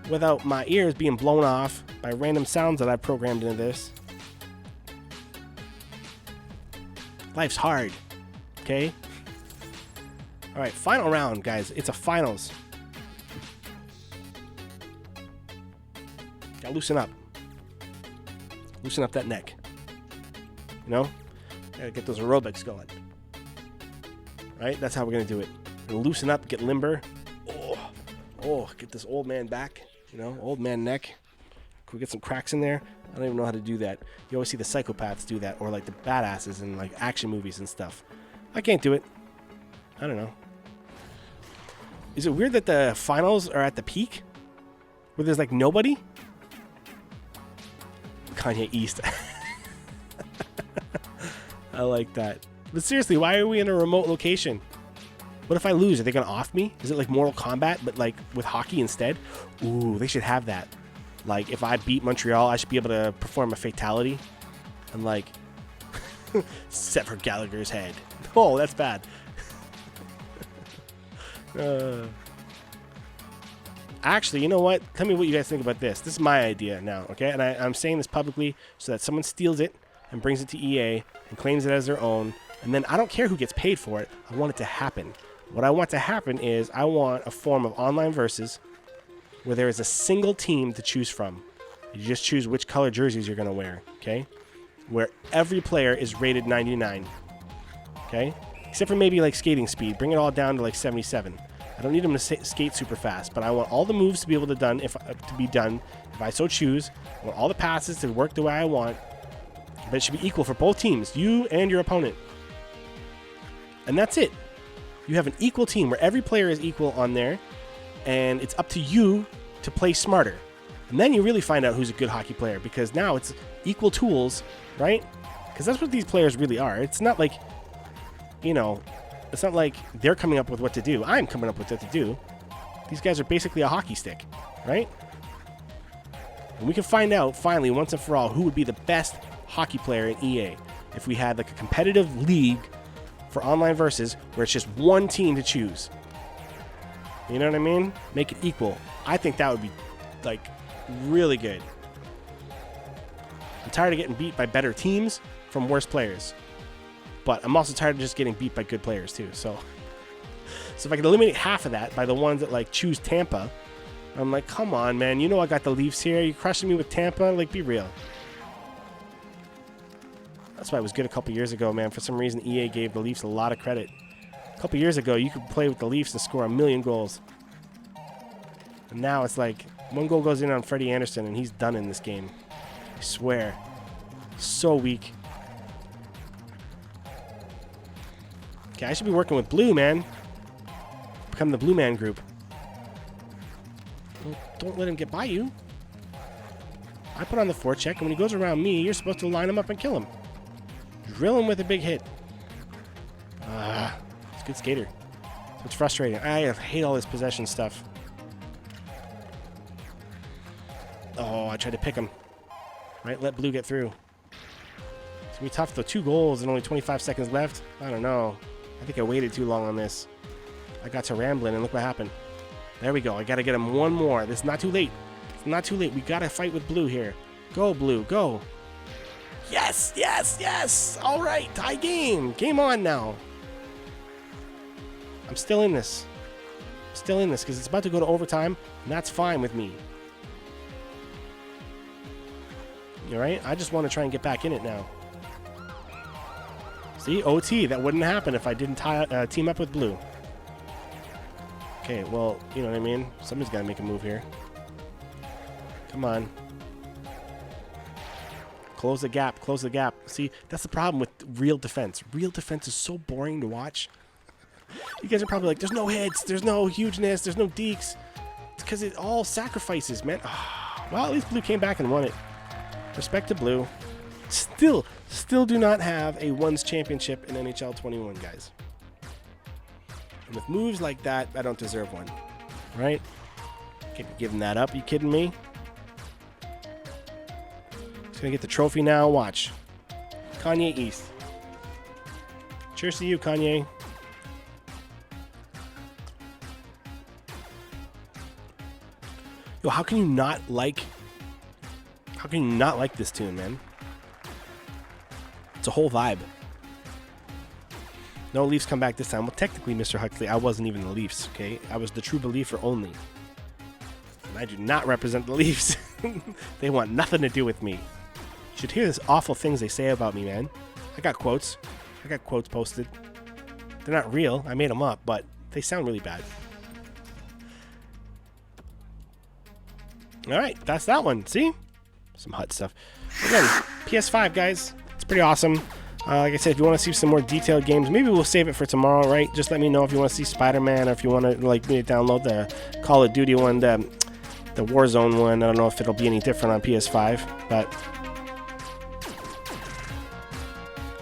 without my ears being blown off by random sounds that I programmed into this. Life's hard. Okay? Alright, final round, guys. It's a finals. Gotta loosen up. Loosen up that neck. You know? Gotta get those aerobics going. Right? That's how we're gonna do it. We're gonna loosen up, get limber. Oh, get this old man back. You know, old man neck. Can we get some cracks in there? I don't even know how to do that. You always see the psychopaths do that, or like the badasses in like action movies and stuff. I can't do it. I don't know. Is it weird that the finals are at the peak? Where there's like nobody? Kanye East. I like that. But seriously, why are we in a remote location? What if I lose? Are they going to off me? Is it like Mortal Kombat, but like with hockey instead? Ooh, they should have that. Like, if I beat Montreal, I should be able to perform a fatality and like sever Gallagher's head. Oh, that's bad. Actually, you know what? Tell me what you guys think about this. This is my idea now, okay? And I'm saying this publicly so that someone steals it and brings it to EA and claims it as their own. And then I don't care who gets paid for it. I want it to happen. What I want to happen is I want a form of online versus where there is a single team to choose from. You just choose which color jerseys you're going to wear, okay? Where every player is rated 99, okay? Except for maybe like skating speed. Bring it all down to like 77. I don't need them to skate super fast, but I want all the moves to be able to be done if I so choose. I want all the passes to work the way I want. But it should be equal for both teams, you and your opponent. And that's it. You have an equal team where every player is equal on there, and it's up to you to play smarter. And then you really find out who's a good hockey player, because now it's equal tools, right? Because that's what these players really are. It's not like, you know, it's not like they're coming up with what to do. I'm coming up with what to do. These guys are basically a hockey stick, right? And we can find out, finally, once and for all, who would be the best hockey player in EA if we had like a competitive league for online versus where it's just one team to choose. You know what I mean? Make it equal. I think that would be like really good. I'm tired of getting beat by better teams from worse players. But I'm also tired of just getting beat by good players too. So if I could eliminate half of that by the ones that like choose Tampa, I'm like, come on, man. You know I got the Leafs here. You crushing me with Tampa? Like, be real. That's why it was good a couple years ago, man. For some reason, EA gave the Leafs a lot of credit. A couple years ago, you could play with the Leafs and score 1,000,000 goals. And now it's like, one goal goes in on Freddie Anderson, and he's done in this game. I swear. So weak. Okay, I should be working with blue, man. Become the blue man group. Well, don't let him get by you. I put on the forecheck, and when he goes around me, you're supposed to line him up and kill him. Drill him with a big hit. He's a good skater. So it's frustrating. I hate all this possession stuff. Oh, I tried to pick him. Right, let blue get through. It's going to be tough, though. 2 goals and only 25 seconds left. I don't know. I think I waited too long on this. I got to rambling, and look what happened. There we go. I got to get him one more. This is not too late. It's not too late. We got to fight with blue here. Go, blue. Go. Yes, yes, yes. All right. Tie game. Game on now. I'm still in this. Still in this because it's about to go to overtime, and that's fine with me. All right? I just want to try and get back in it now. See? OT. That wouldn't happen if I didn't team up with blue. Okay, well, you know what I mean? Somebody's got to make a move here. Come on. Close the gap. Close the gap. See, that's the problem with real defense. Real defense is so boring to watch. You guys are probably like, there's no hits, there's no hugeness, there's no dekes. It's because it all sacrifices, man. Well, at least blue came back and won it. Respect to blue. Still do not have a ones championship in NHL 21, guys. And with moves like that, I don't deserve one. Right? Can't be giving that up. Are you kidding me? He's going to get the trophy now. Watch. Kanye East. Cheers to you, Kanye. Yo, how can you not like this tune, man? It's a whole vibe. No Leafs come back this time. Well, technically, Mr. Huxley, I wasn't even the Leafs, okay? I was the true believer only. And I do not represent the Leafs. They want nothing to do with me. You should hear these awful things they say about me, man. I got quotes. I got quotes posted. They're not real. I made them up, but they sound really bad. All right, that's that one. See? Some hot stuff. Again, PS5, guys. It's pretty awesome. Like I said, if you want to see some more detailed games, maybe we'll save it for tomorrow, right? Just let me know if you want to see Spider-Man, or if you want to like me to download the Call of Duty one, the Warzone one. I don't know if it'll be any different on PS5, but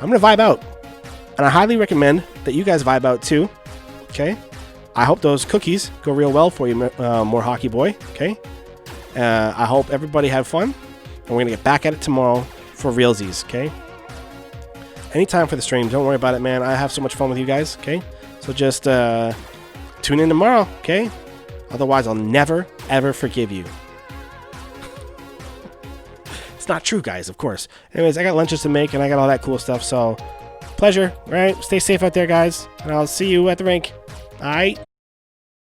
I'm gonna vibe out, and I highly recommend that you guys vibe out too. Okay, I hope those cookies go real well for you, more hockey boy. Okay, I hope everybody have fun, and we're gonna get back at it tomorrow for realsies. Okay. Anytime for the stream. Don't worry about it, man. I have so much fun with you guys, okay? So just tune in tomorrow, okay? Otherwise, I'll never, ever forgive you. It's not true, guys, of course. Anyways, I got lunches to make, and I got all that cool stuff, so pleasure, right? Stay safe out there, guys, and I'll see you at the rink. All right?